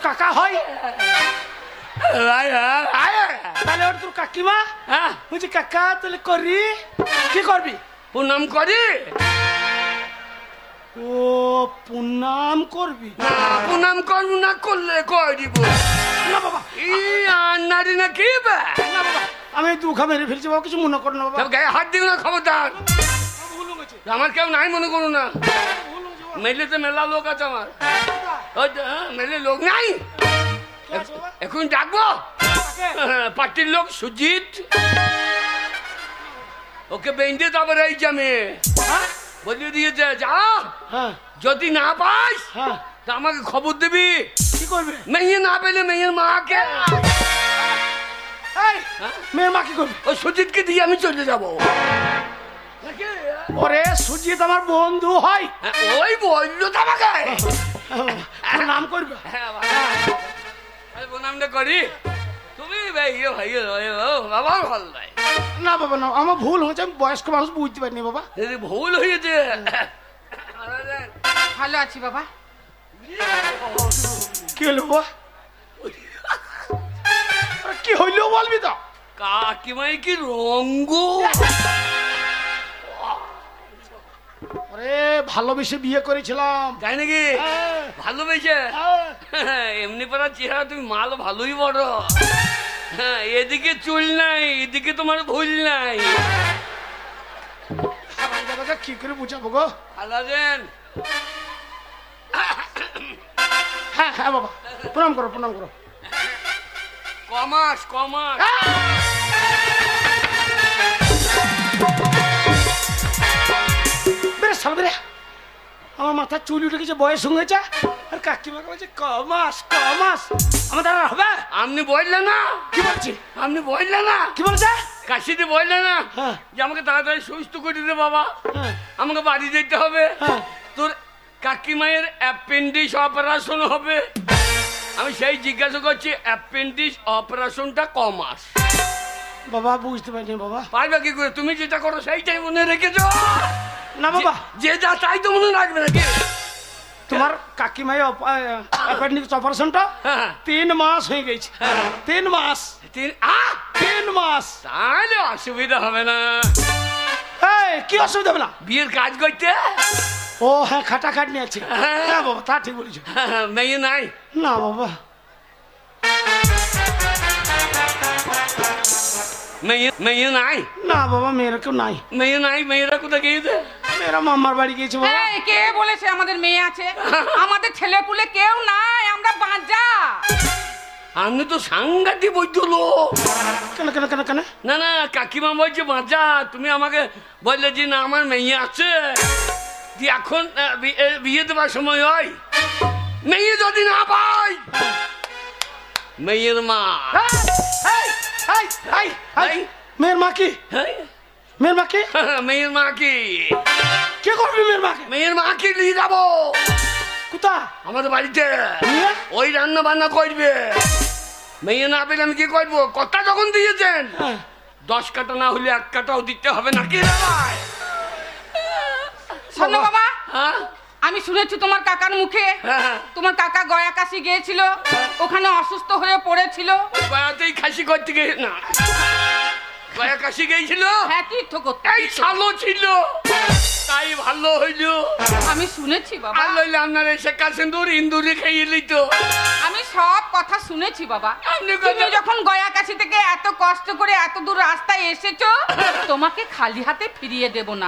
কাকা হয়? তাহলে ওর তোর কাকিমা? হ্যাঁ বলছি কাকা তাহলে করি কি করবি? প্রণাম করি। ও প্রণাম করবি? না প্রণাম করবো না, করলে কই দিব না বাবা, নারী না কি না বাবা, আমি দুঃখা মেরে ফেলছি বাবা, কিছু মনে করো না বাবা। গায়ে হাত দিও না, খবরদার। ভুল হয়ে গেছে, আমার কেউ নাই মনে করো না। ভুল হয়ে গেছে মেলে তো মেলা লোক আছে আমার। বাবা। মেলে লোক নাই, কে আছে বাবা? এখন ডাকবো কাকে? পার্টির লোক সুজিত, ওকে বেঁধে তারপরে এই আমি হ্যাঁ বলিয়ে দিয়েছে যা, হ্যাঁ যদি না পাস হ্যাঁ, তা আমাকে খবর দিবি। কি করবে? মেয়ে না পেলে মেয়ের মাকে, এই মেয়ের মা কি করবে? ওই সুজিতকে দিয়ে আমি চলে যাবো। ওরে সুজিত আমার বন্ধু হয়, ওই বললো তো আমাকে নাম করবে। প্রণামটা করি, তুমি বাবা ভালো নাই। না বাবা না, আমার ভুল হয়েছে, আমি বয়স্ক মানুষ বুঝতে পারিনি বাবা। যদি ভুল হয়েছে। ভালো আছি বাবা। কি হলো বাবা? কি হইলো বলবি তো? কাকিমাই কি রঙ্গ, আরে ভালোবেসে বিয়ে করেছিলাম। তাই নাকি? হ্যাঁ। ভালোবেসে? এমনি পারা চেহারা তুমি মাল ভালোই বড়। হ্যাঁ এদিকে চুল নাই, এদিকে তোমার ভুল নাই। দাদাকে কি করে বুঝাবো গো? আলাদেন হ্যাঁ হ্যাঁ বাবা, প্রণাম করো প্রণাম করো। কমাস কমাস। বেরে সাল বেরে, আমার মাথার চুল উঠে গেছে, বয়স হয়ে গেছে, আর কাকিমাকে বলছে কমাস কমাস, আমার দ্বারা হবে? আপনি বললেন না? কি বলছি? আপনি বললেন না? কি বলছে? কাশিতে বললেন না হ্যাঁ যে আমাকে তাড়াতাড়ি সুস্থ করে দে বাবা, হ্যাঁ আমাকে বাড়ি যেতে হবে, হ্যাঁ। তোর কাকিমায়ের অ্যাপেন্ডিক্স অপারেশন হবে। আমি সেই জিজ্ঞাসা করছি অ্যাপেন্ডিক্স অপারেশনটা কমাস। বাবা বুঝতে পারিনি বাবা। পারবে কি করে? তুমি যেটা করো সেইটাই মনে রেখেছো না বাবা, যে যা তাই তো মনে রাখবে নাকি? তোমার কাকিমাই অ্যাপেন্ডিক্স অপারেশনটা 3 মাস হয়ে গেছে। 3 মাস, 3 মাস। তাহলে অসুবিধা হবে না। এই কি অসুবিধা হবে না? বিয়ের কাজ করতে ও হ্যাঁ, খাটা খাটনি আছে। হ্যাঁ বাবা, তা ঠিক বলেছো। মেয়ে নাই? না বাবা, মেয়ে নাই? না বাবা, মেয়েরা কেউ নাই। মেয়ে নাই? মেয়েরা কোথায় গিয়েছে? মেয়েরা মামার বাড়ি গিয়েছে বাবা। এই কে বলেছে আমাদের মেয়ে আছে? আমাদের ছেলে পুলে কেউ নাই, আমরা বাঁচা। আপনি তো সাংঘাতিক বৈদ্য লোক। কেন কেন কেন কেন? না না কাকিমা বলছে বাঁচা, তুমি আমাকে বললে যে না আমার মেয়ে আছে, এখন বিয়ে দেবার সময় হয়, মেয়ে যদি না পাই মেয়ের মা। মেয়ের মা কি? মেয়ের মা কি? মেয়ের মা কি? কে করবি মেয়ের মাকে? মেয়ের মা কি নিয়ে যাবো কোথা? আমাদের বাড়িতে, ওই রান্না বান্না করবে। মেয়ে না পেলে আমি কি করবো? কথা যখন দিয়েছেন 10 কাটা না হলে 1 কাটাও দিতে হবে নাকি? শোনো বাবা, হ্যাঁ আমি শুনেছি তোমার কাকার মুখে তোমার কাকা গয়া কাশি গিয়েছিল, ওখানে অসুস্থ হয়ে পড়েছিল। গয়াতেই খাসি করতে গিয়ে না, গয়া কাশি গিয়েছিল। হ্যাঁ তীর্থ করতে। এই সালো ছিল তাই ভালো হইল। আমি শুনেছি বাবা। আর লইলে আপনার এসে কাসেন্দুর ইন্দুরি খেয়ে নিত। আমি সব কথা শুনেছি বাবা। তুমি যখন গয়া কাশি থেকে এত কষ্ট করে এত দূর রাস্তায় এসেছো, তোমাকে খালি হাতে ফিরিয়ে দেব না।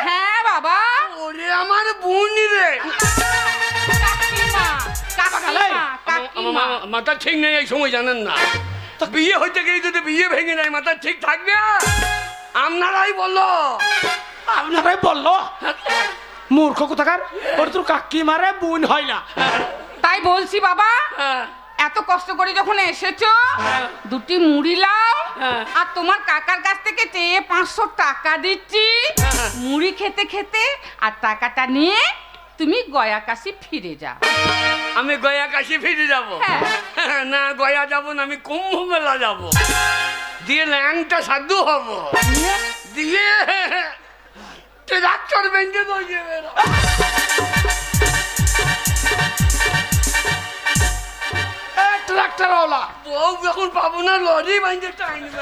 হ্যাঁ বাবা। ওরে আমার বোন রে, মাথা ঠিক নেই এই সময়, জানেন না? বিয়ে হইতে গিয়ে যদি বিয়ে ভেঙে নেয় মাথা ঠিক থাকবে? আপনারাই বললো। আপনারাই বললো? মূর্খ কোথাকার, ওর তোর কাকিমারে বোন হয় না। তাই বলছি বাবা, এত কষ্ট করে যখন এসেছো, 2টি মুড়ি লাও, আর তোমার কাকার কাছ থেকে চেয়ে 500 টাকা দিচ্ছি, মুড়ি খেতে খেতে আর টাকাটা নিয়ে তুমি গয়া কাশি ফিরে যাও। আমি গয়া কাশি ফিরে যাবো? না গয়া যাবো না, আমি কুম্ভ মেলা যাবো, দিয়ে ল্যাংটা সাধু হবো, দিয়ে ট্রাক্টর বেঁধে দৌড়ে বেরো। ট্রাক্টরওয়ালা। বউ যখন পাবো না লরি বাইন্দে টাইনবে।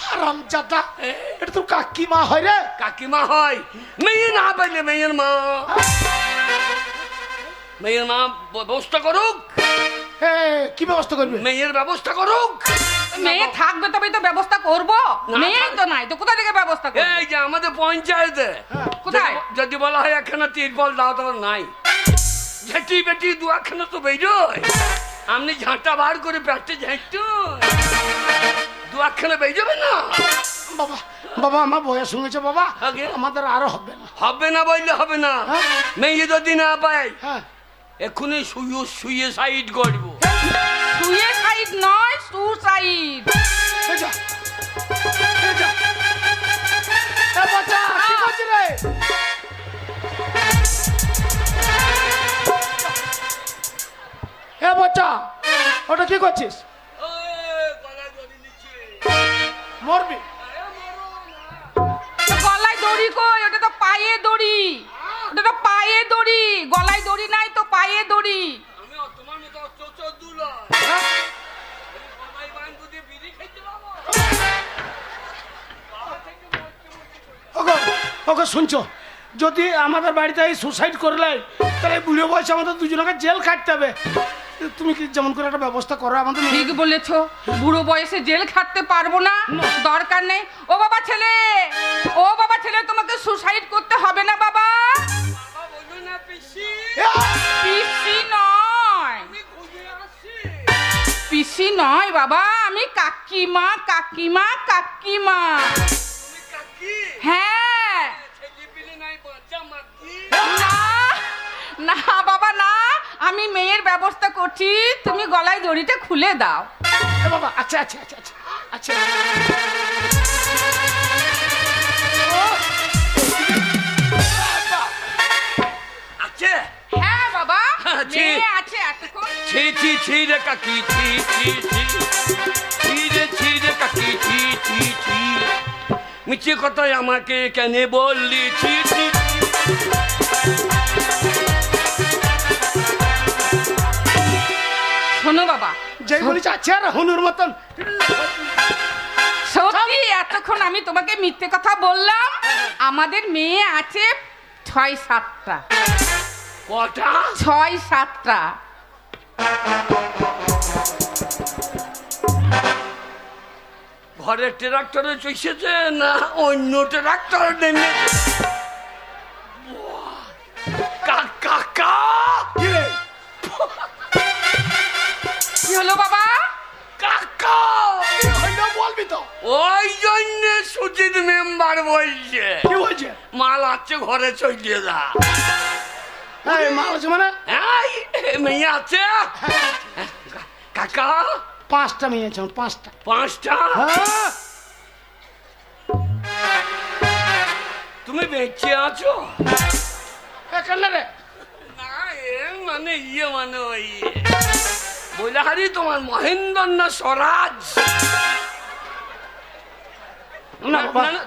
হারামজাদা, এটা তো কাকিমা হয় রে। কাকিমা হয়, মেয়ে না পাইলে মেয়ের মা। মেয়ের মা ব্যবস্থা করুক। কি ব্যবস্থা করবে? মেয়ের ব্যবস্থা করুক। মেয়ে থাকবে তবেই তো ব্যবস্থা করবো, মেয়ে তো নাই তো কোথা থেকে ব্যবস্থা করবো? এই যে আমাদের পঞ্চায়েতে কোথায় যদি বলা হয় একখানা তিরপল দাও, তখন নাই। ঝেঁটি বেটি দু একখানা তো বেরোয়। আপনি ঝাঁটা বার করে প্যাটে ঝেঁটু দু একখানা বেরোবে না। বাবা বাবা, আমার বয়স হয়েছে বাবা, আমাদের আরো হবে না। হবে না বললে হবে না। মেয়ে যদি না পাই এক্ষুনি শুয়ে সাইড করবো। শুয়ে সাইড নয়, সুসাইড। কি করছিস রে? বাচ্চা, ওটা কি করছিস? মরবি? গলায় দড়ি কই? ওটা তো পায়ে দড়ি, ওটা তো পায়ে দড়ি। গলায় দড়ি নাই তো পায়ে দড়ি। ওকে শুনছো, যদি আমাদের বাড়িতে এই সুসাইড করলে তাহলে বুড়ো বয়সে আমাদের দুজনকে জেল খাটতে হবে। তুমি কি যেমন করে একটা ব্যবস্থা করো আমাদের। ঠিক বলেছো, বুড়ো বয়সে জেল খাটতে পারবো না, দরকার নেই। ও বাবা ছেলে, ও বাবা ছেলে, তোমাকে সুসাইড করতে হবে না বাবা। পিসি নয়, পিসি নয় বাবা, আমি কাকিমা, কাকিমা, কাকিমা। হ্যাঁ, না না বাবা না, আমি মেয়ের ব্যবস্থা করছি, তুমি গলায় দড়িটা খুলে দাও। বাবা আচ্ছা আচ্ছা আচ্ছা আচ্ছা আচ্ছা। আছে? হ্যাঁ বাবা, মেয়ে আছে এতক্ষণ। ছি ছি ছি রে কাকি, ছি ছি ছি ছি রে, ছি রে কাকি, ছি ছি ছি। মিছে কথাই আমাকে কেন বললি? ছি ছি। শোনো বাবা, যাই বলি চাচ্ছে আর হনুর মতন। সত্যি এতক্ষণ আমি তোমাকে মিথ্যে কথা বললাম। আমাদের মেয়ে আছে 6-7টা। কটা? 6-7টা। ঘরের ট্রাক্টরে চইছেছে না অন্য ট্রাক্টর নেমে? কাকা কি হলো বাবা? কাকা বলবি তো? ওই জন্য সুজিত মেম্বার বলছে। কি বলছে? মাল আছে ঘরে চলিয়ে যা। মাল আছে মানে? মেয়ে আছে কাকা? 5টা মেয়ে আছে। 5টা? 5টা? তুমি বেঁচে আছো? কেন রে? না মানে মানে ওই বলে হারি তোমার মহেন্দ্র না স্বরাজ? না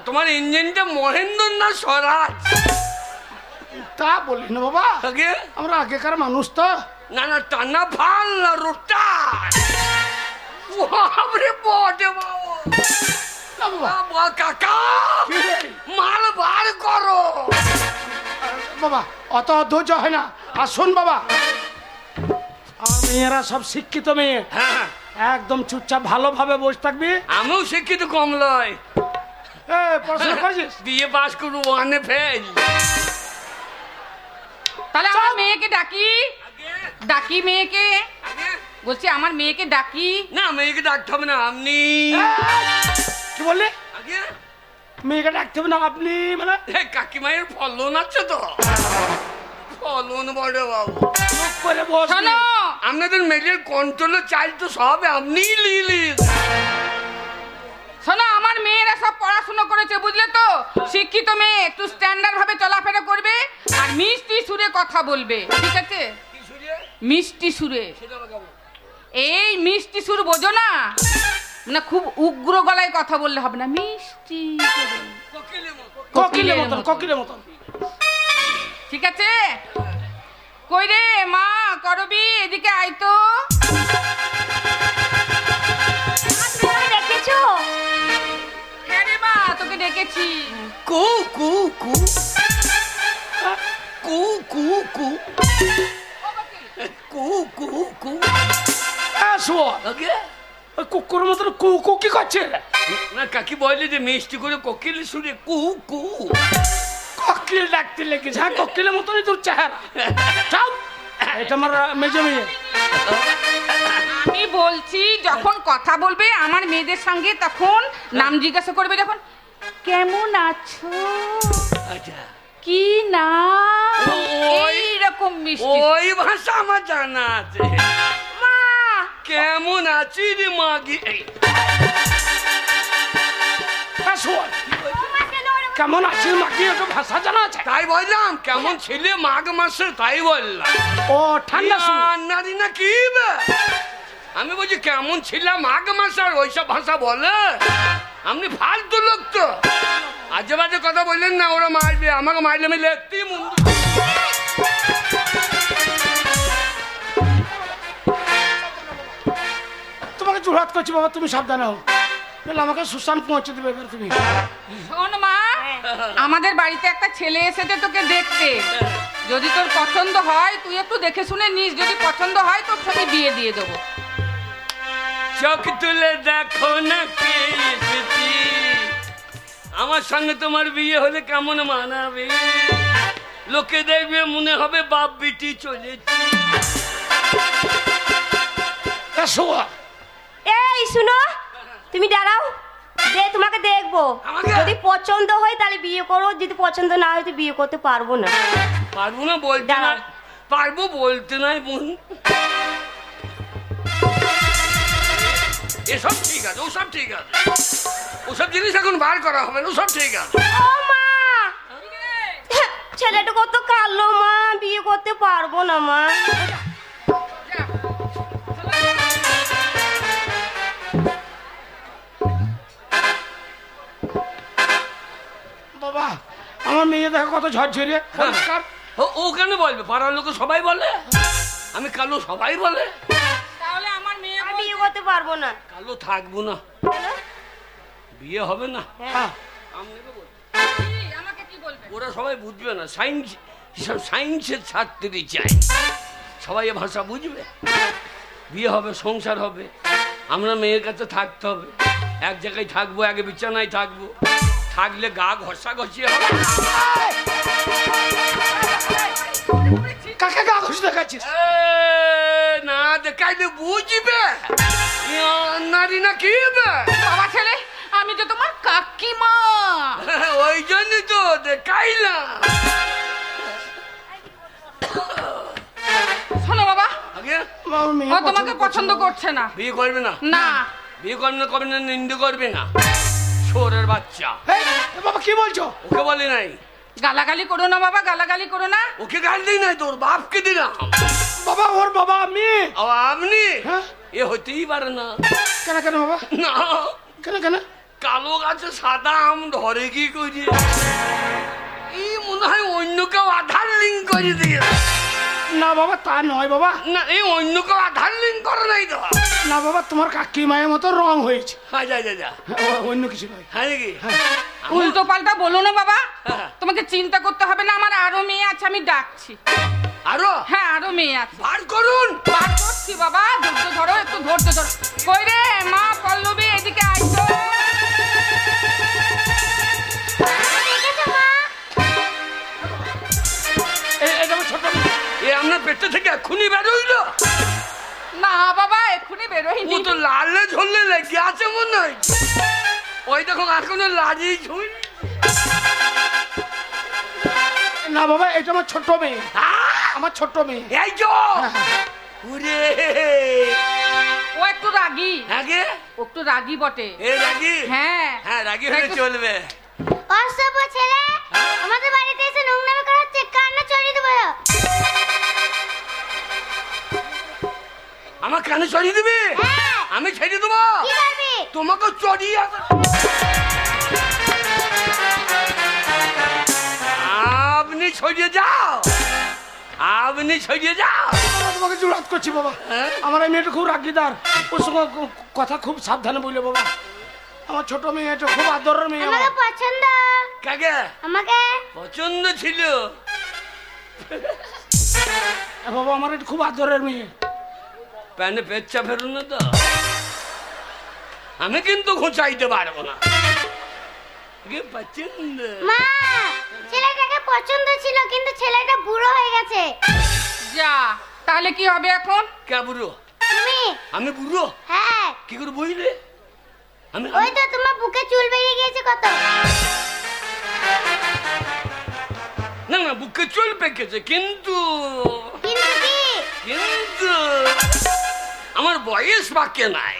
তোমার ইঞ্জিনটা মহেন্দ্র না স্বরাজ? তা বলি না বাবা, আগে আমরা আগেকার মানুষ তো। না না টানা ভাল না রোটা। বাবরে বটে বাবা। কাকা মাল বার করো। বাবা অত ধৈর্য হয় না। আর শোন বাবা, আমার মেয়েরা সব শিক্ষিত মেয়ে। হ্যাঁ, একদম চুপচাপ ভালোভাবে বসে থাকবি। আমিও শিক্ষিত কম লয়। পড়াশোনা করেছিস? বিয়ে পাস করবো, 1 ফেল। তাহলে আমার মেয়েকে ডাকি, ডাকি মেয়েকে। বলছি আমার মেয়েকে ডাকি। না মেয়েকে ডাকতে হবে না, আপনি। কি বললি? আগে মেয়েকে ডাকতে হবে না আপনি মানে? কাকিমায়ের ফলন আছে তো, ফলন বড় বাবু। শোনো, আপনাদের মেয়ের কন্ট্রোলে চাই তো সব আপনি লিলি। শোনো, আমার মেয়েরা সব পড়াশোনা করেছে বুঝলে তো, শিক্ষিত মেয়ে, একটু স্ট্যান্ডার্ড ভাবে চলাফেরা করবে আর মিষ্টি সুরে কথা বলবে, ঠিক আছে? মিষ্টি সুরে। এই মিষ্টি সুর বোঝো না, মানে খুব উগ্র গলায় কথা বললে হবে না, মিষ্টি কোকিলের মতন, কোকিলের মতন। ঠিক আছে? কই রে মা করবি, এদিকে আয় তো। দেখেছো? হ্যাঁ রে মা, তোকে ডেকেছি। কু কু কু কু কু কু কু কু কু। শোয়া ওকে কুকুরের মতন কু কু কি করছে? না কাকি বলে যে মিষ্টি করে কোকিল শুনে কু কু। কোকিল ডাকতে লেগেছে। হ্যাঁ, কোকিলের মতনই তোর চেহারা। চাপ, এটা আমার মেজো মেয়ে। আমি বলছি যখন কথা বলবে আমার মেয়েদের সঙ্গে তখন নাম জিজ্ঞাসা করবে, যখন কেমন আছো, আচ্ছা কি না, ওই এইরকম মিষ্টি। ওই ভাষা আমার জানা আছে। মা কেমন আছিস রে মাগি? শোয়া, কেমন আছিস মাকি, একটা ভাষা জানা আছে? তাই বললাম কেমন ছেলে মাঘ মাসে, তাই বললাম। ও ঠান্ডা নারী না কি বে? আমি বলছি কেমন ছিলাম মাঘ মাসে, আর ওইসব ভাষা বলে? আপনি ফালতু লোক তো, আজে বাজে কথা বললেন না, ওরা মারবে, আমাকে মারলে আমি লেখতেই মুন্ডু। তোমাকে জোরহাত করছি বাবা, তুমি সাবধানে হও, তাহলে আমাকে সুশান্ত পৌঁছে দেবে এবার তুমি। শোন মা, আমাদের বাড়িতে একটা ছেলে এসেছে তোকে দেখতে, যদি তোর পছন্দ হয় তুই একটু দেখে শুনে নিস, যদি পছন্দ হয় তোর সঙ্গে বিয়ে দিয়ে দেবো। চোখ তুলে দেখো না কে এসেছি, আমার সঙ্গে তোমার বিয়ে হলে কেমন মানাবে? লোকে দেখবে মনে হবে বাপ বিটি চলেছি। শোয়া, এই শুনো, তুমি দাঁড়াও, তোমাকে দেখবো। আমাকে? যদি পছন্দ হয় তাহলে বিয়ে করো, যদি পছন্দ না হয় তো বিয়ে করতে পারবো না। পারবো না বলতে না, দাঁড়াও। পারবো বলতে নাই বোন। এসব ঠিক আছে, ওসব ঠিক আছে, ওসব জিনিস এখন বার করা হবে না, ওসব ঠিক আছে। ও মা, ছেলেটা কত কালো মা, বিয়ে করতে পারবো না মা। বাবা আমার মেয়ে দেখো কত ঝরঝরে পরিষ্কার। ও কেন বলবে? পাড়ার লোক সবাই বলে আমি কালো, সবাই বলে। তাহলে আমার মেয়ে আমি বিয়ে করতে পারবো না। কালো থাকবো না, বিয়ে হবে না। হ্যাঁ, আমাকে কি বলবে? ওরা সবাই বুঝবে না, সায়েন্সের ছাত্রী চাই, সবাই এ ভাষা বুঝবে। বিয়ে হবে, সংসার হবে, আমরা মেয়ের কাছে থাকতে হবে, এক জায়গায় থাকবো, এক বিছানায় থাকবো, থাকলে গা ঘষাঘষি হবে। কাকে গা ঘুষ দেখাচ্ছিস? না দেখাইলে বুঝবে নারী না কি হবে? বাবা ছেলে, আমি তো তোমার কাকিমা। ওই জন্যই তো দেখাইলাম। শোনো বাবা, আগে আমার মেয়ে ও তোমাকে পছন্দ করছে না। বিয়ে করবে না? না। বিয়ে করবে না, করবে না, নিন্দে করবে না, ছোরের বাচ্চা। এই, বাবা কি বলছো? ওকে বলি নাই, গালাগালি করো না বাবা, গালাগালি করো না। ওকে গাল দিই নাই, তোর বাপকে দিলাম। বাবা ওর বাবা আমি। আপনি হ্যাঁ? এ হতেই পারে না। কেন কেন বাবা, না, কেন কেন? কালো গাছে সাদা আম ধরে কি করি? এই মনে হয় অন্য কেউ আধার লিঙ্ক করে দিয়ে। না বাবা তা নয় বাবা। না, এই অন্য কেউ আধার লিঙ্ক করে নাই তো। না বাবা, তোমার কাকি মায়ের মতো রং হয়েছে। হ্যাঁ, যা যা যা। অন্য কিছু নয়। হ্যাঁ নাকি? উল্টো পাল্টা বলো না বাবা, হ্যাঁ। তোমাকে চিন্তা করতে হবে না, আমার আরো মেয়ে আছে, আমি ডাকছি। আরো হ্যাঁ, আরো মেয়ে আছে, বার করুন। বার করছি বাবা, ধৈর্য ধরো, একটু ধৈর্য ধরো। কই রে মা পল্লবী, এদিকে আইছো। এ আপনার পেটে থেকে এক্ষুনি বেরোইলো? না বাবা, এক্ষুনি বেরোয়নি। ও তো লালে ঝুললে লেগে আছে মনে হয়। ওই দেখো এখনো লাজি ঝুল। না বাবা, এটা আমার ছোট মেয়ে, আমার ছোট মেয়ে। এই যো ওরে, ও একটু রাগী। আগে ও একটু রাগী বটে। এ রাগি? হ্যাঁ হ্যাঁ, রাগি হলে চলবে। অসভ্য ছেলে, আমাদের বাড়িতে এসে নোংরামি করাচ্ছে, কান্না চড়িয়ে দেবো। আমার কানে চড়িয়ে দিবি? আমি ছেড়ে দেবো। কি করবি? তোমাকে চড়িয়ে আপনি ছড়িয়ে যাও, আপনি এমনি ছড়িয়ে যাও। তোমাকে জোড়াত করছি বাবা, আমার এই মেয়েটা খুব রাগিদার, ওর সঙ্গে কথা খুব সাবধানে বললে বাবা। আমার ছোট মেয়েটা খুব আদরের মেয়ে। আমাকে পছন্দ। কাকে আমাকে পছন্দ ছিল? বাবা আমার এটা খুব আদরের মেয়ে। প্যানে পেচ্ছা ফেরুন না তো, আমি কিন্তু ঘুচাইতে পারবো না। পছন্দ মা, ছেলেটাকে পছন্দ ছিল কিন্তু ছেলেটা বুড়ো হয়ে গেছে। যা, তাহলে কি হবে এখন? কে বুড়ো? তুমি। আমি বুড়ো? হ্যাঁ। কি করে বুঝলে? আমি ওই তো তোমার বুকে চুল বেরিয়ে গিয়েছে কত। না না, বুকে চুল পেকেছে, কিন্তু কিন্তু কি? কিন্তু আমার বয়স বাকি নাই।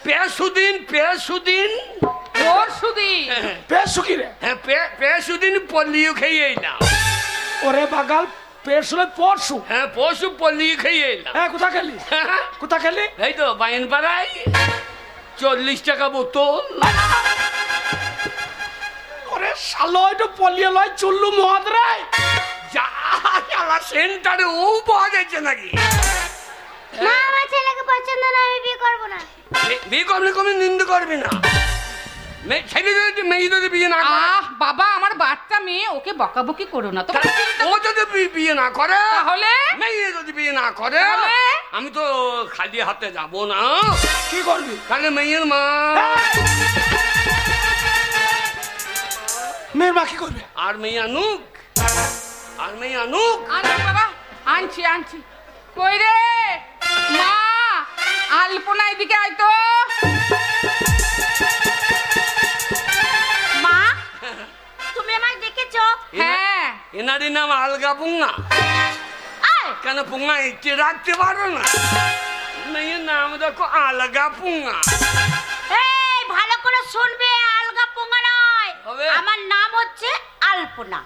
পেশুদিন পেশুকি রে? হ্যাঁ, পেশুদিন পলিও খেয়ে এলাম। ওরে বাগাল, পেশুলে পরশু। হ্যাঁ, পশু পলিও খেয়ে এলাম। হ্যাঁ, কোথা খেলি? কোথা খেলি? এই তো বাইন পাড়াই 40 টাকা বোতল। ওরে শালো, এটা পলিয়ে লয় চুল্লু মদ রে। যা শালা, সেন্টারে ও পাওয়া যাচ্ছে নাকি? মা, আমার ছেলেকে পছন্দ না, আমি বিয়ে করব না। বিয়ে করলে কমে নিন্দে করবি না। ছেলে যদি মেয়ে যদি বিয়ে না করে, বাবা আমার বাচ্চা মেয়ে, ওকে বকাবকি করো না। ও যদি বিয়ে না করে, তাহলে মেয়ে যদি বিয়ে না করে, আমি তো খালি হাতে যাব না। কি করবি? তাহলে মেয়ের মা, মেয়ের মা কি করবে? আর মেয়ে আনুক। আনছি বাবা, আনছি। কই রে মা, আলপনা এদিকে আয় তো। মা, তুমি আমায় ডেকেছো? হ্যাঁ। এনারই নাম আলগা পুঙ্গা। কেন পুঙ্গা একটি রাখতে পারো না? মেয়ের নাম দেখো আলগা পুঙ্গা। এই, ভালো করে শুনবে, আলগা পোঙা নয়, হবে? আমার নাম হচ্ছে আলপনা।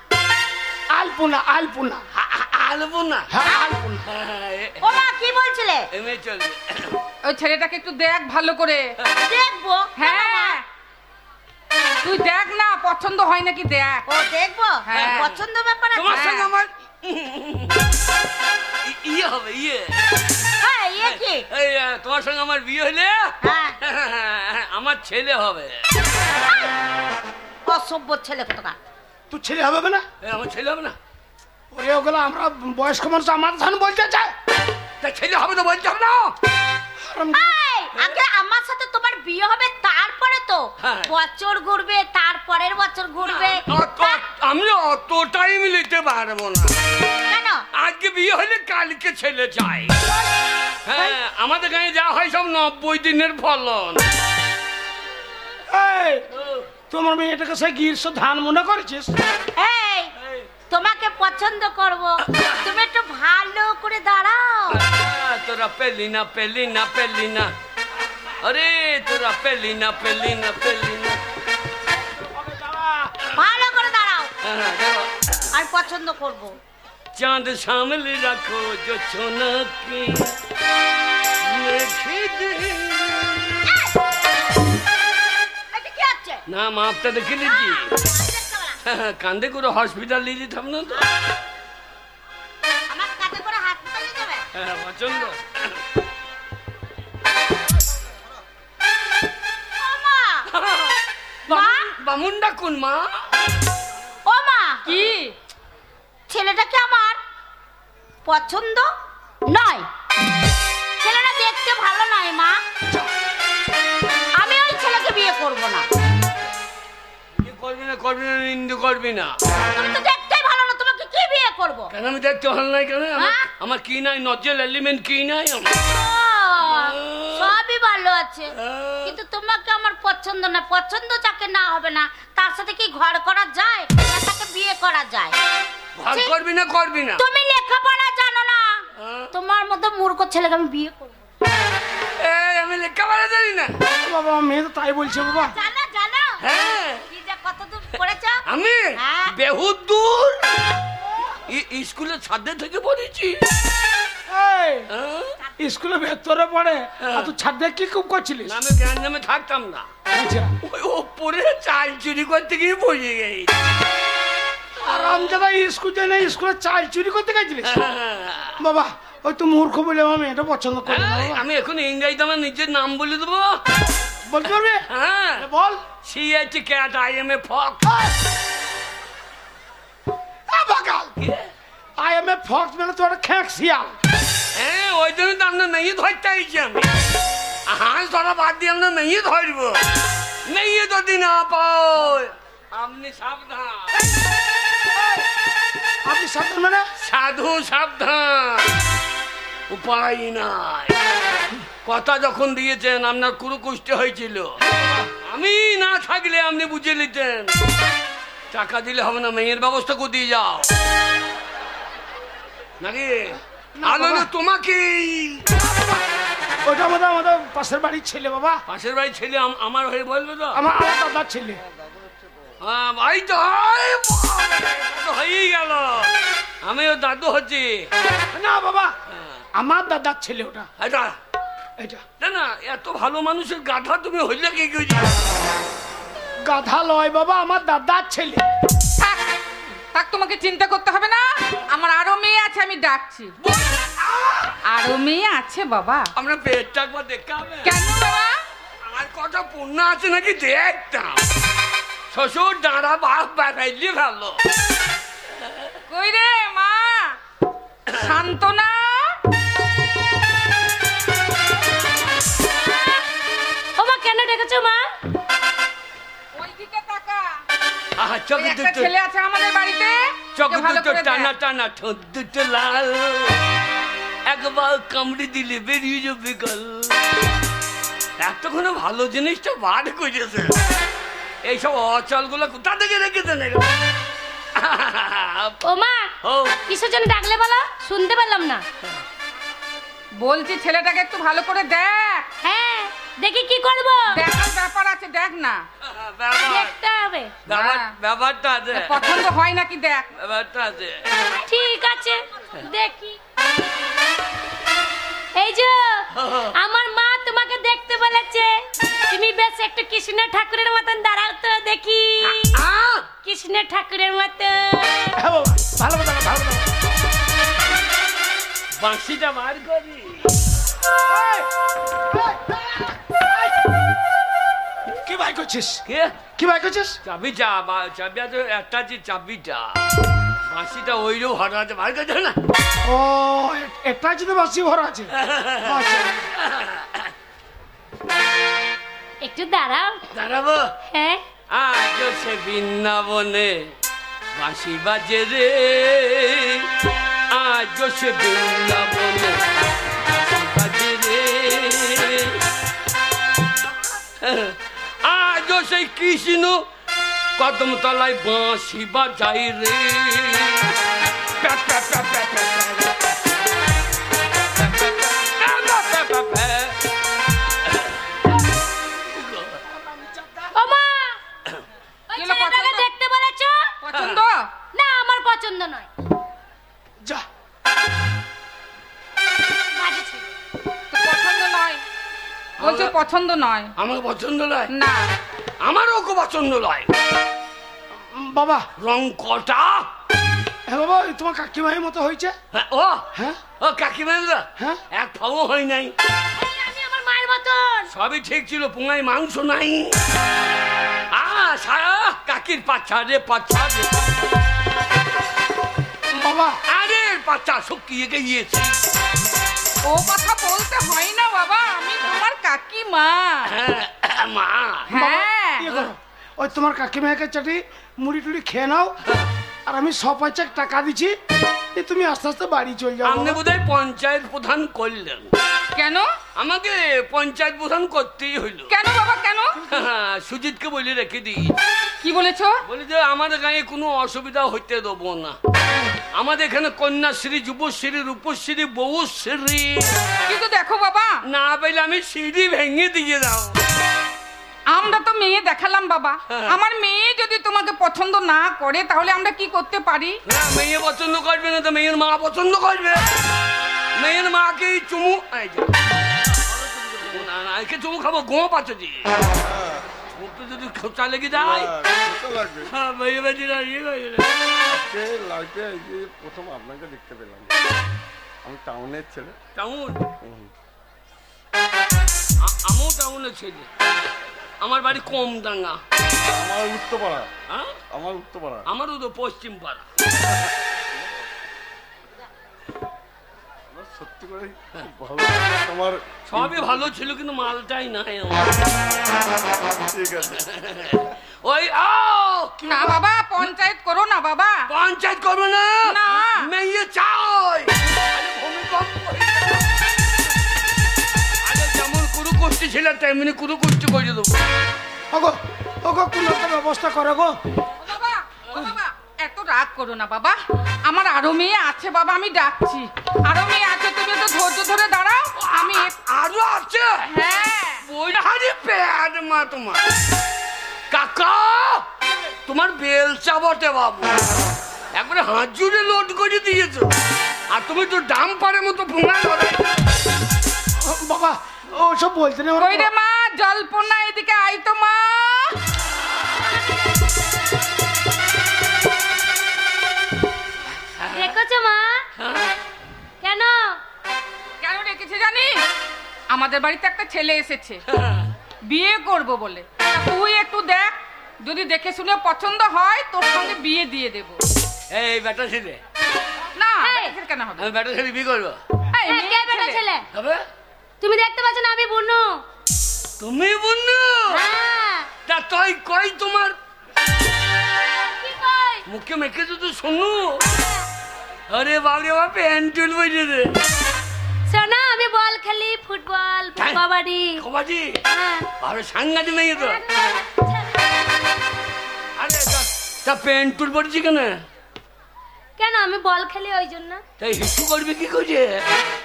আলপনা। আলবনা। হ্যাঁ, আলপনা। ও মা, কি বলছিলে? এমনি চলবে। ওই ছেলেটাকে একটু দেখ ভালো করে। দেখবো। হ্যাঁ, তুই দেখ না, পছন্দ হয় নাকি দেখ। ও, দেখবো। হ্যাঁ। পছন্দ ব্যাপার আছে। তোমার সঙ্গে হ্যাঁ। আমার ইয়ে হবে, ইয়ে। হ্যাঁ, ইয়ে কি? এই, তোমার সঙ্গে আমার বিয়ে হলে হ্যাঁ। আমার ছেলে হবে। অসভ্য ছেলে কোথাকার। তুই ছেলে হবে না? আমার ছেলে হবে না? ওরে ওগুলো আমরা বয়স্ক মানুষ, আমার ধান বলতে চায়। তা ছেলে হবে তো বলতে হবে না? এই, আগে আমার সাথে তোমার বিয়ে হবে, তারপরে তো হ্যাঁ। বছর ঘুরবে, তারপরের বছর ঘুরবে। আমি অত টাইম নিতে পারবো না। কেন? আজকে বিয়ে হলে কালকে ছেলে চাই। হ্যাঁ, আমাদের গায়ে যা হয় সব 90 দিনের ফলন। এই, তোমার মেয়েটাকে সে গ্রীষ্ম ধান মনে করেছিস? এই, তোমাকে পছন্দ করব, তুমি একটু ভালো করে দাঁড়াও। তোরা পেলি না। আরে তোরা পেলি না। ভালো করে দাঁড়াও, হ্যাঁ, দেখো। আর পছন্দ করব। চাঁদ সামল রাখো जो চোনকি এটা কি হচ্ছে? না, মাপটা দেখে নিচ্ছি। কান্দে করে হসপিটাল নিয়ে যেতাম না তো। আমার কাছে করে হাত তুলে যাবে। হ্যাঁ, পছন্দ। ও মা, মা? বামুন ডাকুন মা। ও মা, কি? ছেলেটাকে আমার পছন্দ নয়। ছেলেটা দেখতে ভালো নয় মা, আমি ওই ছেলেকে বিয়ে করব না। করবি না, নিন্দে করবি না। তুমি তো দেখতেই ভালো না, তোমাকে কি বিয়ে করব? কেন আমি দেখতে ভালো নাই? কেন আমার কি নাই? নজল এলিমেন্ট কি নাই? সবই ভালো আছে, কিন্তু তোমাকে আমার পছন্দ না। পছন্দ যাকে না হবে না, তার সাথে কি ঘর করা যায় না তাকে বিয়ে করা যায়? ঘর করবি না। তুমি লেখাপড়া জানো না, তোমার মতো মূর্খ ছেলেকে আমি বিয়ে করব। আমি লেখাপড়া জানি না। বাবা, মেয়ে তো তাই বলছে বাবা। জানো হ্যাঁ, কি যে কত দূর পড়েছো? আমি হ্যাঁ। বহুত দূর স্কুলের ছাদে থেকে পড়েছি। এই, স্কুলে ভেতরে পড়ে, আর তুই ছাদে কি খুব করছিলিস? আমি জ্ঞান নামে থাকতাম না, আচ্ছা। ওই ওপরে চাল চুরি করতে গিয়ে পড়ে গেছি। আর হারামজাদা স্কুল যায় না, স্কুলে চাল চুরি করতে গেছিলিস? বাবা ওই তো মূর্খ বলে আমি এটা পছন্দ করি না। আমি এখন ইংরেজিতে আমার নিজের নাম বলে দেবো। বলতে পারবে? হ্যাঁ বল। CH cat I am a fox। I am a fox মানে তো একটা খ্যাঁক শিয়াল। হ্যাঁ ওই জন্য তো আমরা মেয়ে ধরতে আইছি আমি। হাঁস ধরা বাদ দিয়ে আমরা মেয়ে ধরবো। মেয়ে যদি না পাও আপনি সাবধান। আপনি সাবধান মানে? সাধু সাবধান, উপায় নাই। কথা যখন দিয়েছেন আপনার কুরু কুষ্টি হয়েছিল, আমি না থাকলে আপনি বুঝে নিতেন। টাকা দিলে হবে না, মেয়ের ব্যবস্থা করে দিয়ে যাও নাকি? আলো তোমাকে ওটা আমাদের পাশের বাড়ির ছেলে বাবা। পাশের বাড়ির ছেলে আমার হয়ে বলবে তো? আমার দাদার ছেলে। ভাই তো হয়েই গেল, আমিও দাদু হচ্ছি। না বাবা আমার দাদার ছেলে ওটা। এটা এটা না, এত ভালো মানুষের গাধা তুমি হইলে কি করে? গাধা লয় বাবা, আমার দাদার ছেলে। থাক থাক, তোমাকে চিন্তা করতে হবে না, আমার আরো মেয়ে আছে, আমি ডাকছি। আরো মেয়ে আছে বাবা। আমরা পেটটা একবার দেখতে হবে। কেন বাবা? আর কটা পূর্ণ আছে নাকি দেখতাম। শ্বশুর দাঁড়া বাপ বাড়াইলে ভালো। কই রে মা শান্তনা? ও মা কেন ডেকেছো মা? ওইদিকে তাকা। চোখ একটা দুটো ছেলে আছে আমাদের বাড়িতে, চোখ ভালো দুটো করে টানা দেখ। টানা, ঠোঁট দুটো লাল, একবার কামড়ে দিলে বেরিয়ে যাবে গল। এতক্ষণে ভালো জিনিসটা বার করেছে। এইসব অচল গুলো কোথা থেকে রেখেছেন? ও মা ও কিসের জন্য ডাকলে বলো, শুনতে পেলাম না। বলছি ছেলেটাকে একটু ভালো করে দেখ। হ্যাঁ দেখি কি করব। দেখার ব্যাপার আছে, দেখ না। দেখতে হবে। ব্যাপারটা আছে, পছন্দ হয় নাকি দেখ। ব্যাপারটা আছে। ঠিক আছে দেখি। এই যে আমার মা তোমাকে দেখতে বলেছে, তুমি বেশ একটু কৃষ্ণ ঠাকুরের মতন দাঁড়াও তো দেখি। কৃষ্ণ ঠাকুরের মতন। হ্যাঁ বাবা ভালো কথা, ভালো কথা। বাঁশিটা বার করি। কি ভাই করছিস? কে কি ভাই করছিস? চাবিটা চাবি আছে একটা, আছে চাবিটা। বাঁশিটা ওইরও ভালো আছে, বার করছে না? ও একটা আছে তো বাসি ভরা আছে। আচ্ছা। একটু দাঁড়াও। দাঁড়াবো? হ্যাঁ আজ সে বৃন্দাবনে বাঁশি বাজে রে, আজ সে বৃন্দাবনে বাঁশি বাজে রে, আজ সেই কৃষ্ণ কদম তলায় বাঁশি বাজাই রে। ও মা ওই ছেলেটাকে দেখতে বলেছো? পছন্দ না আমার পছন্দ নয়। যা বাজে ছেলে। তো পছন্দ নয় বলছো, পছন্দ নয়। আমার পছন্দ নয় না আমারও খুব পছন্দ নয়। বাবা রং কটা? হ্যাঁ বাবা তোমার কাকিমায়ের মতো হয়েছে। ও হ্যাঁ ও কাকিমা, হ্যাঁ এক ফাও হয় নাই। আমি আমার মায়ের মতন। সবই ঠিক ছিল, পুঙ্গায় মাংস নাই। সারা কাকির পাচ্ছা রে, পাচ্ছা রে বাবা। আরে পাচ্ছা শুকিয়ে গিয়েছে। ও কথা বলতে হয় না বাবা, আমি তোমার কাকিমা। মা হ্যাঁ ইয়ে করো, ওই তোমার কাকিমাকে চাটি মুড়ি টুড়ি খেয়ে নাও, আর আমি সপাচাক টাকা দিচ্ছি, তুমি আস্তে আস্তে বাড়ি চলে যাও। আপনি বোধহয় পঞ্চায়েত প্রধান করলেন। কেন? আমাকে পঞ্চায়েত প্রধান করতেই হইল। কেন বাবা কেন? সুজিতকে বলে রেখে দিই। কি বলেছো? বলি যে আমাদের গায়ে কোনো অসুবিধা হইতে দেবো না। আমাদের এখানে কন্যাশ্রী, যুবশ্রী, রূপশ্রী, বউশ্রী। কিন্তু দেখো বাবা, না পেলে আমি সিঁড়ি ভেঙে দিয়ে দাও। আমরা তো মেয়ে দেখালাম বাবা, আমার মেয়ে যদি তোমাকে পছন্দ না করে তাহলে আমরা কি করতে পারি? না মেয়ে পছন্দ করবে না তো মেয়ের মা পছন্দ করবে। মেয়ের মাকে চুমু, না না একে চুমু খাবো, গো পাচ্ছি। ওকে যদি খোঁচা লেগে যায় হ্যাঁ মেয়ে বেঁচে লাইফে এই যে প্রথম আপনাকে দেখতে পেলাম। আমি টাউনের ছেলে। টাউন? আমিও টাউনের ছেলে। আমার বাড়ি কমডাঙ্গা। আমার উত্তরপাড়া। হ্যাঁ আমার উত্তরপাড়া। আমারও তো পশ্চিম পাড়া। সত্যি করে ভালো তোমার সবই ভালো ছিল কিন্তু মালটাই নাই আমার। ঠিক আছে ওই না বাবা পঞ্চায়েত করো না বাবা। পঞ্চায়েত করবো না না মেয়ে চাই আরে যেমন কুরু করতে ছিল তেমনি কুরু করতে করে দেবো। ওগো ওগো কোনো একটা ব্যবস্থা করো গো। বাবা ও বাবা এত রাগ করো না বাবা, আমার আরো মেয়ে আছে বাবা, আমি ডাকছি। আরো মেয়ে আছে, তুমি তো ধৈর্য ধরে দাঁড়াও। আমি আরো আছে? হ্যাঁ বইহারি প্যাড মা তোমার কাকা তোমার বেলচা বটে বাবু, একবারে হাত জুড়ে লোড করে দিয়েছো আর তুমি তো ডাম পাড়ের মতো ভুঙা ধরে। বাবা ও সব বলতে নেই। ওই রে মা জল্পনা এদিকে আই তো মা। রেখেছো মা? কেন কেন রেখেছে জানিস? আমাদের বাড়িতে একটা ছেলে এসেছে বিয়ে করব বলে। তুই একটু দেখ, যদি দেখে শুনে পছন্দ হয় তোর সঙ্গে বিয়ে দিয়ে দেব। এই বেটা ছেলে না এই। কেন হবে? আমি বেটা ছেলে বিয়ে করবো? এই, হ্যাঁ, কে বেটা ছেলে? হবে তুমি দেখতে পাচ্ছ না আমি বুনু। তুমি বন্ধু? হ্যাঁ তা তুই কই তোমার কি কই? মুখে মেখে তো শোনো। আরে বাবরে বাপ প্যান্টুল বইছে রে। শোনো আমি বল খেলি, ফুটবল, হ্যাঁ। কবাডি। কবাডি? হ্যাঁ আরে সাংঘাতিক মেয়ে তো। আরে তা প্যান্টুল পড়ছি কেন? কেন আমি বল খেলি ওই জন্য। তাই হিসু করবে কি করে?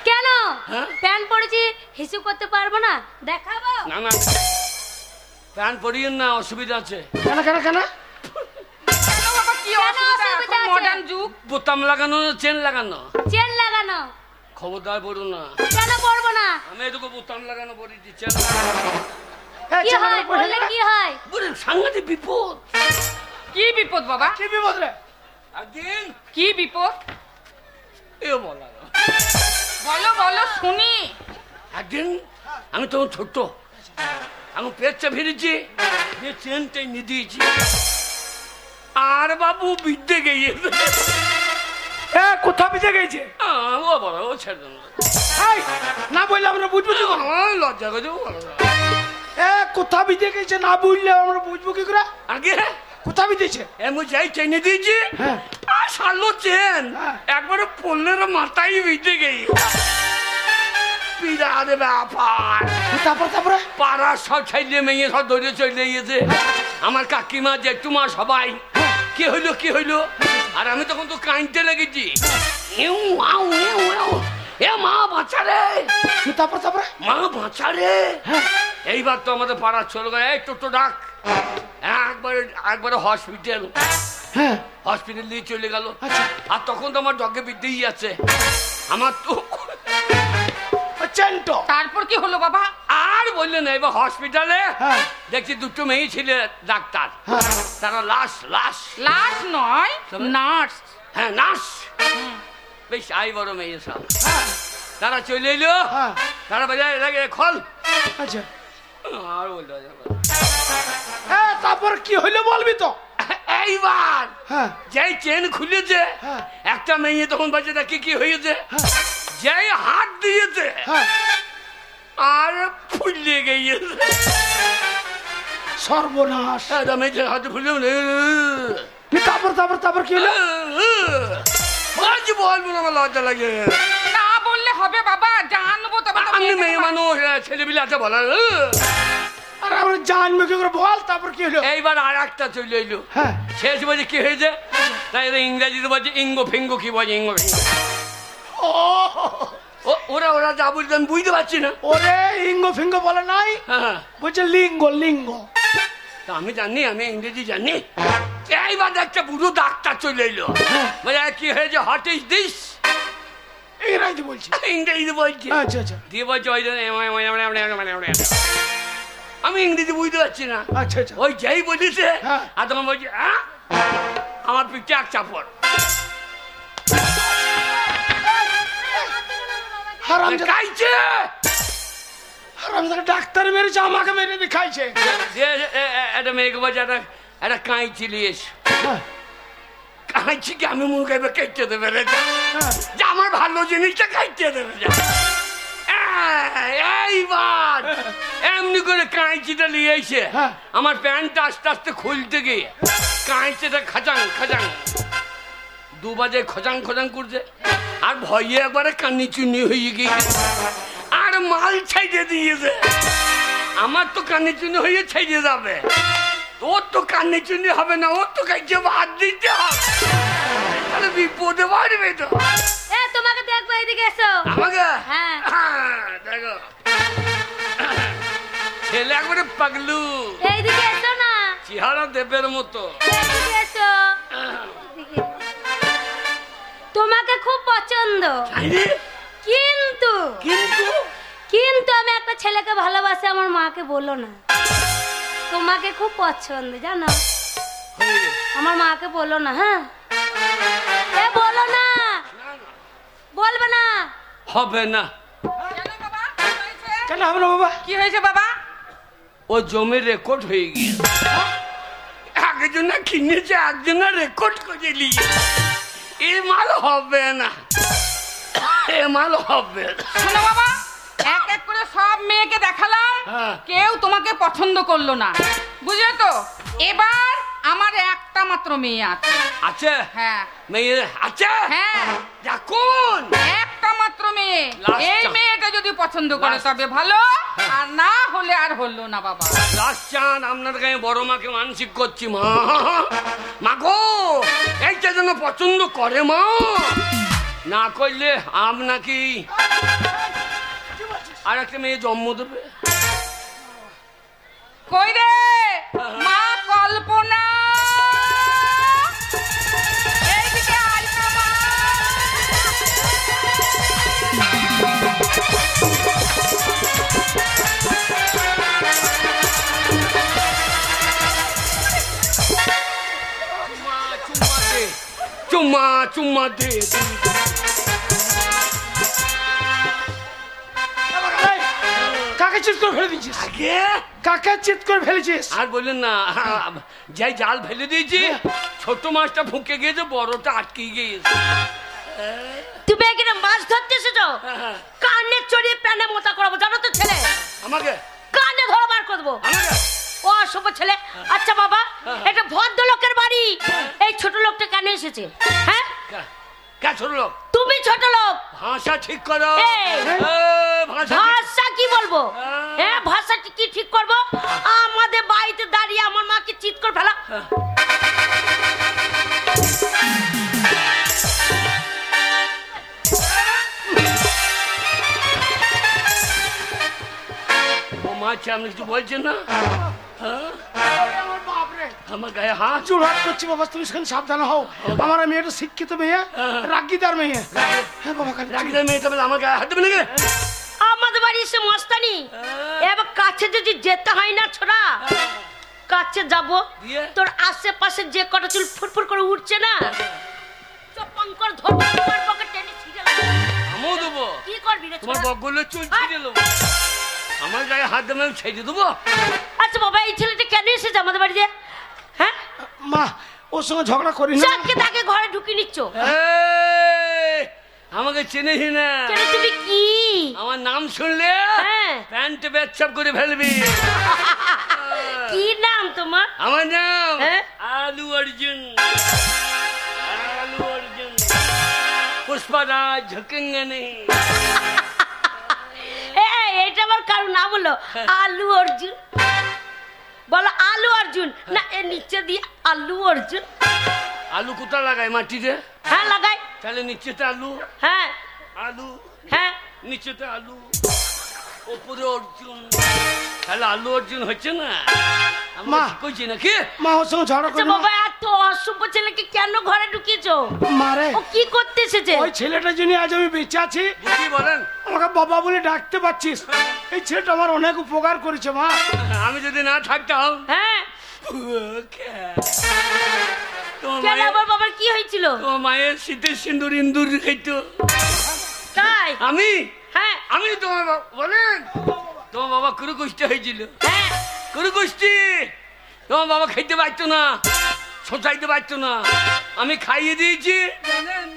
কেন হ্যাঁ? প্যান্ট পরেছি হিসু করতে পারবো না? দেখাবো? না না প্যান্ট পরিয়ে না, অসুবিধা আছে। কেন কেন কেন? কেন বাবা কি কেন অসুবিধা? অসুবিধা আছে? মডার্ন যুগ। বোতাম লাগানো না চেন লাগানো? চেন লাগানো। খবরদার পড়ো না, কেন পরবো না? আমি এটুকু বোতাম লাগানো পড়েছি চেন এই কি ছেলেটা হয় পয়সা বললে দেবে? কি হয়? বলে সাংঘাতিক বিপদ। কি বিপদ বাবা? কি বিপদ রে? একদিন কি বিপদ? এ বলা না। বলো বলো শুনি। একদিন আমি তখন ছোট্ট, আমি পেটটা ফিরেছি, যে চেনটাই নিয়ে দিয়েছি আর বাবু বিদ্যে গিয়েছে। এ কোথা বিজে গেছে? ও বলো ও ছেড়ে দেবো এই না বললে আমরা বুঝবো কি করে? আমার লজ্জা করে বলো না। এ কোথা বিজে গেছে না বুঝলে আমরা বুঝবো কি করে? আগে কোথা বিজেছে? এমন যাই চেনে দিয়েছি হ্যাঁ। আর সারলো চেন হ্যাঁ। একবারে পড়লের মাথায় বিদ্যে গেই। বিরাট ব্যাপার, তারপরে পাড়ার সব ছেলে মেয়ে সব ধরে চলে গিয়েছে, আমার কাকিমা জেঠুমা সবাই কি হইলো কি হইলো, আর আমি তখন তো কাঁদতে লেগেছি। এ মা বাঁচারে, তারপরে মা বাঁচারে। এইবার তো আমাদের পাড়ার চলে গেল, এই টোটো ডাক, একবারে হসপিটাল, হ্যাঁ হসপিটাল দিয়ে চলে গেল। আচ্ছা। আর তখন তো আমার ডগে বিদ্যেই আছে, আমার তো চেন্টো। তারপর কি হলো বাবা? আর বললে না, এবার হসপিটালে হ্যাঁ। দেখছি দুটো মেয়ে ছিল ডাক্তার, হ্যাঁ। তারা লাশ লাশ নয় তবে? নার্স। হ্যাঁ নার্স, বেশ আই বড় মেয়ে সব, তারা চলে এলো, হ্যাঁ। তারা বাজায় লাগে খল, আচ্ছা আর বলতে তারপর কি হইলো বলবি তো? এইবার হ্যাঁ যেই চেন খুলেছে, হ্যাঁ। একটা মেয়ে তখন বাজে দেখি কি হয়েছে, যেই হাত দিয়েছে হ্যাঁ আর ফুলে গিয়েছে। সর্বনাশ। মেয়েছে হাতে ফুলে তারপর কি হলো? বলবো না, আমার লজ্জা লাগে। না বললে হবে বাবা, জানবো তবে তো আমি মেয়েটাকে মেয়ে মানুষ, ছেলেপিলে আছে বলা। আর আমরা জানবো কি করে বল? তারপর কি হলো? এইবার আর একটা চলে এলো, হ্যাঁ শেষ বলছে কি হয়েছে, তাই ইংরেজিতে বলছে ইঙ্গো ফিঙ্গো, কি বলছে ইঙ্গো ফিঙ্গো। ওরা যা বলছে আমি বুঝতে পারছি না। ওরে ইঙ্গ ফিঙ্গ বলে নাই, হ্যাঁ বলছে লিঙ্গ লিঙ্গ। তা আমি জানি, আমি ইংরেজি জানি। এইবার একটা বুড়ো ডাক্তার চলে এলো, বলে কি হয়েছে, হোয়াট ইজ দিস, ইংরাজি বলছি। ইংরেজি বলছে। আচ্ছা আচ্ছা দিয়ে বলছে ওই জন্য আমি ইংরেজি বুঝতে পারছি না। আচ্ছা আচ্ছা ওই যেই বলিছে হ্যাঁ। আর তখন বলছি আমার পিঠে এক চাপড়। হারামজাদা খাইছে হারামজাদা ডাক্তার মেরেছে আমাকে মেরে দিয়ে খাইছে। একটা মেয়েকে বলছে একটা কাঁচি নিয়ে এসো। হ্যাঁ, কাঁচি কি আমি মুখ এবার কেটে দেবে রে যা। হ্যাঁ। যে আমার ভালো জিনিসটা খাইতে দেবে যা। এইবার এমনি করে কাঁচিটা নিয়ে এসে হ্যাঁ। আমার প্যান্টটা আস্তে আস্তে খুলতে গিয়ে কাঁচিটা খাজাং খাজাং দুবাজে খজাং খজাং করছে আর ভয়ে একবারে কান্নি চুনি হয়ে গিয়েছে আর মাল ছাইড়ে দিয়েছে। আমার তো কান্নি চুনি হয়ে ছাইড়ে যাবে, ওর তো কান্নি চুনি হবে না, ওর তো কাছে ভাত দিতে হবে, তাহলে বিপদে পারবে তো। এ তোমাকে দেখবো, এদিকে এসো। আমাকে হ্যাঁ। দেখো ছেলে একবারে পাগলু, এইদিকে এসো না, চেহারা দেবের মতো। এদিকে এসো। এদিকে। তোমাকে খুব পছন্দ, আরে, কিন্তু কিন্তু কিন্তু আমি একটা ছেলেকে ভালোবাসি, আমার মাকে বলো না। তোমাকে খুব পছন্দ জানো, আমার মাকে বলো না। হ্যাঁ, এ বলো না, বলবে না। হবে না। কেন হবে না বাবা? কি হয়েছে বাবা? ও জমি রেকর্ড হয়ে গিয়ে একজন কিনেছে, একজন রেকর্ড করে নিয়ে এ মাল হবে না, এ মাল হবে না। শোনো বাবা, এক এক করে সব মেয়েকে দেখালাম, হ্যাঁ। কেউ তোমাকে পছন্দ করলো না, বুঝলে তো। এবার আমার একটা মাত্র মেয়ে আছে। আছে হ্যাঁ মেয়ে আছে, হ্যাঁ, দেখুন একটা মাত্র মেয়ে। Last এই chance. মেয়েটা যদি পছন্দ করে Last. তবে ভালো, আর না হলে আর হলো না বাবা। লাস্ট চান আপনার কাছে বড় মাকে মানসিক করছি। মা, মা গো, এইটা যেন পছন্দ করে মা, না করলে আপনাকে আর একটা মেয়ে জন্ম দেবে। কই রে মা কল্পনা, এইদিকে আয় না মা। চুম্মা চুম্মা দে। এই, কাকে চিৎ করে ফেলে দিয়েছিস? আগে কাকে চিৎ করে ফেলেছিস? আর বললেন না, যাই জাল ফেলে দিয়েছি, ছোট মাছটা ফুঁকে গিয়েছে, বড়টা আটকে গিয়েছে। তুমি এখানে মাছ ধরতে এসেছো, কানে চড়িয়ে প্যানে মোটা করবো জানো তো ছেলে, আমাকে কানে ধরে বার করবো। আমাকে ও অসভ্য ছেলে। আচ্ছা বাবা, এটা ভদ্রলোকের বাড়ি, এই ছোট লোকটা কেন এসেছে? হ্যাঁ, কে ছোট লোক? তুমি ছোট লোক। ভাষা ঠিক করো। এই, ভাষা ভাষা কি বলবো? হ্যাঁ, ভাষা কি ঠিক করবো? আমাদের বাড়িতে দাঁড়িয়ে আমার মাকে চিৎ করে ফেলা। ও মাছ আপনি কিছু বলছেন না? হ্যাঁ? আমার বাপ রে, আমার গায়ে হাত। জোরহাট করছি বাবা, তুমি সেখানে সাবধানে হও। আমার এই মেয়েটা শিক্ষিত মেয়ে, রাগিদার মেয়ে। হ্যাঁ বাবা, কাল রাগিদার মেয়েটা বলে আমার গায়ে হাত দেবে নাকি? আমাদের বাড়ি এসে মস্তানি, এবার কাছে যদি যেতে হয় না ছোড়া, কাছে যাবো, দিয়ে? তোর আশেপাশে যে কটা চুল ফুরফুর করে উঠছে না, চপাঙ্কর ধরবো, তোমার পকেট টেনে ছিঁড়ে দেবো। আমিও দেবো। কি করবি রে তোমার ছোড়া? বগলের চুল ছিঁড়ে দেবো। আমার গায়ে হাত দেবে, আমি ছেড়ে দেবো। আচ্ছা বাবা, এই ছেলেটা কেন এসেছে আমাদের বাড়িতে? হ্যাঁ, মা, ওর সঙ্গে ঝগড়া করি না। চাককে তাকে ঘরে ঢুকিয়ে নিচ্ছ এই, আমাকে চেনেছি না? কেন? তুমি কি? আমার নাম শুনলে হ্যাঁ। প্যান্ট বেচ্ছাপ করে ফেলবি। কি নাম তোমার? আমার নাম হ্যাঁ? আলু অর্জুন। আলু অর্জুন, পুষ্পরাজ ঝুঁকেঙ্গে নেই। এটা আমার কারো নাম হলো আলু অর্জুন। বলো আলু অর্জুন না, এর নিচে দিয়ে আলু অর্জুন। আলু কোথা লাগায় মাটিতে? হ্যাঁ লাগাই। তাহলে নিচেতে আলু, হ্যাঁ আলু হ্যাঁ, নিচেতে আলু, ওপরে অর্জুন, তাহলে আলু অর্জুন হচ্ছে না? মা। কইছি নাকি? মা, ওর সঙ্গে ঝগড়া আচ্ছা করি না। বাবা, এত অসভ্য ছেলেকে কেন ঘরে ঢুকিয়েছো? মারে, ও কি করতে এসেছে? ওই ছেলেটার জন্য আজ আমি বেঁচে আছি। বুঝি বলেন। আমাকে বাবা বলে ডাকতে পারছিস, এই ছেলেটা আমার অনেক উপকার করেছে মা। আমি যদি না থাকতাম। হ্যাঁ কেন আমার বাবার কি হয়েছিল? তোমার মায়ের শীতের সিন্দুর ইন্দুর খাইতো। তাই? আমি হ্যাঁ আমি তোমার বলেন তোমার বাবা কুরু কুষ্টি হয়েছিল। হ্যাঁ কুরু কুষ্টি তোমার বাবা খাইতে পারতো না, ছোটাইতে পারতো না, আমি খাইয়ে দিয়েছি জানেন,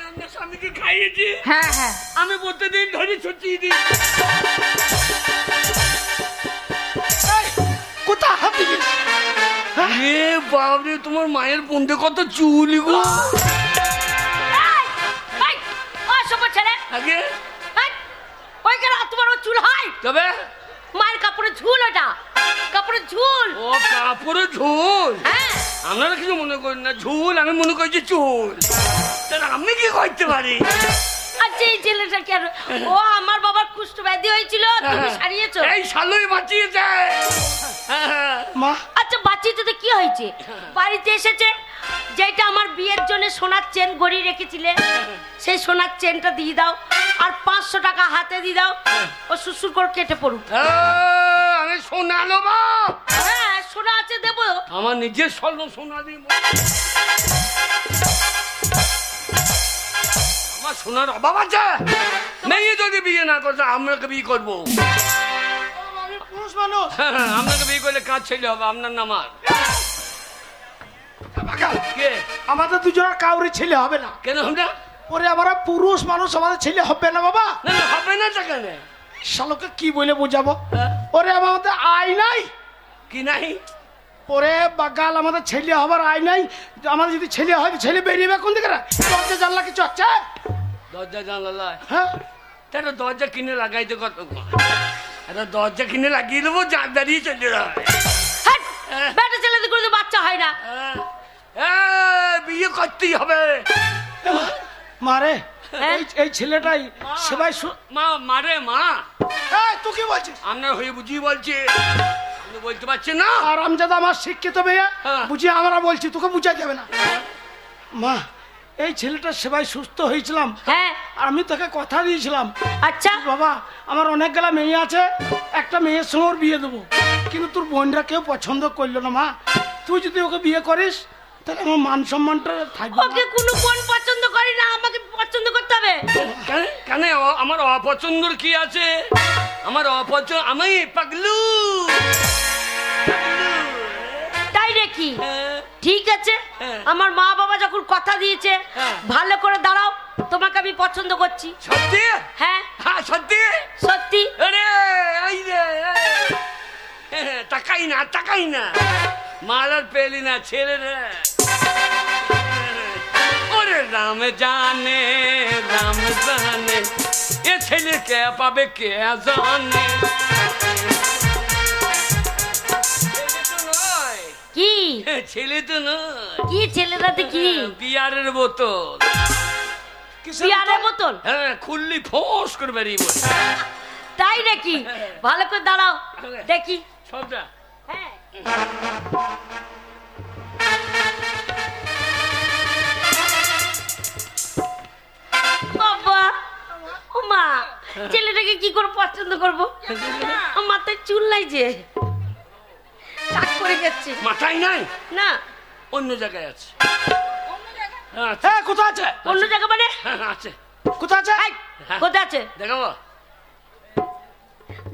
আমার স্বামীকে খাইয়েছি। হ্যাঁ হ্যাঁ আমি প্রতিদিন ধরে ছুটিয়ে দিই। কোথায় হাত দিবি? এ বাবরে তোমার মায়ের বন্ধে কত চুল গো। ছেলে আগে ওইখানে তোমার ও চুল হয়, তবে মায়ের কাপড়ের ঝুল, ওটা কাপড়ের ঝুল। ও কাপড়ের ঝুল, হ্যাঁ আপনারা কিছু মনে করেন না, ঝুল আমি মনে করছি চুল। তাহলে আমি কি করতে পারি? আচ্ছা এই ছেলেটা কেন? ও আমার বাবার কুষ্ঠ ব্যাধি হয়েছিল, তুমি সারিয়েছো। এই শালুই বাঁচিয়েছে। মা আচ্ছা বাচ্চিতে তো কি হয়েছে? বাড়িতে এসেছে, যেটা আমার বিয়ের জন্য সোনার চেন গড়ি রেখেছিলে সেই সোনার চেনটা দিয়ে দাও, আর 500 টাকা হাতে দিয়ে দাও, ও সুসুর করে কেটে পড়ুক। আমি সোনা নেবো? হ্যাঁ সোনা আছে, দেবো। আমার নিজের স্বর্ণ সোনা দিব, আমার সোনার অভাব আছে। মেয়ে যদি বিয়ে না করছে আপনাকে বিয়ে করবো। আমি পুরুষ মানুষ। আপনাকে বিয়ে করলে কাজ ছেলে হবে, আপনার নাম আর বাগাল, কে? আমাদের দুজনের কাউরি ছেলে হবে না। কেন হবে না? ওরে আমরা পুরুষ মানুষ, আমাদের ছেলে হবে না বাবা। না, না, হবে না তো কেন? শালোকে কি বলে বোঝাবো? ওরে আমাদের আয় নাই। কি নাই? ওরে বাগাল, আমাদের ছেলে হবার আয় নাই। আমাদের যদি ছেলে হয় তো ছেলে বেরিয়ে কোন দিকে? দরজা জানলা কিছু আছে? দরজা জানলা? হ্যাঁ তাহলে দরজা কিনে লাগাইতে কত? একটা দরজা কিনে লাগিয়ে দেবো, জান দাঁড়িয়ে চলে যাবে। বেটা ছেলেদের করে তো বাচ্চা হয় না। বিয়ে করতেই হবে। মারে এই ছেলেটাই সেবাই মা মারে মা। তুই কি বলছিস? আপনার হয়ে বুঝিয়ে বলছে, বলতে পারছেন না। আর আমজাদা আমার শিক্ষিত মেয়ে, বুঝিয়ে আমরা বলছি, তোকে বুঝাই যাবে না। মা এই ছেলেটার সেবাই সুস্থ হয়েছিলাম। হ্যাঁ আর আমি তোকে কথা দিয়েছিলাম, আচ্ছা বাবা আমার অনেকগুলা মেয়ে আছে, একটা মেয়ের সঙ্গে ওর বিয়ে দেবো, কিন্তু তোর বোনরা কেউ পছন্দ করলো না। মা তুই যদি ওকে বিয়ে করিস তাহলে আমার মান সম্মানটা থাকবে। ওকে কোনো বোন পছন্দ করে না, আমাকে পছন্দ করতে হবে। কেন? আমার অপছন্দর কি আছে? আমার অপছন্দ, আমি পাগলু। তাই নাকি? ঠিক আছে, আমার মা বাবা যখন কথা দিয়েছে, ভালো করে দাঁড়াও, তোমাকে আমি পছন্দ করছি। সত্যি? হ্যাঁ হ্যাঁ সত্যি সত্যি। আরে এই রে, তাকাই না তাকাই না, মালার পেলি না ছেলে রে। ওরে রাম জানে এ ছেলে কে পাবে কে জানে। কি ছেলে তো নয়, কি ছেলেটাতে কি? বিয়ারের বোতল। বিয়ারের বোতল? হ্যাঁ, খুললি ফোঁস করে বেরিয়ে বসে। তাই নাকি? ভালো করে দাঁড়াও দেখি। সবটা হ্যাঁ বাবা, ও মা, ছেলেটাকে কি করে পছন্দ করবো? মাথায় চুল নাই যে, টাক করে গেছে। মাথায় নাই না, অন্য জায়গায় আছে। হ্যাঁ কোথায় আছে? অন্য জায়গা মানে? হ্যাঁ আছে। কোথায় আছে? কোথায় আছে দেখাবো?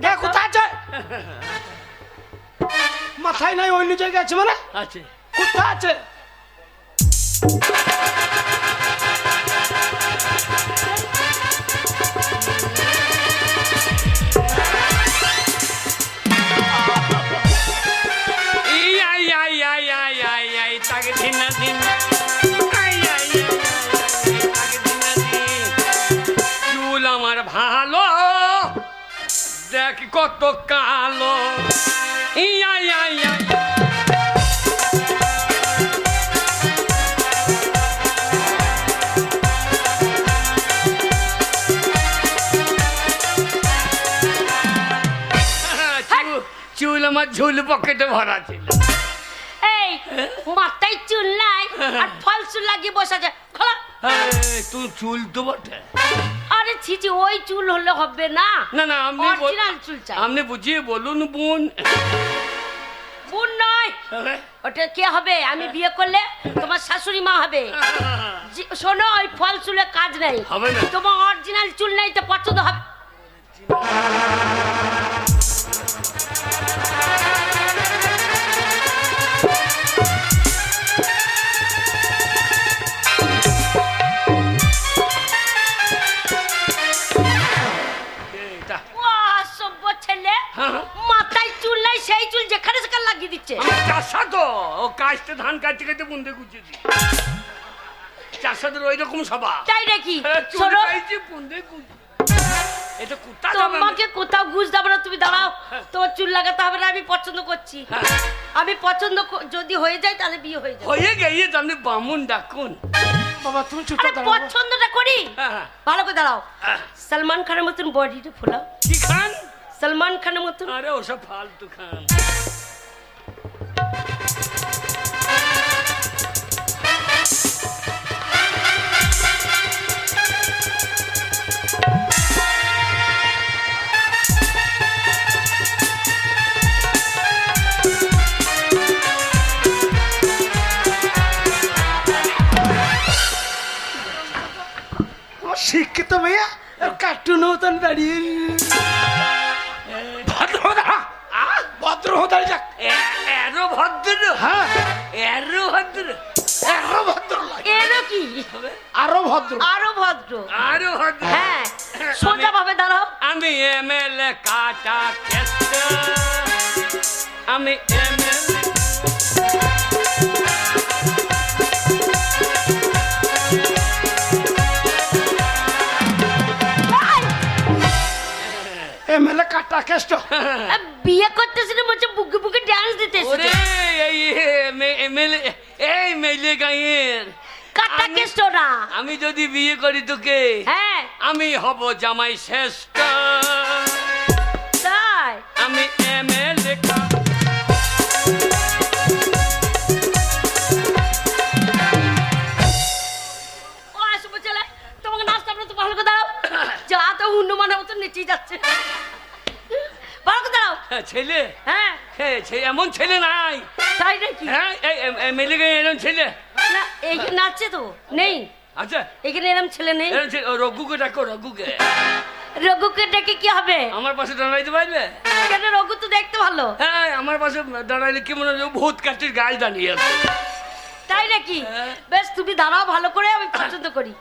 দেখ কোথায় আছে? মাথায় নাই, অন্য জায়গায় আছে মানে? আছে। কোথায় আছে? চুল আমার ভালো, দেখ কত কালো। চুল আমার ঝুল পকেটে ভরা ছিল। এই মাথায় চুল নাই আর ফল চুল লাগিয়ে বসা যায়। খোলা। তুই চুল তো বটে। আরে ছি ছি, ওই চুল হলে হবে না। না না আপনি অরিজিনাল চুল চাই। আপনি বুঝিয়ে বলুন বোন। বোন নয়, ওটা কে হবে? আমি বিয়ে করলে তোমার শাশুড়ি মা হবে। শোনো, ওই ফল চুলে কাজ নেই, হবে না। তোমার অরিজিনাল চুল নাই তো পছন্দ হবে। ছেলে মাথায় চুল নাই, সেই চুল যেখানে সেখানে লাগিয়ে দিচ্ছে। চাষা তো ও কাজটা ধান কাটতে কাটতে বুনতে গুছিয়েছি। চাষাদের ওই রকম স্বভাব। তাই নাকি? তোমাকে কোথাও ঘুষ দেবো না, তুমি দাঁড়াও। তোমার চুল লাগাতে হবে না, আমি পছন্দ করছি। আমি পছন্দ যদি হয়ে যায় তাহলে বিয়ে হয়ে যায়। হয়ে গিয়ে আপনি বামুন ডাকুন। বাবা তুমি চুপ আরে করো। পছন্দটা করি, ভালো করে দাঁড়াও। সলমান খানের মতন বডিটা ফোলাও। কি খান? সলমান খানের মতন। আরে ওসব ফালতু খান। শিক্ষিত মেয়ে কার্টুন মতন দাঁড়িয়ে ভদ্র ভদ্র যাক। এরো ভদ্র? হ্যাঁ এরো ভদ্র? আরো ভদ্র লাগে। এরো কি? আরো ভদ্র। আরো ভদ্র। আরো ভদ্র? হ্যাঁ, সোজা ভাবে দাঁড়াও। আমি এমএলএ কাটা কেষ্ট, আমি এমএলএ। এমএলএ কাটা কেষ্ট। বিয়ে করতেছি না, বলছে বুকে বুকে ডান্স দিতে ওরে এসেছে। এই এমএলএ, এই মেলে গাঁয়ের কাটা কেষ্ট না। আমি যদি বিয়ে করি তোকে, হ্যাঁ আমি হব জামাই শ্রেষ্ঠ। তাই আমি এমএলএ ও আসবো চলে। তোমাকে নাচতে আমরা তো ভালো করে দাঁড়াও। যা তো হুন্ডুমানের মতো নেচেই যাচ্ছে। ভালো করে দাঁড়াও। ছেলে। হ্যাঁ এমন ছেলে নাই। তাই নাকি? হ্যাঁ মেলে গাঁয়ে এরম ছেলে না, এই নাচছে তো নেই। আচ্ছা এখানে এরম ছেলে নেই। রঘুকে ডাকো, রঘুকে। রঘুকে ডেকে কি হবে? আমার পাশে দাঁড়াইতে পারবে? কেন? রঘু তো দেখতে ভালো। হ্যাঁ আমার পাশে দাঁড়াইলে কি মনে হয় ভূত কাটির গায়ে দাঁড়িয়ে আছে। তাই নাকি? বেশ, তুমি দাঁড়াও ভালো করে, আমি পছন্দ করি।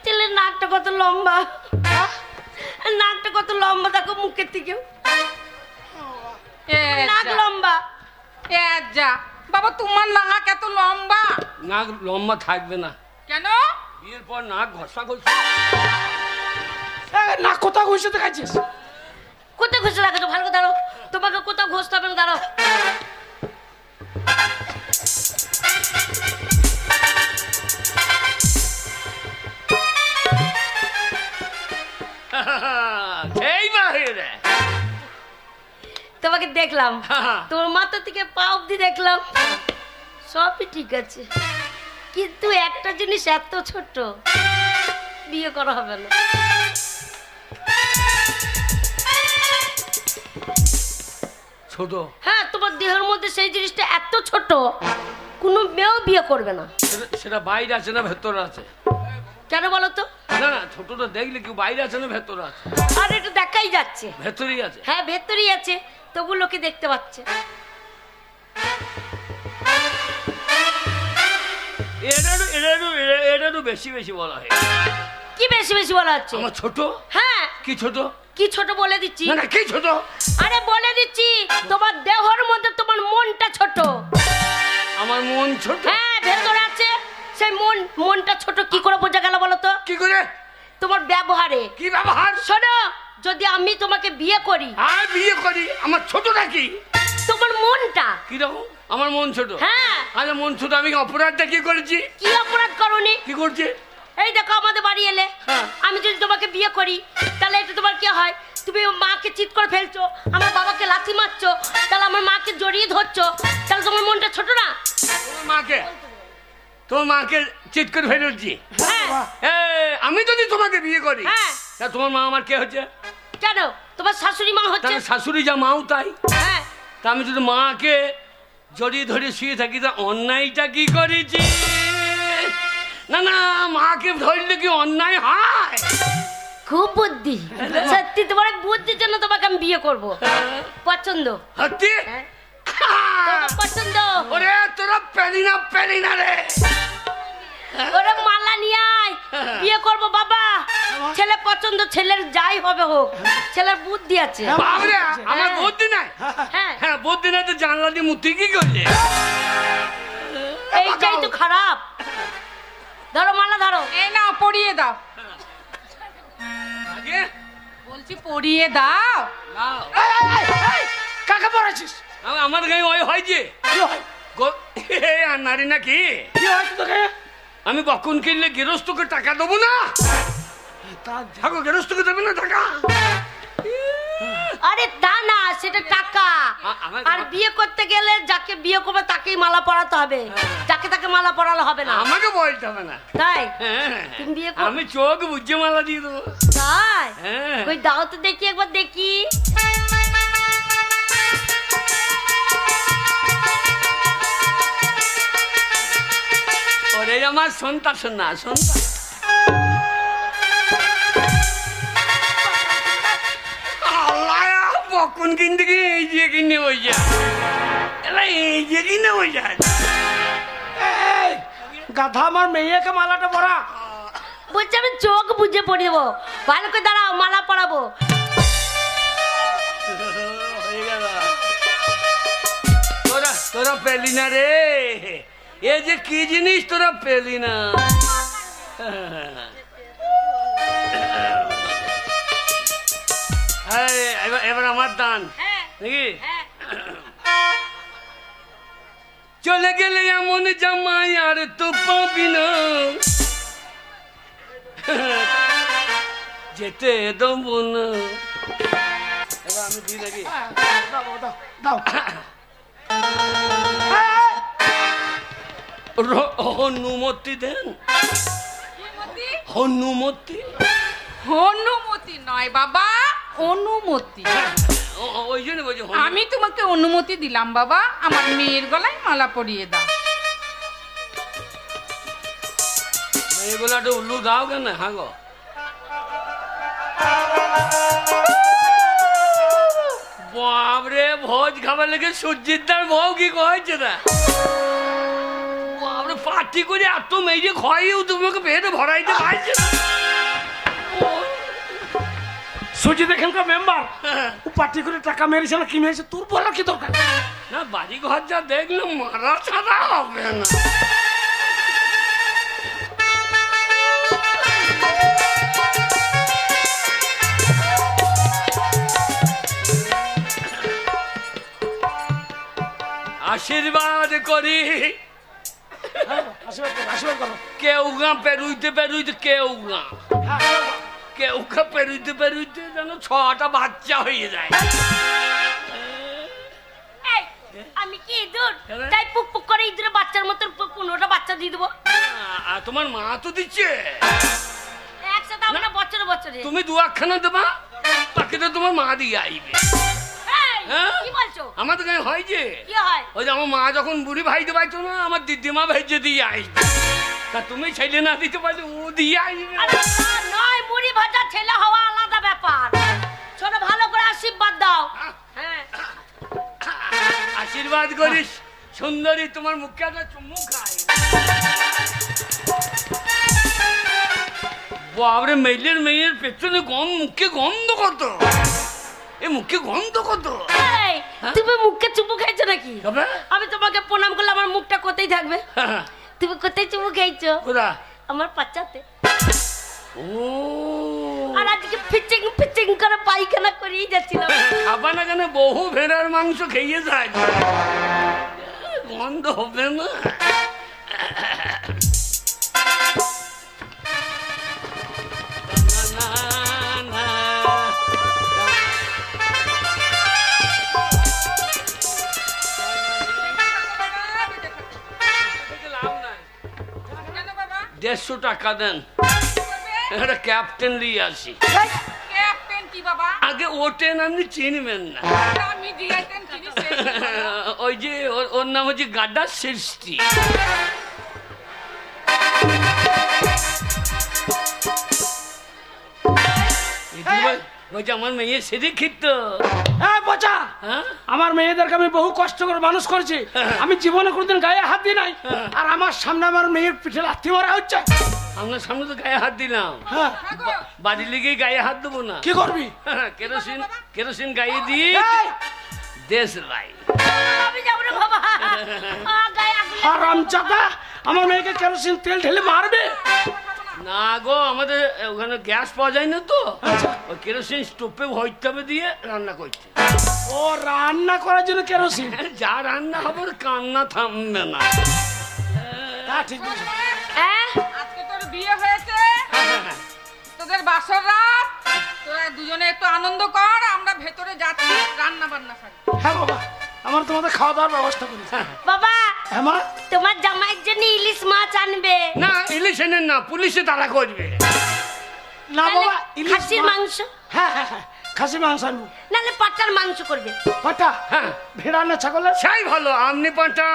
ছেলের নাকটা কত লম্বা, নাকটা কত লম্বা দেখো মুখের থেকেও নাক লম্বা। যা বাবা, তোমার নাক এত লম্বা? নাক লম্বা থাকবে না। কেন? বিয়ের পর নাক ঘষা ঘষা। না কোথাও ঘুষে দেখাচ্ছিস? কোথায় ঘুষে রাখো? ভালো করে দাঁড়াও। তোমাকে কোথাও ঘষতে হবে না, দাঁড়াও। এই বাহিরে তোমাকে দেখলাম, তোমার মাথা থেকে পা অব্দি দেখলাম, সবই ঠিক আছে, কিন্তু একটা জিনিস এত ছোট, বিয়ে করা হবে না। ছোট? হ্যাঁ, তোমার দেহের মধ্যে সেই জিনিসটা এত ছোট, কোনো মেয়েও বিয়ে করবে না। সেটা বাইরে আছে না ভেতরে আছে? কেন বলো তো? না না, ছোটটা দেখলে কেউ বাইরে আছে না ভেতরে আছে? আর এটা দেখাই যাচ্ছে। ভেতরেই আছে? হ্যাঁ ভেতরেই আছে, তবু লোকে দেখতে পাচ্ছে। এটা বেশি বেশি বলা হয়। কি বেশি বেশি বলা হচ্ছে? আমার ছোট? হ্যাঁ। কি ছোট? কি ছোট বলে দিচ্ছি। না কি ছোট? আরে বলে দিচ্ছি, তোমার দেহর মধ্যে তোমার মনটা ছোট। আমার মন ছোট? হ্যাঁ, ভেতরে আছে সেই মনটা ছোট। কি করে বোঝা গেল বলো তো? কি করে? তোমার ব্যবহারে। কি ব্যবহার? শোনো, যদি আমি তোমাকে বিয়ে করি। আর বিয়ে করি? আমার ছোট নাকি? তোমার মনটা কিরকম? আমার মন ছোট? হ্যাঁ। আরে মন ছোট, আমি অপরাধটা কি করেছি? কি অপরাধ করনি? কি করছে? এই দেখো আমাদের বাড়ি এলে, আমি যদি তোমাকে বিয়ে করি তাহলে এটা তোমার কি হয়? তুমি মাকে চিৎ করে ফেলছো, আমার বাবাকে লাথি মারছো, তাহলে আমার মাকে জড়িয়ে ধরছো, তাহলে তোমার মনটা ছোট না? তোমার মাকে চিৎ করে ফেলছি? হ্যাঁ। আমি যদি তোমাকে বিয়ে করি, হ্যাঁ, তা তোমার মা আমার কে হচ্ছে? কেন তোমার শাশুড়ি মা হচ্ছে। শাশুড়ি যা মাও তাই। হ্যাঁ, তা আমি যদি মাকে জড়িয়ে ধরে শুয়ে থাকি, তা অন্যায়টা কি করেছি? না না, মাকে ধরলে কি অন্যায় হয়? খুব বুদ্ধি, সত্যি তোমার বুদ্ধির জন্য তোমাকে আমি বিয়ে করব। পছন্দ? সত্যি? পছন্দ? ওরে তোরা পেলি না রে। ওরে মালা নিয়ে আয়, বিয়ে করব বাবা। ছেলে পছন্দ, ছেলের যাই হবে হোক, ছেলের বুদ্ধি আছে। বাবরে, আমার বুদ্ধি নাই? হ্যাঁ হ্যাঁ, বুদ্ধি নাই তো জানলা দিয়ে মুতি কি করলে? এইটাই তো খারাপ। ধরো মালা, ধরো। এই নাও, পরিয়ে দাও। আগে বলছি পরিয়ে দাও। নাও। কাকে পড়াচ্ছিস? আমার গায়ে ওই হয় যে কি হয়? আর নারী নাকি? কি হয় তোকে? আমি বকুন কিনলে গৃহস্থকে টাকা দেবো না? থাকো, গৃহস্থকে দেবে না টাকা? আরে তা না, সেটা টাকা। আর বিয়ে করতে গেলে যাকে বিয়ে করবে তাকেই মালা পরাতে হবে, যাকে তাকে মালা পরালে হবে না। আমাকে বলতে হবে না। তাই? হ্যাঁ, তুমি বিয়ে করো? আমি চোখ বুঝে মালা দিয়ে দেবো। তাই? হ্যাঁ। কই দাও তো দেখি, একবার দেখি। ওরে আমার সন্তা শোনা, সন্তা বকুন কিনতে গিয়ে এই যে কিনে ওই যা, এই যে কিনে ওই যা। গাধা, আমার মেয়েকে মালাটা পরা। বলছি আমি চোখ বুঝে পড়ে দেবো। ভালো করে দাঁড়াও, মালা পরাবো। হয়ে গেল। তোরা পেলি না রে, এ যে কি জিনিস তোরা পেলি না। এবার আমার দান নাকি? চলে গেলে এমন জামাই আর তো পাবি না, যেতে দেবো না। এবার আমি দিই নাকি? দাও। হনুমতি দেন। হনুমতি? অনুমতি নয় বাবা, অনুমতি। ওই জন্য বলছি আমি তোমাকে অনুমতি দিলাম বাবা, আমার মেয়ের গলায় মালা পরিয়ে দাও। এগুলো একটা উল্লু দাও কেন? হ্যাঁ গো, বাবরে, ভোজ খাবার লেগে সূর্যের দার বউ কি কয়েছে না? বাবরে, পার্টি করে এত মেয়ে খাইয়েও তোমাকে পেটে ভরাইতে পারছে না। সুজিত এখানকার মেম্বার, ও পার্টি করে টাকা মেরেছে না কি মেরেছে, তোর বলার কি দরকার? না, বাড়ি ঘর যা দেখলো মারা ছাড়া হবে না। আশীর্বাদ করি। আশীর্বাদ করো। কেউ গা পেরুইতে পেরুইতে, কেউ গা পেরুইতে পেরুইতে যেন 6টা বাচ্চা হয়ে যায়। আমি কি ইঁদুর? তাই পুক পুক করে ইঁদুরের বাচ্চার মতো 15টা বাচ্চা দিয়ে দেবো। তোমার মা তো দিচ্ছে একসাথে, আমরা বছরে বছরে। তুমি 2 একখানা দেবা, তাকে তো তোমার মা দিয়ে আইবে। কি বলছো? আমাদের গায়ে হয় যে, কি হয়? ওই যে আমার মা যখন বুড়ি ভাইতে পাইতো না, আমার দিদিমা ভাইজে দিয়ে আইবে। তা তুমি ছেলে না দিতে পারলে ও দিয়ে আইবে। নয়, মুড়ি ভাজা ছেলে হওয়া আলাদা ব্যাপার। ছোট ভালো করে আশীর্বাদ দাও। হ্যাঁ, আশীর্বাদ করিস সুন্দরী, তোমার মুখে একটা চুমু খাই। বাবরে, মেয়ের পেছনে মুখে গন্ধ কত, এ মুখে গন্ধ কত। তুমি মুখে চুমু খাইছো নাকি? আমি তোমাকে প্রণাম করলে আমার মুখটা কোথায় থাকবে? তুমি কোথায় চুমু খাইছো? আমার পাচ্চাতে। আর আজকে ফিচিং ফিচিং করে পায়খানা করেই যাচ্ছিলাম। খাবা না কেন? বহু ভেড়ার মাংস খেয়ে যায়, গন্ধ হবে না। টাকা দেন, একটা ক্যাপ্টেন দিয়ে আসি। ক্যাপ্টেন কি বাবা? আগে ও ট্রেন আপনি চিনবেন না, আমি ডিআইটেন চিনি সেই। ওই যে ওর নাম হচ্ছে গাড্ডা সৃষ্টি। আমার মেয়ে শিক্ষিত। হ্যাঁ পচা, হ্যাঁ? আমার মেয়েদেরকে আমি বহু কষ্ট করে মানুষ করেছি, আমি জীবনে কোনোদিন গায়ে হাত দিই নাই, আর আমার সামনে আমার মেয়ের পিঠে লাথি মারা হচ্ছে। আপনার সামনে তো গায়ে হাত দিলাম, হ্যাঁ বাড়ি লেগেই গায়ে হাত দেবো না। কি করবি? কেরোসিন কেরোসিন গায়ে দিয়ে এই, দেশ লাই। আমি যাবো না বাবা, গায়ে আগুন হারামজাদা, আমার মেয়েকে কেরোসিন তেল ঢেলে মারবে? না গো, আমাদের ওখানে গ্যাস পাওয়া যায় না তো, আচ্ছা। ওই কেরোসিন স্টোভে ভরতে দিয়ে রান্না করছে। ও রান্না করার জন্য কেরোসিন? যা রান্না হবে ওর কান্না থামবে না। তা ঠিক বলছো। আজকে তোর বিয়ে হয়েছে, তোদের বাসর রাত, তোরা দুজনে একটু আনন্দ কর, আমরা ভেতরে যাচ্ছি রান্না বান্না খাই। হ্যাঁ বাবা, আমার তোমাদের খাওয়া দাওয়ার ব্যবস্থা করি। বাবা, হ্যাঁ মা, তোমার জামাইয়ের জন্য ইলিশ মাছ আনবে। না ইলিশ এনেন না, পুলিশে তারা করবে। না বাবা, ইলিশ খাসির মাংস, হ্যাঁ হ্যাঁ হ্যাঁ, খাসি মাংস আনবো। নাহলে পাটার মাংস করবে। পাটা? হ্যাঁ, ভেড়া না ছাগলের? সেই ভালো। আপনি পাঁচটা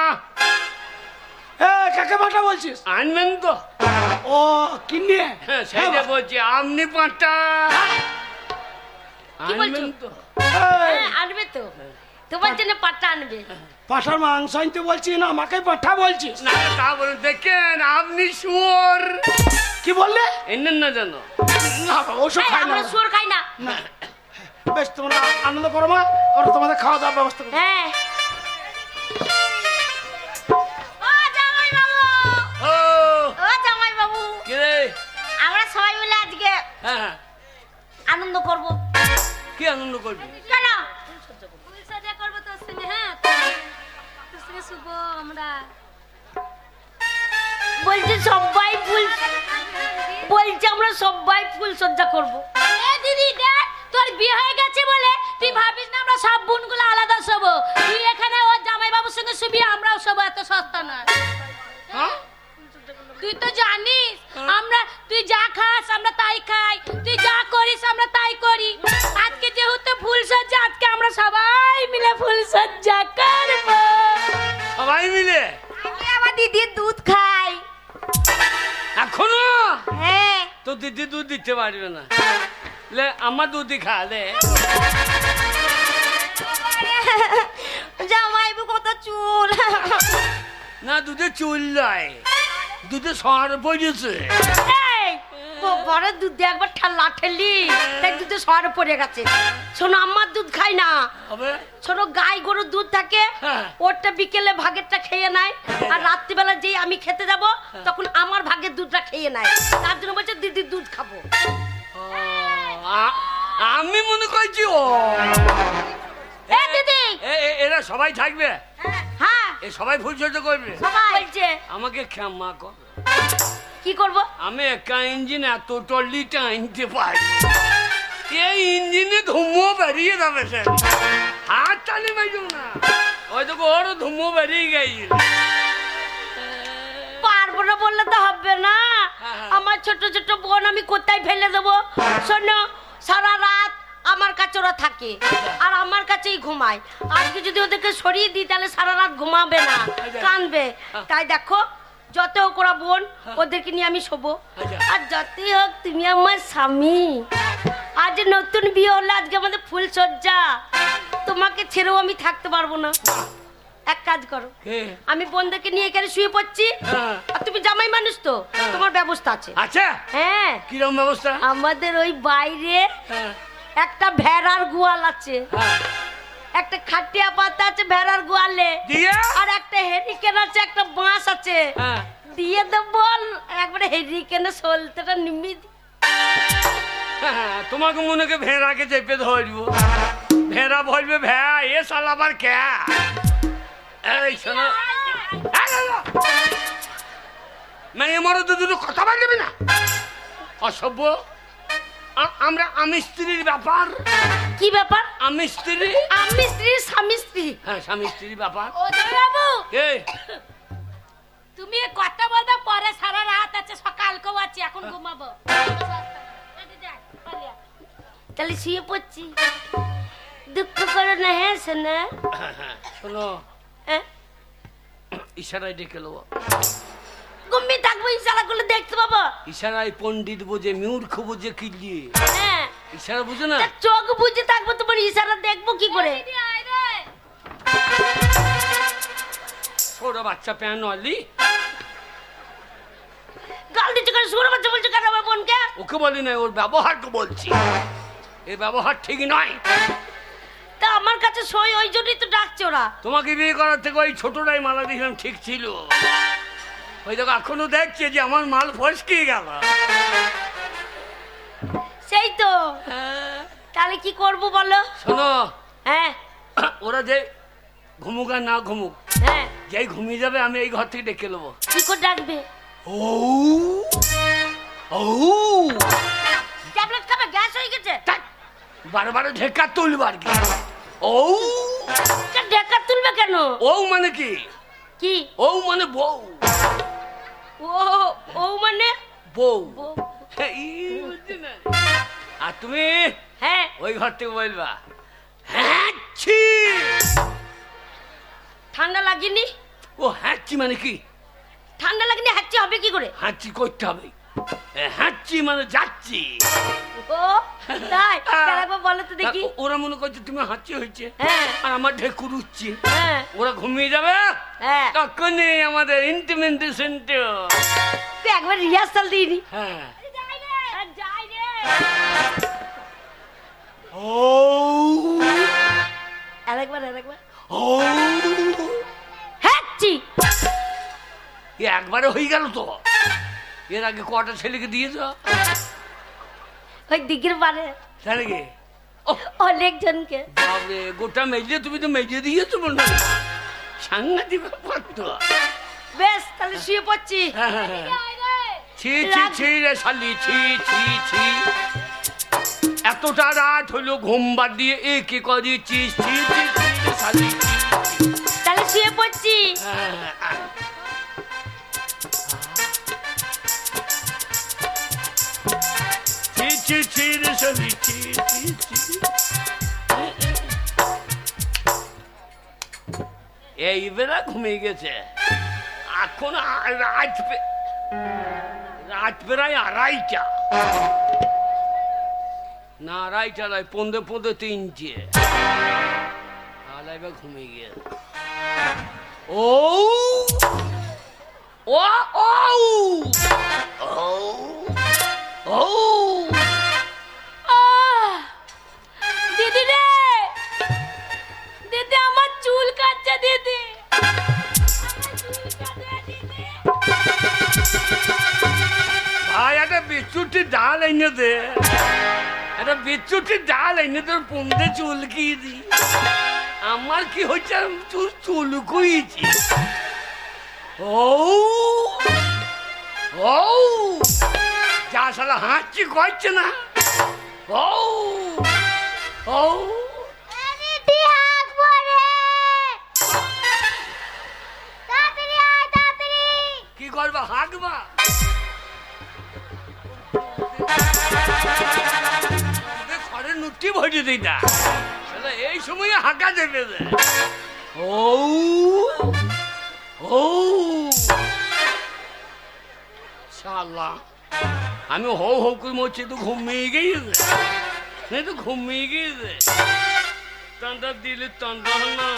কাকে পাটা বলছিস? আনবেন তো? ও কিনে? হ্যাঁ সেইটা বলছি, আপনি পাঁচটা কি বলছো? আনবেন তো? আনবে তো, তোমার জন্য পাটা আনবে। পাঠার মাংস আনতে বলছি না, আমাকে পাঠা বলছিস? না তা বলে দেখেন আপনি শুয়োর। কি বললে? এনেন না জানো? না বাবা, ওসব এই, খাই না। আমরা শুয়োর খাই না। না। বেশ, তোমরা আনন্দ করো মা, ওরা তোমাদের খাওয়া দাওয়ার ব্যবস্থা করো। হ্যাঁ। ও জামাই বাবু, ও ও জামাই বাবু, কি রে? আমরা সবাই মিলে আজকে হ্যাঁ, আনন্দ করব। কি আনন্দ করবি? কেন? ফুল সজ্জা করব তোর সঙ্গে। হ্যাঁ, তোর সঙ্গে শুভ আমরা বলছি সবাই ফুল, বলছি আমরা সবাই ফুল সজ্জা করব। এ দিদি দেখ, তোর বিয়ে হয়ে গেছে বলে তুই ভাবিস না আমরা সব বোনগুলো আলাদা শোবো। তুই এখানে ওর জামাই বাবুর সঙ্গে শুবি, আমরাও শোবো, এত সস্তা না। হ্যাঁ? তুই তো জানিস আমরা, তুই যা খাস আমরা তাই খাই, তুই যা করিস আমরা তাই করি। আজকে যেহেতু ফুল সজ্জা, আজকে আমরা সবাই মিলে ফুল সজ্জা করব। সবাই মিলে? আমি আমার দিদির দুধ খাই। এখনো? হ্যাঁ। তো দিদি দুধ দিতে পারবে না, লে আমার দুধই খা লে। জামাইবু কত চুল। না দুধে চুল নয়, দুধে সর পড়েছে। বড় দুধে একবার ঠাল্লা ঠেলি, তাই দুধে সর পড়ে গেছে। শোনো, আমার দুধ খাই না। হবে? শোনো, গাই গরুর দুধ থাকে, হ্যাঁ। ওরটা বিকেলে ভাগেরটা খেয়ে নেয়, আর রাত্রিবেলা যেই আমি খেতে যাব তখন আমার ভাগের দুধটা খেয়ে নেয়। তার জন্য বলছে দিদির দুধ খাবো। ও, আমি মনে করছি ও এ দিদি, এরা সবাই থাকবে, হ্যাঁ এ সবাই ফুল সজ্জা করবে। সবাই বলছে আমাকে ক্ষমা কর, কি করব? আমি একা ইঞ্জিন এত টলিটা আনতে পারি, এই ইঞ্জিনে ধুমো বেরিয়ে যাবে স্যার। হাত টানি মাইজ না, ওই তো ওর ধুমো বেরিয়ে গেছে। পারবো না বললে তো হবে না। হ্যাঁ। আমার ছোট ছোট বোন আমি কোথায় ফেলে দেবো? শোনো, সারা রাত আমার কাছে ওরা থাকে আর আমার কাছেই ঘুমায়। আজকে যদি ওদেরকে সরিয়ে দিই তাহলে সারা রাত ঘুমাবে না, কাঁদবে। তাই দেখো, যত হোক ওরা বোন, ওদেরকে নিয়ে আমি শোবো। আর যতই হোক তুমি আমার স্বামী। আজ নতুন বিয়ে হলো, আজকে আমাদের ফুল সজ্জা, তোমাকে ছেড়েও আমি থাকতে পারবো না। এক কাজ করো, আমি বোনদেরকে নিয়ে এখানে শুয়ে পড়ছি, আর তুমি জামাই মানুষ তো, তোমার ব্যবস্থা আছে। আচ্ছা, হ্যাঁ, কিরকম ব্যবস্থা? আমাদের ওই বাইরে একটা ভেড়ার গোয়াল আছে, একটা খাটিয়া পাতা আছে ভেড়ার গোয়ালে, আর একটা হেরিকেন আছে, একটা বাঁশ আছে। দিয়ে দেব, বল একবারে হেরিকেনে সলতেটা নিমি। তোমাকে মনে কে ভেড়াকে চেপে ধরবো, ভেড়া বলবে ভ্যা এ সাল আবার কে। এই শোনো, মেয়ে মরো তো দুটো কথা বলবি না, অসভ্য। আমরা আমি স্ত্রীর ব্যাপার। কি ব্যাপার? আমি স্ত্রী, আমি স্ত্রী, স্বামী স্ত্রী। হ্যাঁ স্বামী স্ত্রীর ব্যাপার। ও বাবু, তুমি কথা বলবে পরে, সারা রাত আছে, সকালকেও আছে, এখন ঘুমাবো। তাহলে শুয়ে পড়ছি, দুঃখ করো না। হ্যাঁ শোনা, শোনো, ইশারায় ডেকে নেবো। ঘুমিয়ে থাকবো, ইশারা করলে দেখতে পাবো। ইশারায় পণ্ডিত বুঝে, মূর্খ বুঝে কিলিয়ে। হ্যাঁ, ইশারা বুঝো না? চোখ বুঝে থাকবো, তোমার ইশারা দেখবো কি করে? ছোট বাচ্চা প্যান নলি গাল দিচ্ছে কেন? ছোট বাচ্চা বলছে কেন আমার বোনকে? ওকে বলি না, ওর ব্যবহারকে বলছি। এর ব্যবহার ঠিক নয়। তা আমার কাছে সই, ওই জন্যই তো ডাকছে ওরা। তোমাকে বিয়ে করার থেকে ওই ছোটটাই মালা দিলাম, ঠিক ছিল। ওই দেখো এখনো দেখছে যে আমার মাল ফসকে গেল। সেই তো, তাহলে কি করবো বলো? শোনো, হ্যাঁ ওরা যে ঘুমুক আর না ঘুমুক, হ্যাঁ, যেই ঘুমিয়ে যাবে আমি এই ঘর থেকে ডেকে নেবো। কি করে ডাকবে? ও ও ট্যাবলেট খাবে, গ্যাস হয়ে গেছে। বারবার ঢেকা তুলবার কি? ও ঢেকা তুলবে কেন? ও মানে কি? কি ও মানে বউ। ও ও মানে বউ। বউ। এই বুঝছি না। আর তুমি হ্যাঁ, ওই ঘর থেকে বলবা, হ্যাঁ ছি। ঠান্ডা লাগেনি? ও হ্যাঁচি মানে কি? ঠান্ডা লাগেনি, হাঁচি হবে কি করে? হাঁচি করতে হবে। হাঁচি মানে যাচ্ছি। ও তাই? একবার বলো তো দেখি। ওরা মনে করছে তুমি হাঁচি হয়েছে, হ্যাঁ আর আমার ঢেকুর উঠছে। হ্যাঁ ওরা ঘুমিয়ে যাবে, হ্যাঁ, তখনই আমাদের ইন্টিমেন্টেশন। তুই একবার রিহার্সাল দিইনি? হ্যাঁ। যাই রে। ও আরেকবার। ও হাঁচি। একবারে হয়ে গেল তো। এর আগে কটা ছেলেকে দিয়েছ? ওই দিকের পারে ছেলেকে অনেক জনকে। বাবরে, গোটা মেজে তুমি তো মেজে দিয়েছো মনে হয়। সাংঘাতিক ব্যাপার তো। বেশ, তাহলে শুয়ে পড়ছি। ছি ছি ছি রে শালি, ছি ছি ছি। এতটা রাত হলো ঘুম বাদ দিয়ে একে করেছিস, ছি ছি ছি রে শালি। তাহলে শুয়ে পড়ছি। ছি ছি ছি রে শালি, ছি ছি ছি। এই বেলা ঘুমিয়ে গেছে। এখন রাত প্রায় 2:30। না 2:30 নয়, 3:45। তাহলে এবার ঘুমিয়ে গিয়ে ও ও ও ও দিদি রে, দিদি আমার চুল কাটছে। দিদি ভাই, একটা বিচ্ছুটি ডাল এনে দে। একটা বিচ্ছুটি ডাল এনে তোর পুন্দে চুলকিয়ে দি। আমার কি হচ্ছে, চুলকুইছি। ও ও যা শালা হাঁচি করছে না। ও ও কি করবা, হাঁকবা? ঘরের নুটি ভরে দিই না, এই সময় হাঁকা দেবে। ও ও শালা, আমি হৌ হৌ করে মরছি, তো ঘুমিয়ে গিয়েছে। তো ঘুমিয়ে গিয়েছে। তান্ডা দিলে তান্ডা না,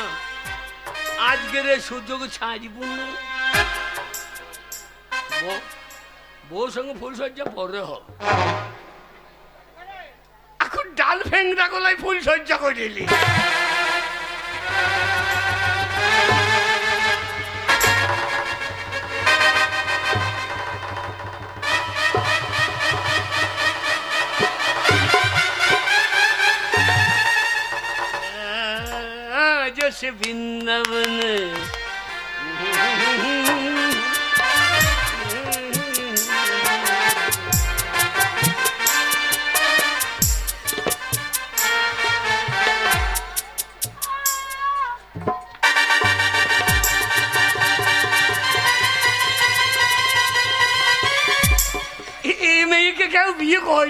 আজকের সুযোগ ছাড়িব না। বউর সঙ্গে ফুলসজ্জা পরে হবে। এখন ডাল ফেংরা গলায় ফুলসজ্জা করে দিলি। जैसे वृंदावन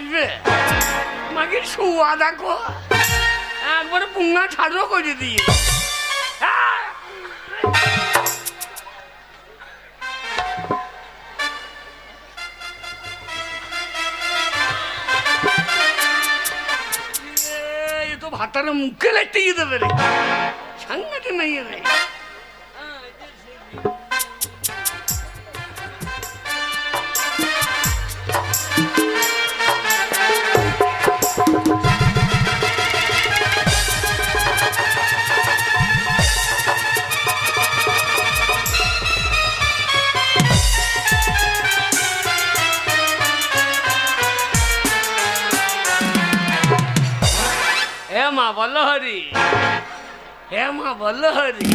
আসবে মাকে শুয়া দেখো একবারে পুঙ্গা ছাড়ো করে দিয়ে তো ভাতার মুখে লাগতে গিয়ে দেবে রে সাংঘাতে নাই রে মা বলো হরি হে মা বলো হরি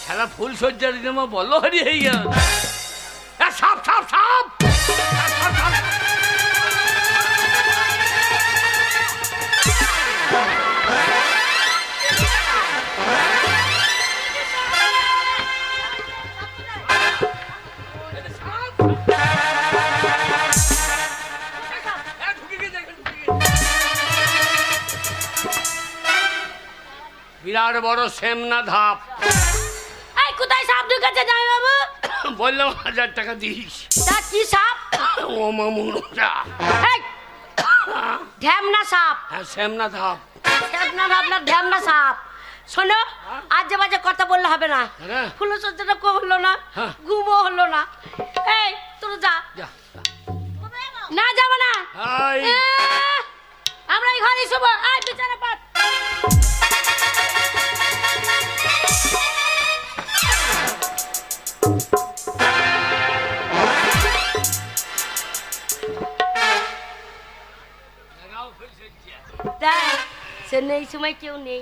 সারা ফুল সজ্জার দিনে মা বলো হরি হয়ে গেল সাপ সাপ সাপ বিরাট বড় সেমনা ধাপ এই কোথায় সাপ ঢুকেছে জামাই বাবু? বললাম 1000 টাকা দিস তা কি সাপ? ও মামুরা এই ঢ্যামনা সাপ। হ্যাঁ সেমনা ধাপ ঢ্যামনা সাপ না ঢ্যামনা সাপ। শোনো আজে বাজে কথা বললে হবে না। হ্যাঁ। ফুলসজ্জাটা হলো না, হ্যাঁ। ঘুমও হলো না। এই তোর যা। যা না যাবো না। হাই আমরা এই ঘরে শুভ। আয় বিছানা পাত। দেখ সে নেই সময় কেউ নেই।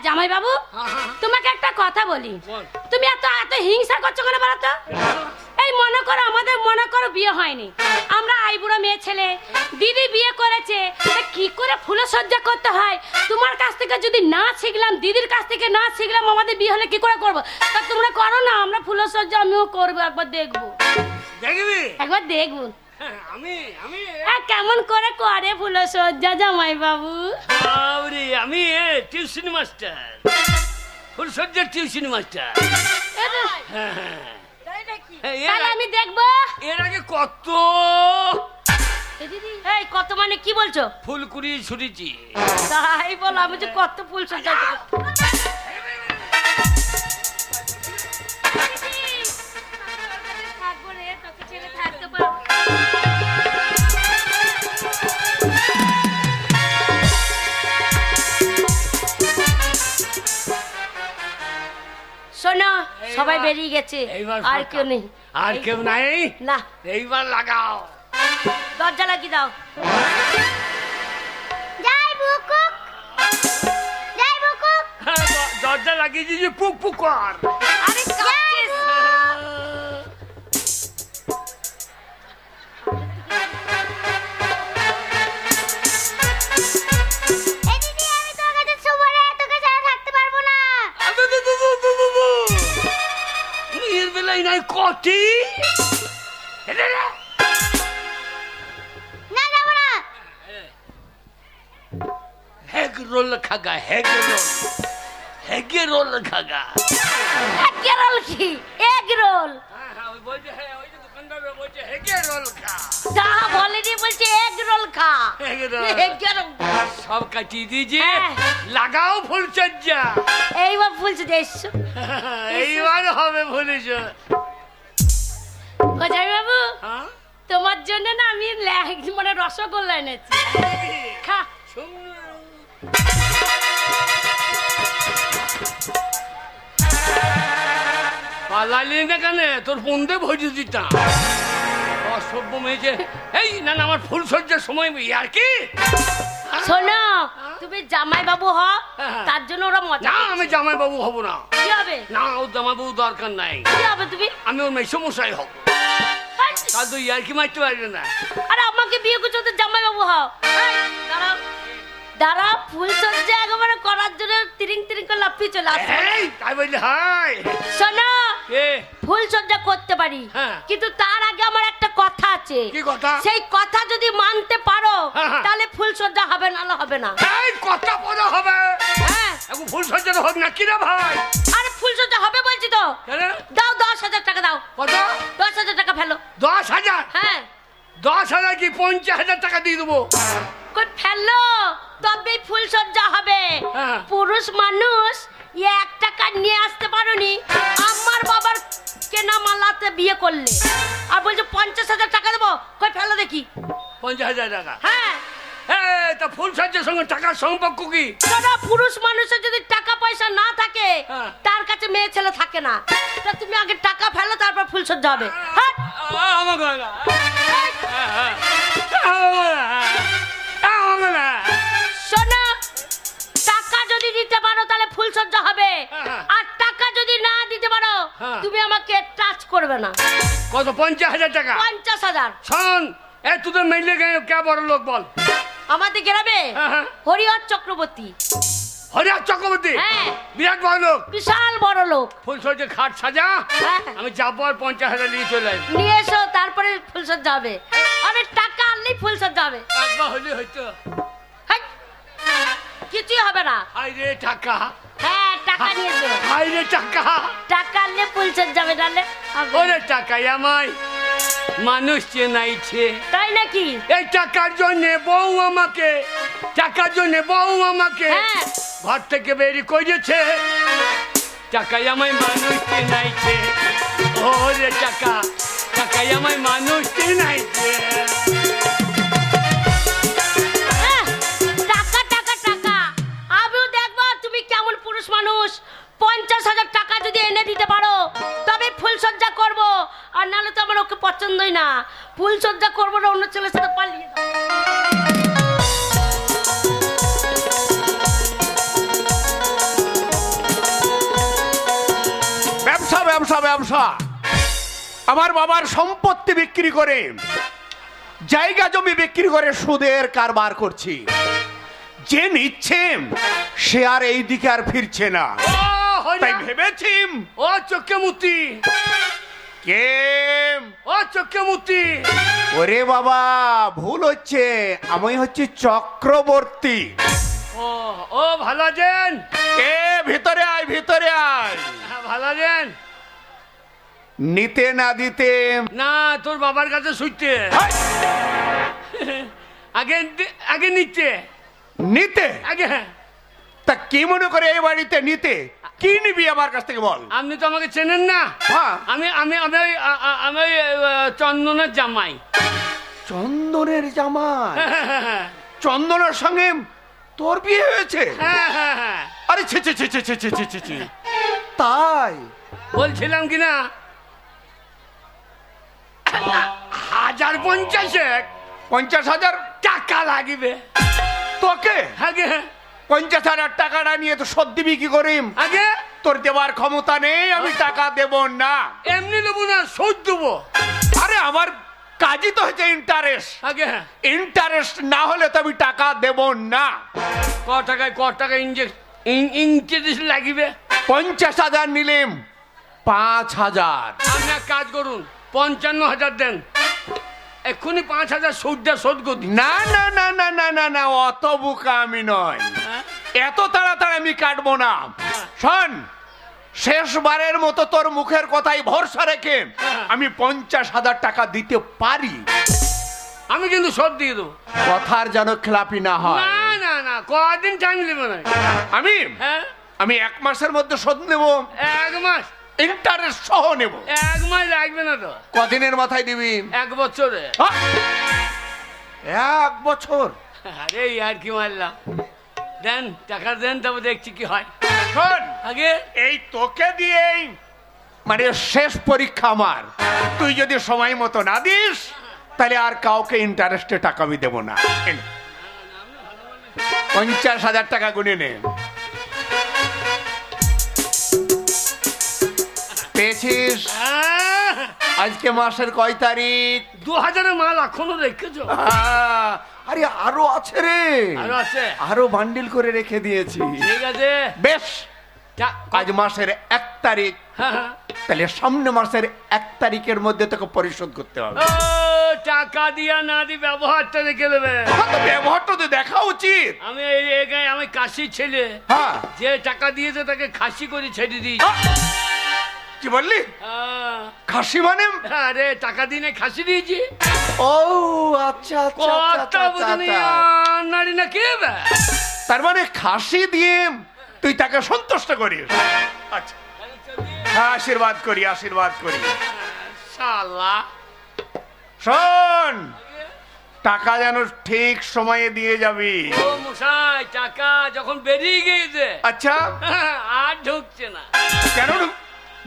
জামাই বাবু তোমাকে একটা কথা বলি, তুমি এত এত হিংসা করছো কেন বলো তো? এই মনে করো আমাদের মনে করো বিয়ে হয়নি, আমরা আইবুড়ো মেয়ে ছেলে, দিদি বিয়ে করেছে, কি করে ফুলসজ্জা করতে হয় তোমার কাছ থেকে যদি না শিখলাম, দিদির কাছ থেকে না শিখলাম, আমাদের বিয়ে হলে কি করে করবো? তা তোমরা করো না, আমরা ফুলসজ্জা আমিও করবো, একবার দেখবো। দেখবি একবার দেখবো আমি আমি কেমন করে করে ফুলসজ্জা জামাই বাবু। আমি টিউশন মাস্টার, ফুলসজ্জার টিউশন মাস্টার। তাহলে আমি দেখবো। এর আগে কত এই কত মানে কি বলছো? ফুল কুড়িয়ে ছুটেছি। তাই বল, আমি যে কত ফুল সজ্জা থাকবো রে, তোকে ছেড়ে থাকতে পারবো। শোনো সবাই বেরিয়ে গেছে, আর কেউ নেই। আর কেউ নাই না, এইবার লাগাও, দরজা লাগিয়ে দাও। যাই বুকুক, যাই বুকুক। দরজা লাগিয়ে দিয়েছি, পুক পুক কর। আরে কাচ্ছিস। এই দিদি আমি তোর কাছে শুবো রে, তোকে ছাড়া থাকতে পারবো না। মেয়ের বেলায় নাই কটি না যাবো না। হেগ রোল খাগা, হেগ রোল, হেগে রোল খাগা। এগ রোল কি? এগ রোল বলেনি, বলছে এগ রোল খা। সব কাটিয়ে দিয়েছি, হ্যাঁ। লাগাও ফুল সজ্জা। এইবার ফুলছে এসছো, এইবার হবে ফুলিস। গোজাই বাবু তোমার জন্য না আমি মানে রসগোল্লা এনেছি, খা। পালালি না কেন? তোর বন্ধে ভোজ দিতাম। অসভ্য মেয়েছে। এই না না, আমার ফুল সজ্জার সময় আর কি। শোনো তুমি জামাই বাবু হ, তার জন্য ওরা মজা। না আমি জামাই বাবু হব না। কি হবে? না ও জামাই বাবু দরকার নাই। কি হবে তুমি? আমি ওর মেসমশাই হব। তা তুই আর কি মারতে পারবে না। আরে আমাকে আমাকে বিয়ে করছো তো জামাই বাবু হও। এই, দাঁড়াও দাঁড়াও, ফুলসজ্জা একেবারে করার জন্য তিরিং তিরিং করে লাফিয়ে চলে আসছে। এই তাই বললি হয়? শোনো, কে? ফুলসজ্জা করতে পারি, হ্যাঁ। কিন্তু তার আগে আমার একটা কথা আছে। কি কথা? সেই কথা যদি মানতে পারো হ্যাঁ। তাহলে ফুলসজ্জা হবে, নাহলে হবে না। এই কথা বলা হবে? হ্যাঁ, এখন ফুল সজ্জা হোক না কি রে ভাই? আরে ফুলসজ্জা হবে বলছি তো। কেন? দাও 10,000 টাকা দাও। কত? 10,000 টাকা ফেলো। 10,000? হ্যাঁ, 10,000 কি 50,000 টাকা দিয়ে দেবো? কই ফেলো, তবেই ফুলসজ্জা হবে। হ্যাঁ। পুরুষ মানুষ 1 টাকা নিয়ে আসতে পারোনি, আমার বাবার কেনা মালাতে বিয়ে করলে, আর বলছো 50,000 টাকা দেবো। কই ফেলো দেখি। 50,000 টাকা? হ্যাঁ, তা ফুল সজ্জার সঙ্গে টাকার সম্পর্ক কি? শোনো, পুরুষ মানুষের যদি টাকা পয়সা না থাকে হ্যাঁ। তার কাছে মেয়ে ছেলে থাকে না। তা তুমি আগে টাকা ফেলো, তারপর ফুলসজ্জা হবে। হ্যাঁ, আমাকে না। শোনো, টাকা যদি দিতে পারো তাহলে ফুলসজ্জা হবে, হ্যাঁ। আর টাকা যদি না দিতে পারো হ্যাঁ। তুমি আমাকে টাচ করবে না। কত? 50,000 টাকা? 50,000। শোন, তুই তো মেলে কে বড় লোক বল? আমাদের গ্রামে হ্যাঁ। হরিহর চক্রবর্তী। হরিহর চক্রবর্তী? হ্যাঁ। বিরাট বড় লোক। বিশাল বড় লোক। ফুল সজ্জা খাট সাজা, হ্যাঁ। আমি যাবো আর 50,000 নিয়ে চলে আসবো। নিয়ে এসো, তারপরে ফুলসজ্জা হবে। আমি টাকা আনলেই ফুলসজ্জা হবে। একবার হলে হয়তো। হেই, কিছুই হবে না। হাই রে টাকা, হ্যাঁ, টাকা নিয়ে এসো। হাই রে টাকা। টাকা আনলে ফুলসজ্জা হবে, নাহলে হবে না। ওরে টাকাই আমায় মানুষ চেনাইছে। তাই নাকি? এই টাকার জন্য বউ আমাকে, টাকার জন্য বউ আমাকে হ্যাঁ। ঘর থেকে বেরিয়ে করেছে। টাকাই আমায় মানুষ চেনাইছে। ওরে টাকা, টাকাই আমায় মানুষ চেনাইছে। আহ, টাকা টাকা টাকা, আমিও দেখবো তুমি কেমন পুরুষ মানুষ। 50,000 টাকা যদি এনে দিতে পারো তবে ফুলসজ্জা করব, আর নাহলে তো আমার ওকে পছন্দই না। ফুলসজ্জা করবো না, অন্য ছেলের সাথে পালিয়ে যাবো। ব্যবসা ব্যবসা ব্যবসা, আমার বাবার সম্পত্তি বিক্রি করে, জায়গা জমি বিক্রি করে সুদের কারবার করছি। যে নিচ্ছে সে আর এই দিকে আর ফিরছে না। তাই ভেবেছি ও চোখে মুতি, কে ও চোখে মুতি। ওরে বাবা, ভুল হচ্ছে, আমি হচ্ছি চক্রবর্তী। ও ও ভালো আছেন? কে? ভিতরে আয়, ভিতরে আয়। ভালো আছেন? নিতে না দিতে না, তোর বাবার কাছে শুইতে। আগে আগে নিতে, নিতে? আগে। তা কি মনে করে এই বাড়িতে নিতে? কি নিবি আমার কাছ থেকে বল। আপনি তো আমাকে চেনেন না। হ্যাঁ। আমি আমি আমি ওই- আমি ওই, চন্দনের জামাই। চন্দনের জামাই? চন্দনের সঙ্গে তোর বিয়ে হয়েছে? হ্যাঁ হ্যাঁ হ্যাঁ, আরে ছি ছি ছি ছি ছি ছি ছি ছি ছি। তাই বলছিলাম কি না, 1,050 50,000 টাকা লাগবে তোকে? আগে। 50,000 টাকাটা নিয়ে তো শোধ দিবি কি করিম? আগে তোর দেবার ক্ষমতা নেই, আমি টাকা দেব না। এমনি নেবো না, শোধ দেবো। আরে আমার কাজই তো হচ্ছে ইন্টারেস্ট। আগে ইন্টারেস্ট না হলে তো আমি টাকা দেব না। ক টাকা ইন্টারেস্ট লাগবে? 50,000 নিলাম, 5,000। আপনি এক কাজ করুন, 55,000 দেন, এক্ষুনি 5,000 শোধ করি। না না না না না না না, অত বোকা আমি নয়, এত তাড়াতাড়ি আমি কাটবো না। শোন, শেষবারের মতো তোর মুখের কথাই ভরসা রেখে আমি 50,000 টাকা দিতে পারি। আমি কিন্তু শোধ দিয়ে দেবো। কথার যেন খেলাপি না হয়। না না না, কদিন টাইম নেবে না। আমি হ্যাঁ, আমি 1 মাসের মধ্যে শোধ নেব, 1 মাস? ইন্টারেস্ট সহ নেব। 1 মাস লাগবে না তো। কদিনের মাথায় দিবি? 1 বছরে। 1 বছর? আরে আর কি মারলাম, দেন টাকা দেন, তবে দেখছি কি হয়। শোন, আগে এই তোকে দিয়েই মানে শেষ পরীক্ষা আমার। তুই যদি সময় মতো না দিস তাহলে আর কাউকে ইন্টারেস্টে টাকা আমি দেবো না। 50,000 টাকা গুনে নে। পেয়েছিস? আজকে মাসের কয় তারিখ? 2000 মাল এখনো রেখেছো? আরে আরো আছে রে, আরো আছে, আরো বান্ডিল করে রেখে দিয়েছি। ঠিক আছে বেশ, আজ মাসের 1 তারিখ, তাহলে সামনে মাসের 1 তারিখের মধ্যে তোকে পরিশোধ করতে হবে। টাকা দিয়া না দি ব্যবহারটা দেখে দেবে। ব্যবহারটা তো দেখা উচিত। আমি কাশি ছেলে, যে টাকা দিয়েছে তাকে খাসি করে ছেড়ে দিয়েছি। কি বললি? খাসি মানে? আরে টাকা দিয়ে খাসি দিয়েছি। ও আচ্ছা নারী না কে? তার মানে খাসি দিয়ে তুই তাকে সন্তুষ্ট করিস। আচ্ছা, আশীর্বাদ করি, আশীর্বাদ করি। শালা শোন, টাকা যেন ঠিক সময়ে দিয়ে যাবি। ও মশাই, টাকা যখন বেরিয়ে গিয়েছে, আচ্ছা, আর ঢুকছে না। কেন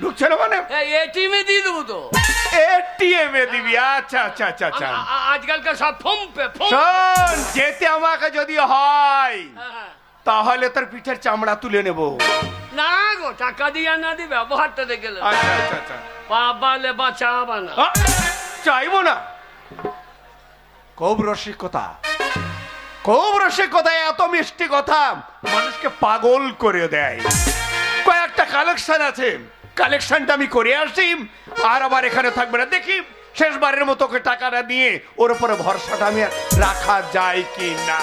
ঢুকছে না? মানে এটিএম এ দিয়ে দেবো তো। এটিএম এ দিবি? আচ্ছা আচ্ছা আচ্ছা আচ্ছা। আজকালকার সব ফোন পে। শোন, যেতে আমাকে যদি হয় তাহলে তোর পিঠের চামড়া তুলে নেব। না গো, টাকা দিয়া না দি ব্যবহারটা দেখে। আচ্ছা আচ্ছা আচ্ছা। পাবালে বাঁচাবা না। চাইবো না। খুব রসিকতা, খুব রসিকতা, এত মিষ্টি কথা মানুষকে পাগল করে দেয়। কয়েকটা কালেকশন আছে, কালেকশনটা আমি করে আসি, আর আবার এখানে থাকবে না। দেখি শেষবারের মতো ওকে টাকাটা দিয়ে ওর উপরে ভরসাটা আমি রাখা যায় কি না।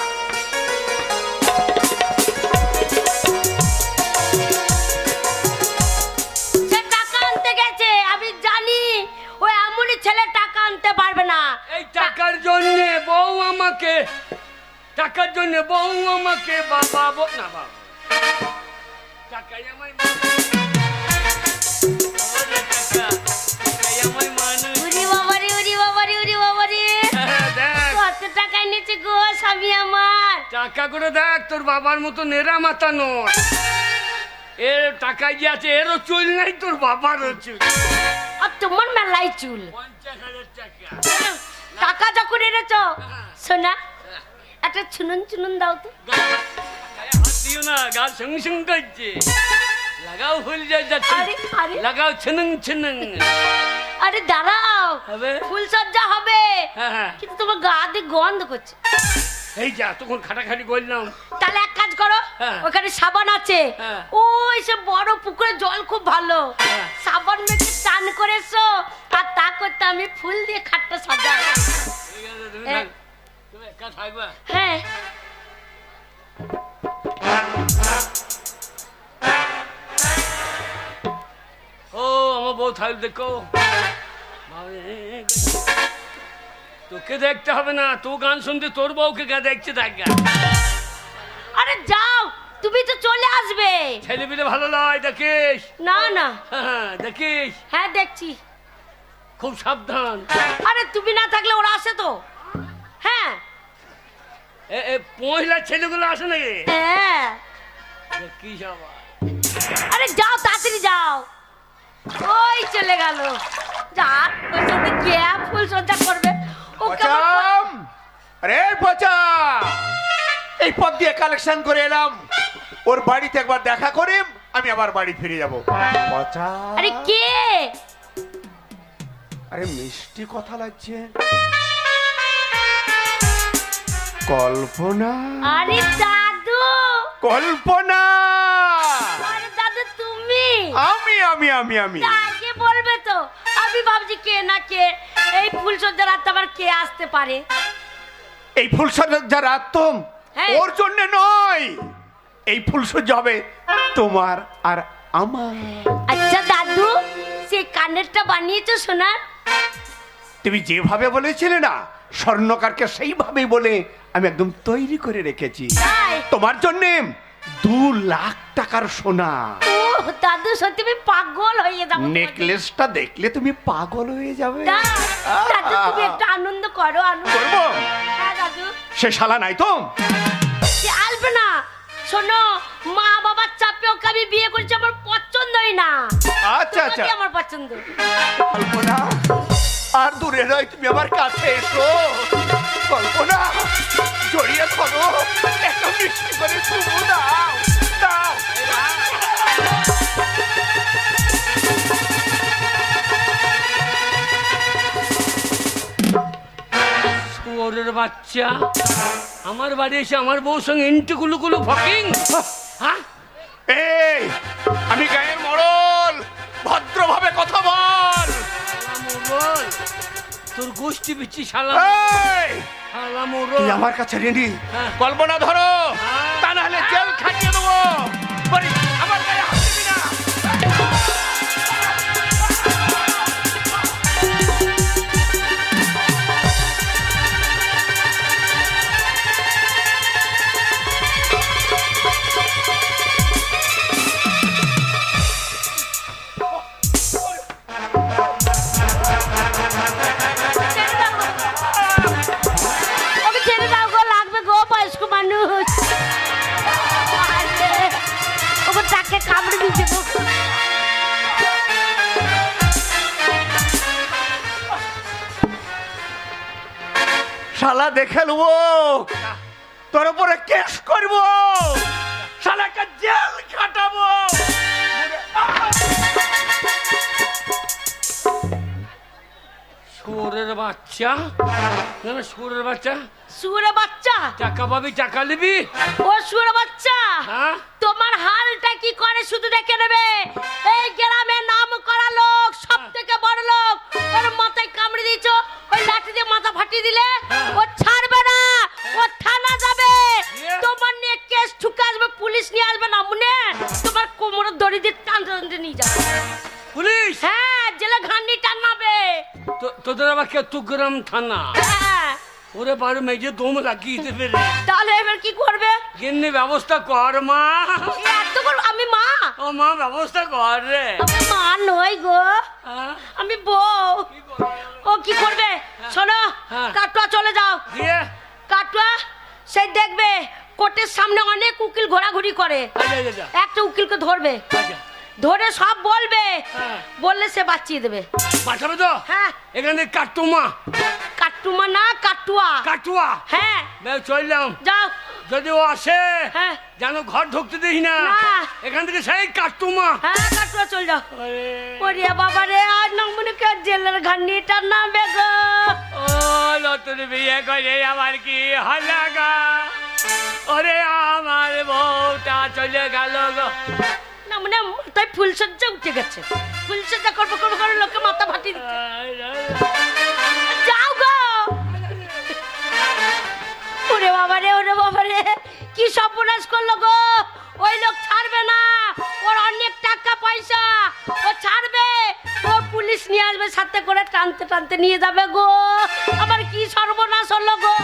ছেলে টাকা আনতে পারবে না। এই টাকার জন্য বউ আমাকে, টাকার জন্য বউ আমাকে বাবা না বাবা, টাকাই আমার টাকা করে দেখ, তোর বাবার মতো নেড়া মাথা নোট। এর টাকায় যে আছে, এরও চুল নাই, তোর বাবারও চুল। আর তোমার মেলাই চুল। 50,000 টাকা। টাকা যখন এনেছো, শোনা একটা চুনুন চুনুন দাও তো। দিও না, গাল সঙ্গে সঙ্গে করছে। লাগাও ফুল যাচ্ছে, লাগাও ছিনুন ছিনুন। আরে দাঁড়াও, ফুল সজ্জা হবে, কিন্তু তোমার গা দিয়ে গন্ধ করছে। এই যা, তখন খাটাখাটি করলাম। তাহলে এক কাজ করো, ওখানে সাবান আছে, ওই সে বড় পুকুরে জল খুব ভালো, সাবান মেখে স্নান করে এসো, আর তা করতে আমি ফুল দিয়ে খাটটা সাজাই। তুমি একা থাকবা? হ্যাঁ। ও আমার বউ থাকলে দেখো, তোকে দেখতে হবে না, তো গান শুনতে তোর বউকে গা দেখছে। দেখা। আরে যাও, তুমি তো চলে আসবে। ছেলে পিলে ভালো নয়, দেখিস। না না, দেখিস। হ্যাঁ দেখছি, খুব সাবধান। আরে তুমি না থাকলে ওরা আসে তো। হ্যাঁ, মহিলা ছেলেগুলো আসে নাকি? হ্যাঁ দেখিস আবার। আরে যাও, তাড়াতাড়ি যাও। ওই চলে গেল। যা, ওর সাথে কে ফুল সজ্জা করবে? আরে পচা, এই পথ দিয়ে কালেকশন করে এলাম, ওর বাড়িতে একবার দেখা করে আমি আবার বাড়ি ফিরে যাব। পচা, আরে কে? আরে মিষ্টি কথা লাগছে। কল্পনা। আরে দাদু। কল্পনা। আরে দাদু তুমি? আমি আমি আমি আমি আগে বলবে তো, আমি ভাবছি কে না কে। এই ফুল সজ্জা রাত আবার কে আসতে পারে? এই ফুল সজ্জা রাত তো ওর জন্য নয়, এই ফুল সজ্জা হবে তোমার আর আমার। আচ্ছা দাদু, সেই কানেরটা বানিয়েছো সোনার? তুমি যেভাবে বলেছিলে না, স্বর্ণকারকে সেইভাবেই বলে আমি একদম তৈরি করে রেখেছি তোমার জন্য। 2 লাখ টাকার সোনা। ও দাদু, সত্যি আমি পাগল হয়ে যাব। নেকলেসটা দেখলে তুমি পাগল হয়ে যাবে। দাদু তুমি একটু আনন্দ করো। আনন্দ করব? হ্যাঁ দাদু। সে শালা নাই তো? সে আসবে না। শোনো, মা বাবার চাপে ওকে আমি বিয়ে করেছি, আমার পছন্দই না। আচ্ছা আচ্ছা, আমার পছন্দ। কল্পনা, আর দূরে নয়, তুমি আমার কাছে এসো। কল্পনা, জড়িয়ে ধরো, একটা মিষ্টি করে চুমু দাও দাও। বাচ্চা আমার বাড়ি এসে আমার বউর সঙ্গে ইন্টু কুলুকুলু ফকিং। হ্যাঁ এই আমি গায়ের মরল, ভদ্রভাবে কথা বল। বল তোর গোষ্ঠী বিচ্ছি শালা এই শালা তুই মোরল। আমার কাছে রেডি হ্যাঁ। কল্পনা ধরো, হ্যাঁ। তা না হলে জেল খাটিয়ে দেবো। বলি, আমার গায়ে হাত দিবি না। ওকে ছেড়ে দাও গো, লাগবে গো বয়স্ক মানুষ। ওকে তাকে কামড়ে দিচ্ছে গো। শালা দেখে নেবো, তোর উপরে কেস করবো, শালাকে জেল খাটাবো। শুয়োরের বাচ্চা না না শুয়োরের বাচ্চা। শুয়োরে বাচ্চা, টাকা পাবি টাকা নিবি। ও শুয়োরে বাচ্চা, হ্যাঁ তোমার হালটা কি করে শুধু দেখে নেবে। এই গ্রামে নাম করা লোক, সব থেকে বড় লোক, ওর মাথায় কামড়ে দিয়েছ, ওই লাঠি দিয়ে মাথা ফাটিয়ে দিলে ও ছাড়বে না, ও থানা যাবে। তোমার নিয়ে কেস ঠুকে আসবে, পুলিশ নিয়ে আসবে না, মনে তোমার কোমরের দড়ি দিয়ে টানতে টানতে নিয়ে যাবে। পুলিশ? হ্যাঁ, জেলে ঘান্ডি টাঙাবে। তোদের আবার কেতুগ্রাম থানা? হ্যাঁ, ওরে পারো মেজে দম লাগিয়ে দেবে রে। তাহলে এবার কি করবে? গিন্নি ব্যবস্থা কর মা। এত করে আমি মা? ও মা ব্যবস্থা কর রে। আমি মা নই গো, হ্যাঁ? আমি বউ। ও কি করবে শোনো, হ্যাঁ। কাটুয়া চলে যাও। দিয়ে কাটুয়া সেই দেখবে কোর্টের সামনে অনেক উকিল ঘোরাঘুরি করে, আচ্ছা আচ্ছা একটা উকিলকে ধরবে, আচ্ছা ধরে সব বলবে, হ্যাঁ। বললে সে বাঁচিয়ে দেবে। পাঠাবে তো? হ্যাঁ। এখানে কাটুমা কাটুমা না কাটুয়া। কাটুয়া। হ্যাঁ, চললাম। যাও। যদি ও আসে হ্যাঁ। যেন ঘর ঢুকতে দিস না। না। এখান থেকে সেই কাটুমা। হ্যাঁ, কাটুয়া চল যাও। ওরে বাবা রে, আর না মনে কর জেলের ঘান্ডিটা নামবে গো। ও নতুন বিয়ে করে আমার কি হলাগা, ওরে আমার বউটা চলে গেল গো। না মানে তাই ফুলসজ্জা উঠে গেছে, ফুলসজ্জা করবো করবো করে লোকে মাথা ফাটিয়ে দিচ্ছে। যাও গো। ওরে বাবা রে, ওরে বাবা রে, কি সর্বনাশ করলো গো। ওই লোক ছাড়বে না, ওর অনেক টাকা পয়সা, ও ছাড়বে, ও পুলিশ নিয়ে আসবে, সাথে করে টানতে টানতে নিয়ে যাবে গো। আবার কি সর্বনাশ হলো গো।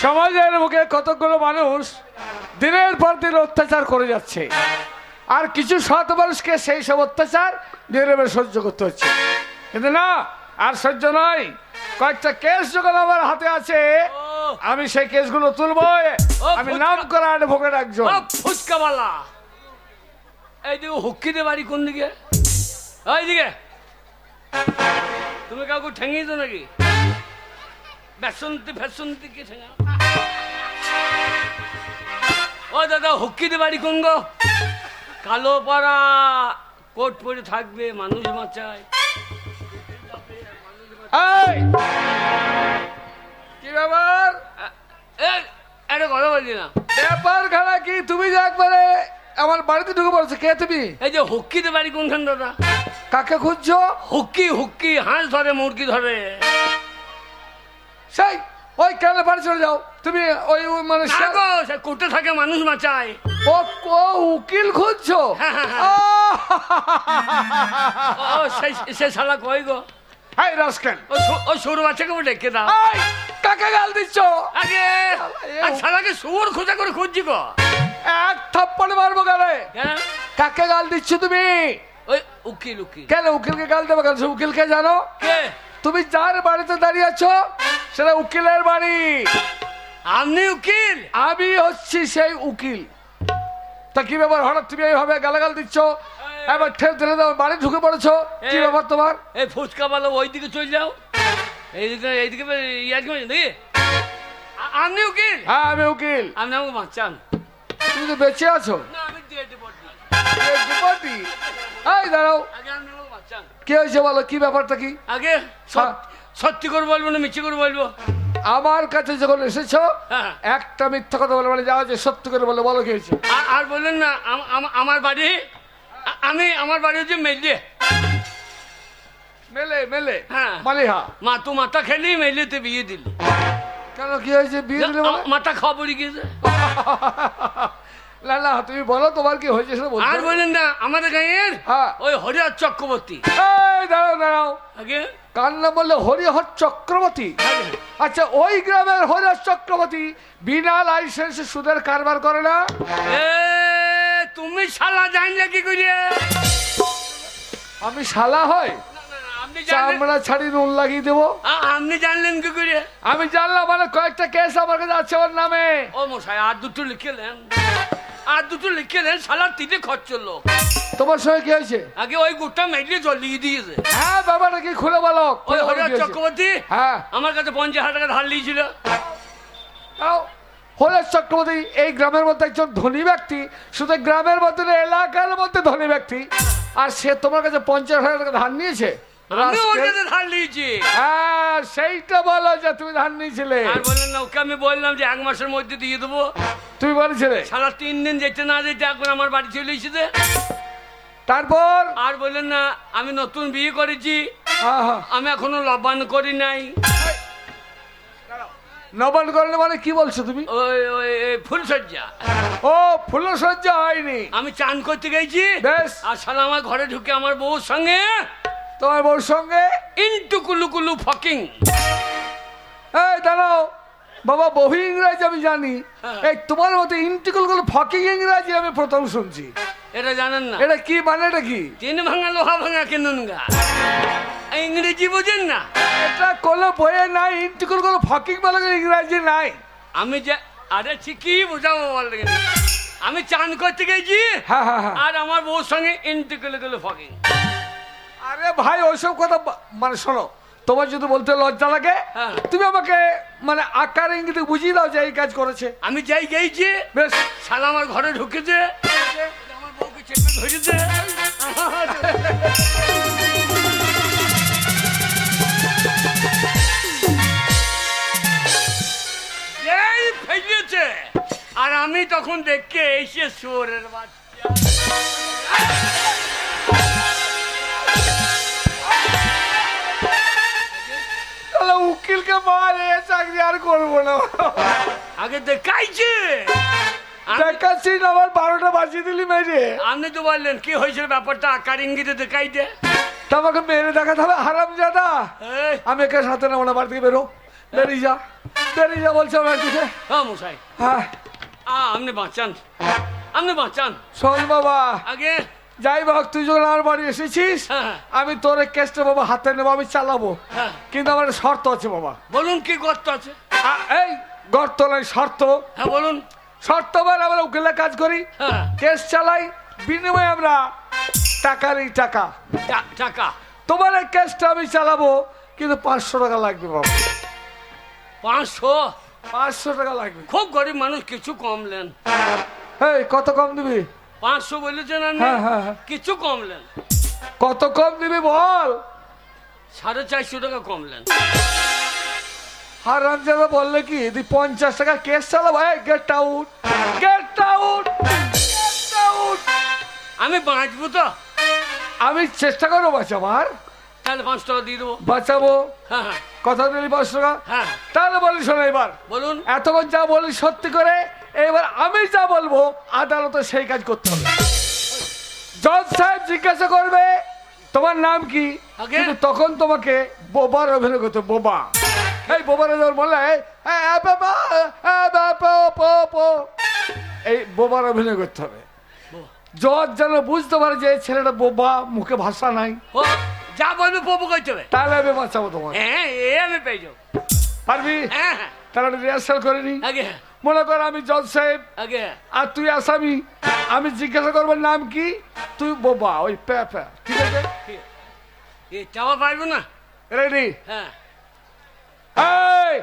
সমাজের মুখে কতগুলো মানুষ দিনের পর দিন অত্যাচার করে যাচ্ছে, আর কিছু সৎ মানুষকে সেই সব অত্যাচার নীরবে সহ্য করতে হচ্ছে। কিন্তু না, আর সহ্য নয়। কয়েকটা কেস যখন আমার হাতে আছে, আমি সেই কেসগুলো তুলবো। আমি নাম করা অ্যাডভোকেট একজন। ফুচকাওয়ালা এইদিকে হুক্কিতে বাড়ি কোন দিকে? ওইদিকে। তুমি কাউকে ঠেঙিয়েছো নাকি? বেসন্তি ফেসন্তি কি ঠেঙা? ও দাদা হুক্কিতে বাড়ি কোন গো? কালো পাড়া, কোট পরে থাকবে, মানুষ বাঁচায়। এই, কি ব্যাপার? একটা কথা বলছি না, ব্যাপার খানা কি? তুমি যে একবারে আমার বাড়িতে ঢুকে পড়ছো, কে তুমি? এই যে হুক্কিতে বাড়ি কোনখান দাদা? কাকে খুঁজছো? হুক্কি হুক্কি হাঁস ধরে, মুরগি ধরে। সেই ওই কেন বাড়ি চলে যাও তুমি। ওই মানে কোর্টে থাকে, মানুষ বাঁচায়। ও উকিল খুঁজছো? হ্যাঁ, হ্যাঁ, ও সে শালা কই গো? হাই রাস্কেল, ওই সরু বাচ্চাকে ডেকে দাও। এই কাকে গাল দিচ্ছ? আগে শালাকে শুয়োর খোঁজা করে খুঁজছি গো। এক থাপ্পড় মারবো গালে। কাকে গাল দিচ্ছ তুমি? ওই উকিল। উকিল কেন উকিলকে গাল দেবো? কেন উকিলকে জানো? কে? তুমি যার বাড়িতে দাঁড়িয়ে আছো সেটা উকিলের বাড়ি। আপনি উকিল? আমি হচ্ছি সেই উকিল। তা কি ব্যাপার, হঠাৎ তুমি এইভাবে গালাগাল দিচ্ছ? এবার ঠেল ঠেলে দাও, বাড়ি ঢুকে পড়েছো, কি ব্যাপার তোমার? এই ফুচকা বালা ওই দিকে চলে যাও, এইদিকে দেখি। আপনি উকিল? হ্যাঁ আমি উকিল। আপনি আমাকে বাঁচান। তুমি তো বেঁচে আছো। না আমি ডেড বডি। এই দাঁড়াও, আগে আমি নেবো বাচ্চান। কি হয়েছে বলো, কি ব্যাপারটা কি? আগে সত্যি করে বলবো না মিথ্যে করে বলবো? আমার কাছে যখন এসেছো হ্যাঁ। একটা মিথ্যা কথা বলে মানে যাওয়া যে সত্যি করে বলে, বলো কি হয়েছে? আর বললেন না আমার বাড়ি, আমার বাড়ি হচ্ছে মেলে। মেলে মেলে? হ্যাঁ। মালিহা। মা তো মাথা খেলি মেলেতে বিয়ে দিল। কেন, কি হয়েছে? বিয়ে দিলে মানে? মাথা খাওয়া পড়ে গিয়েছে। না না, তুমি বলো তোমার কি হয়েছে সেটা বলতে আর হবে। বললেন না আমাদের গাঁয়ের হ্যাঁ। ওই হরিহর চক্রবর্তী। এই দাঁড়াও দাঁড়াও, আগে কার নাম বললে? হরিহর চক্রবর্তী? আচ্ছা, ওই গ্রামের হরিহর চক্রবর্তী বিনা লাইসেন্সে সুদের কারবার করে না? এ তুমি শালা জানলে কি করিয়া? আমি শালা হয়? আপনি জানলেন? চামড়া ছাড়ি নুন লাগিয়ে দেবো। আপনি জানলেন কি করিয়া? আমি জানলাম মানে কয়েকটা কেস আমার কাছে আছে ওর নামে। ও মশাই আর দুটো লিখেলেন, আর দুটো লিখেলেন, শালার তিনে খরচ চললো। তোমার সঙ্গে কি হয়েছে? আগে ওই গোটা মেঘলে জ্বলিয়ে দিয়েছে। হ্যাঁ, ব্যাপারটা কি খুলে বলো। ওই হরিহর চক্রবর্তী হ্যাঁ, আমার কাছে 50,000 টাকা ধার নিয়েছিল। হরিহর চক্রবর্তী এই গ্রামের মধ্যে একজন ধনী ব্যক্তি, শুধু গ্রামের মধ্যে না, এলাকার মধ্যে ধনী ব্যক্তি, আর সে তোমার কাছে 50,000 টাকা ধার নিয়েছে। আমি ওর কাছে ধার নিয়েছি। হ্যাঁ, সেইটা বলো যে তুমি ধার নিয়েছিলে। আর বললেন না, ওকে আমি বললাম যে 1 মাসের মধ্যে দিয়ে দেবো। তুমি বলেছিলে? সারা 3 দিন যেতে না যেতে এখন আমার বাড়ি চলে এসেছে। তারপর? আর বললেন না আমি নতুন বিয়ে করেছি, হ্যাঁ, আমি এখনো লবান করি নাই। নবান করলে মানে কি বলছো তুমি? ওই ওই ফুলসজ্জা। ও, ফুলসজ্জা হয়নি? আমি চান করতে গেছি, বেশ। আর শালা আমার ঘরে ঢুকে আমার বউর সঙ্গে তোমার বউর সঙ্গে ইন্টু কুলু কুলু ফকিং। এই দাঁড়াও বাবা, বহু ইংরাজি আমি জানি, হ্যাঁ। এই তোমার মতো ইন্টিকুল গুলো ফকিং ইংরাজি আমি প্রথম শুনছি। এটা জানেন না? এটা কি মানে? এটা কি? 3 ভাঙা লোহা ভাঙা কেনুনগা। ইংরেজি বোঝেন না? এটা কোনো বইয়ে নাই, ইন্টিকুল গুলো ফকিং বলে ইংরাজি নাই। আমি যে আরে ঠিকই বোঝাবো বললেন, আমি চান করতে গেছি, হ্যাঁ হ্যাঁ হ্যাঁ। আর আমার বউর সঙ্গে ইন্টু কুলু কুলু ফকিং। আরে ভাই, ওইসব কথা মানে শোনো, তোমার যদি বলতে লজ্জা লাগে, হ্যাঁ। তুমি আমাকে মানে আকার ইঙ্গিতে বুঝিয়ে দাও যে এই কাজ করেছে। আমি যাই গেছি, বেশ। শালা আমার ঘরে ঢুকেছে, আমার বউকে চেপে ধরেছে। এই ফেলেছে, আর আমি তখন দেখে এসে শুয়োরের বাচ্চা। তাহলে উকিলকে মারে চাকরি আর করবো না। আগে দেখাইছে, দেখাচ্ছি না, আমার 12টা বাজিয়ে দিলি মেরে। আপনি তো বললেন কি হয়েছিল ব্যাপারটা, আকার ইঙ্গিতে দেখাই দে। তা আমাকে মেরে দেখাতে হবে, হারাম জাদা। এই, আমি একে সাথে নেবো না, বাড়ি থেকে বেরো, বেরিয়ে যা, বেরিয়ে যা বলছে আমার দিকে। হ্যাঁ মশাই, হ্যাঁ, আপনি বাঁচান, আপনি বাঁচান। শোন বাবা, আগে যাই হোক, তুই যখন আমার বাড়ি এসেছিস, হ্যাঁ। আমি তোর এই কেসটা বাবা হাতে নেবো, আমি চালাবো, হ্যাঁ। কিন্তু আমার একটা শর্ত আছে বাবা। বলুন কি গর্ত আছে? এই গর্ত নয়, শর্ত। হ্যাঁ বলুন। শর্ত মানে আমরা উকিলের কাজ করি, হ্যাঁ। কেস চালাই, বিনিময়ে আমরা টাকা নেই, টাকা। টাকা? তোমার এই কেসটা আমি চালাবো, কিন্তু 500 টাকা লাগবে বাবা। 500? 500 টাকা লাগবে। খুব গরিব মানুষ, কিছু কমলেন। এই কত কম দিবি? 500 বলেছেন আপনি, হ্যাঁ, হ্যাঁ, হ্যাঁ। কিছু কমলেন। কত কম দিবি বল? 450 টাকা কমলেন। হারাম জাদা বললে কি, তুই 50 টাকা কেস চালাবো? Get out, get out, get out. আমি বাঁচবো তো? আমি চেষ্টা করবো বাঁচাবার। তাহলে 5 টাকা দিয়ে দেবো। বাঁচাবো। হ্যাঁ হ্যাঁ কথা দিলি 500 টাকা? হ্যাঁ। তাহলে বলি শোনো, এবার বলুন। এতক্ষণ যা বলি সত্যি করে, এবার আমি যা বলবো আদালতে সেই কাজ করতে হবে। জজ সাহেব জিজ্ঞাসা করবে তোমার নাম কি, আগে? কিন্তু তখন তোমাকে বোবার অভিনয় করতে, বোবা। এই বোবার বললে এই বোবার অভিনয় করতে হবে। জজ যেন বুঝতে পারে যে এই ছেলেটা বোবা, মুখে ভাষা নাই। ও, যা বলবে পপু করতে হবে। তাহলে আমি বাঁচাবো তোমার। হ্যাঁ, আমি পেয়ে যাবো। পারবি? হ্যাঁ হ্যাঁ। তাহলে রিহার্সাল করে নি। আগে মনে কর আমি জজ সাহেব, আগে আর তুই আসামি। আমি জিজ্ঞাসা করবো নাম কি, তুই বোবা, ওই প্যা। ঠিক আছে? এটাও পারবো না। রেডি? হ্যাঁ এই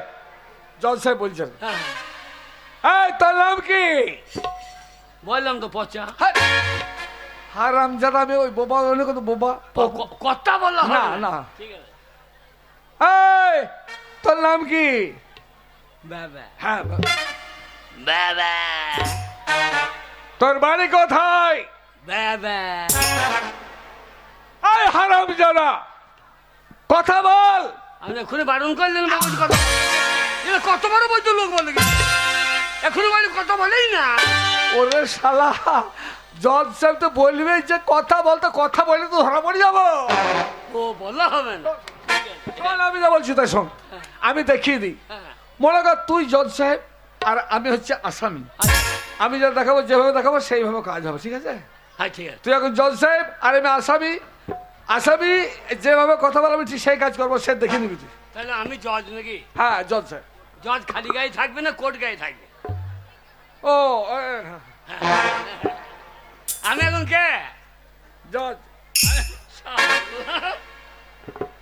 জজ সাহেব বলছেন, হ্যাঁ। এই তোর নাম কি? বললাম তো পচা। হারাম জাদা, আমি ওই বোবা হলে কত বোবা। কথা বললাম না না, ঠিক আছে। এই তোর নাম কি? বাবা। হ্যাঁ, বাবা। তোর বাড়ি কোথায়? বাবা। এই হারাম জাদা, কথা বল। আমি এখনই বারণ করলেন বাবু কথা। এটা কত বড় বৈদ্য লোক বলে এখনই বাড়ি কথা বলেই না। ওরে শালা, জজ সাহেব তো বলবে যে কথা বলতে, কথা বলে তো ধরা পড়ে যাবো। ও বলা হবে না। আমি যা বলছি তাই শোন, আমি দেখিয়ে দিই। হ্যাঁ। মনে কর তুই জজ সাহেব আর আমি হচ্ছে আসামি। আমি যা দেখাবো, যেভাবে দেখাবো সেইভাবে কাজ হবে, ঠিক আছে? হ্যাঁ ঠিক আছে। তুই এখন জজ সাহেব আর আমি আসামি। আসামি যেভাবে কথা বল আমি ঠিক সেই কাজ করবো, সে দেখে নিবি তুই। তাহলে আমি জজ নাকি? হ্যাঁ জজ সাহেব। জজ খালি গায়ে থাকবে না কোর্ট গায়ে থাকবে? ও আমি এখন কে? জজ।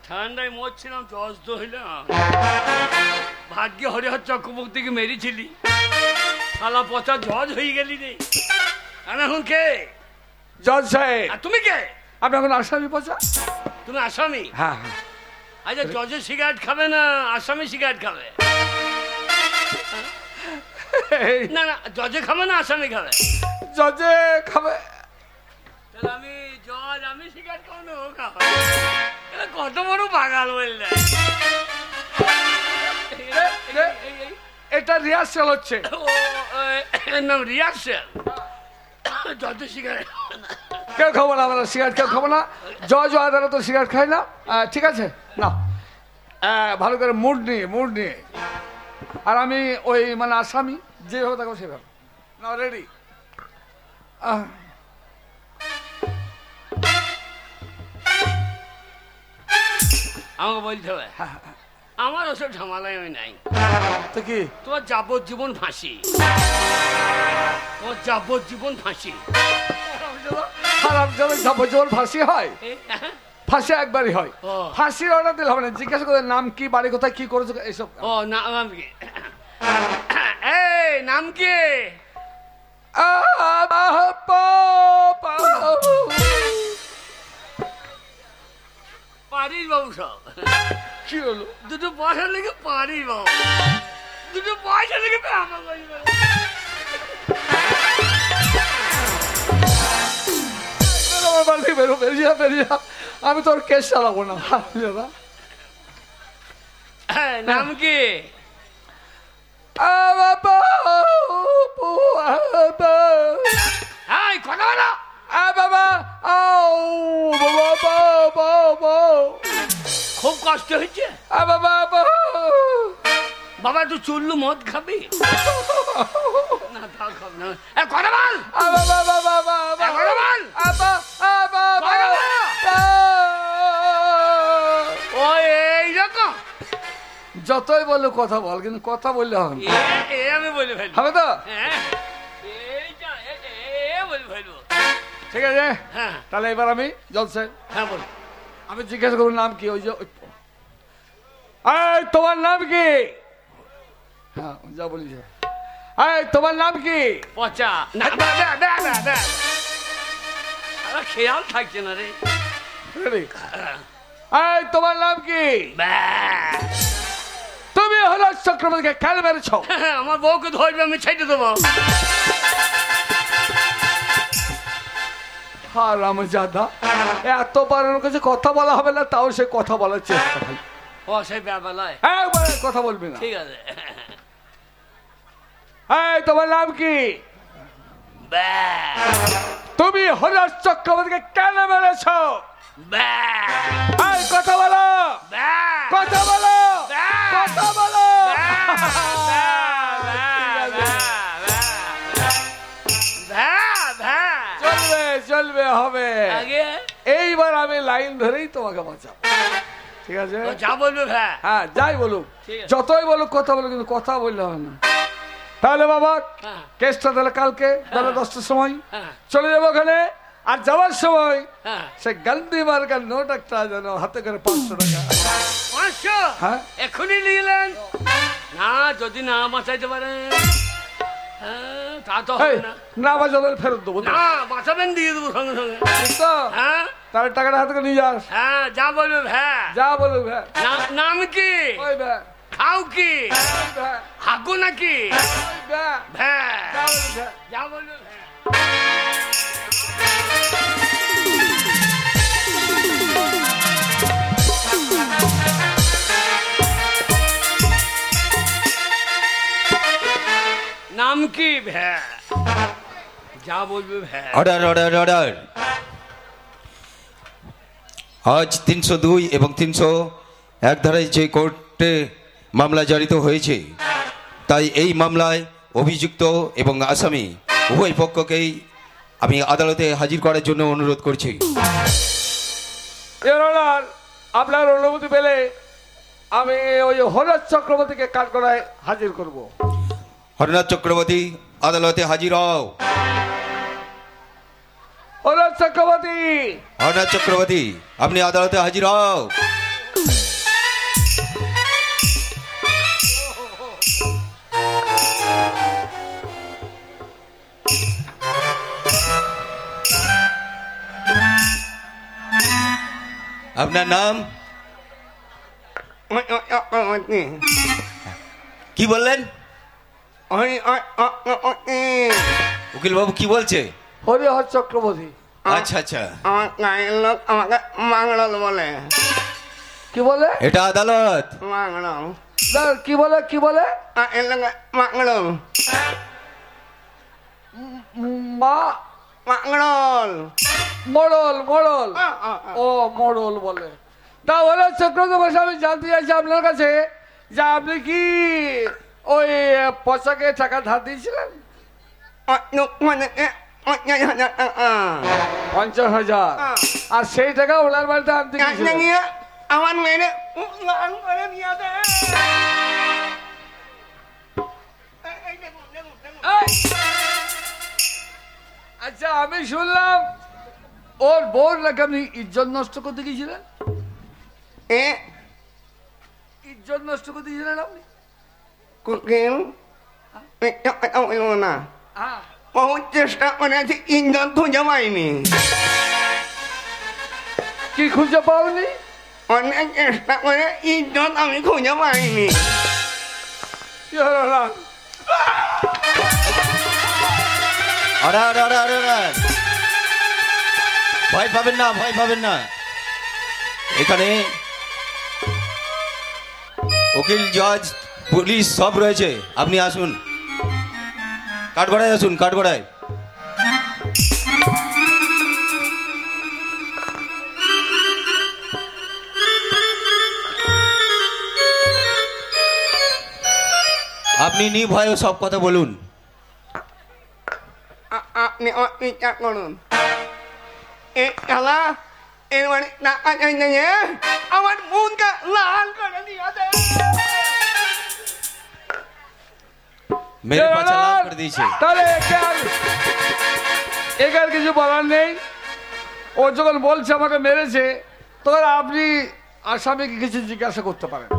ঠান্ডায় মরছিলাম, জজ তো হইলাম। ভাগ্য হরিহর চক্রবর্তীকে মেরেছিলি, শালা পচা জজ হয়ে গেলি রে। আমি এখন কে? জজ সাহেব। আর তুমি কে? আমি এখন আসামি পচা। তুমি আসামি? হ্যাঁ হ্যাঁ। আচ্ছা, জজের সিগারেট খাবে না আসামি সিগারেট খাবে? না না, জজে খাবে না আসামি খাবে? জজে খাবে। তাহলে আমি জজ, আমি সিগারেট খাবো না ও খাবে? কত বড় বাগাল বললে। এটা রিহার্সাল হচ্ছে। এর নাম রিহার্সাল? জজের সিগারেট কেউ খাবো না, আমরা সিগারেট কেউ খাবো না। জজ ও আদালত তো সিগারেট খাই না, ঠিক আছে না? ভালো করে মুড নিয়ে। আর আমি ওই মানে আসামি যেভাবে থাকবো সেভাবে। না রেডি? আমাকে বলতে হবে? আমার ওসব ঝামেলায় আমি নাই। তো কি? তোমার যাবজ্জীবন ফাঁসি। তোমার যাবজ্জীবন ফাঁসি। খারাপ জলে যাবজ্জীবন ফাঁসি হয়? ফাঁসি একবারই হয়। ফাঁসির অর্ডার দিলে হবে না, জিজ্ঞাসা করে নাম কি, বাড়ি কোথায়, কি করেছো এইসব। ও নাম কি? এই নাম কি? পারিস বাবু সব। কি হলো? দুটো পয়সা লেগে পারিস বাবু, দুটো পয়সা লেগে আমি তোর কেস চালাবো না। নাম কি? কথা বলো। খুব কষ্ট হচ্ছে বাবা, তুই চুল্লু মদ খাবি না? তা খাবি না। কথা বল। এইরকম যতই বললো কথা বল, কিন্তু কথা বললে হবে। আমি বলে ফেলবো, হবে তো? বলে ফেলবো, ঠিক আছে। হ্যাঁ তাহলে এবার আমি জজ সাহেব। হ্যাঁ বল। আমি জিজ্ঞাসা করবো নাম কি? ওই যে তোমার নাম কি? হ্যাঁ যা বলি, তোমার নাম কি? পচা। খেয়াল থাকছে না রে। তোমার নাম কি? তুমি হলো চক্রবর্তীকে কেন মেরেছ? আমার বউকে ধরবে, আমি ছেড়ে দেবো। হারামজাদা, এতবার ওর কাছে কথা বলা হবে না, তাও সে কথা বলার চেষ্টা করে। ও সেই ব্যাপার কথা বলবি না, ঠিক আছে। তোমার নাম কি? তুমি হরিহর চক্রবর্তীকে কেন মেরেছ? কথা বলো, কথা বলো, কথা বলো। চলবে চলবে, হবে। এইবার আমি লাইন ধরেই তোমাকে বাঁচাবো, ঠিক আছে? যা বলবে হ্যাঁ যাই বলুক, যতই বলুক কথা বলুক, কিন্তু কথা বললে হবে না। তাহলে বাবা কেসটা তাহলে কালকে বেলা 10টার সময় চলে যাবো ওখানে। আর যাওয়ার সময় সে গান্ধী মার্কার নোট একটা যেন হাতে করে 500 টাকা। 500? হ্যাঁ এখনই নিলেন না? যদি না বাঁচাইতে পারেন হ্যাঁ, তা তো হবে এই, না। না বাঁচালে ফেরত দেবো তো। না বাঁচাবেন, দিয়ে দেবো সঙ্গে সঙ্গে। ঠিক তো? হ্যাঁ তাহলে টাকাটা হাতে করে নিয়ে যাস। হ্যাঁ, যা বলবে ভ্যা। যা বলবি ভ্যা। নাম কি? ওই ভ্যা, খাও কি? ওই ভ্যা, হাগু নাকি? ওই ভ্যা, ভ্যা। যা বলবি ভ্যা। যা বলবে ভ্যা। নাম কি? ভ্যা। যা বলবে ভ্যা। Order order order. আজ 302 এবং 301 ধারায় যে কোর্টে মামলা জারিত হয়েছে, তাই এই মামলায় অভিযুক্ত এবং আসামি উভয় পক্ষকেই আমি আদালতে হাজির করার জন্য অনুরোধ করছি। এর অর্ডার, আপনার অনুমতি পেলে আমি ওই হরনাথ চক্রবর্তীকে কাঠগড়ায় হাজির করব। হরনাথ চক্রবর্তী, আদালতে হাজির হও। হরনাথ চক্রবর্তী, হরনাথ চক্রবর্তী, আপনি আদালতে হাজির হও। আপনার নাম কি বললেন? উকিল বাবু কি বলছে? হরিহর চক্রবর্তী। আচ্ছা আচ্ছা, আমার গায়ের লোক আমাকে মাংড়ল বলে। কি বলে? এটা আদালত। মাংড়ল, কি বলে? কি বলে? এর লোক মাংড়ল, মা মাংড়ল। মোড়ল, মোড়ল। ও মোড়ল বলে। তা হরিহর চক্রবর্তী বসে আমি জানতে চাইছি আপনার কাছে যে আপনি কি ওই পোশাকে টাকা ধার দিয়েছিলেন? 50,000। আর সেই টাকা ওনার বাড়িতে আনতে গিয়েছিলেন? আমার মেয়ে করে নিয়ে দেয়। আচ্ছা, আমি শুনলাম ওর বোন নাকি আপনি ইজ্জত নষ্ট করতে গিয়েছিলেন। ইজ্জত নষ্ট করতে গিয়েছিলেন আপনি? কুকিল না, হ্যাঁ। বহুত চেষ্টা করেছি, ইঞ্জন খুঁজে পাইনি। কি খুঁজে পাওনি? অনেক চেষ্টা করে ইজ্জত আমি খুঁজে পাইনি। কি হলো না? Order order order. ভয় পাবেন না, ভয় পাবেন না। এখানে উকিল, জজ, পুলিশ সব রয়েছে। আপনি আসুন, কাঠগড়ায় আসুন, কাঠগড়ায়। আপনি নির্ভয়ে সব কথা বলুন। আপনি বিচার করুন। এই খেলা এর মানে টাকা চাইতে গিয়ে আমার বোনকে লাল করে দিয়ে দেয়। মেরে পাছা লাল করে দিয়েছে। তাহলে একে আর কিছু বলার নেই। ও যখন বলছে আমাকে মেরেছে, তখন আপনি আসামিকে কিছু জিজ্ঞাসা করতে পারেন।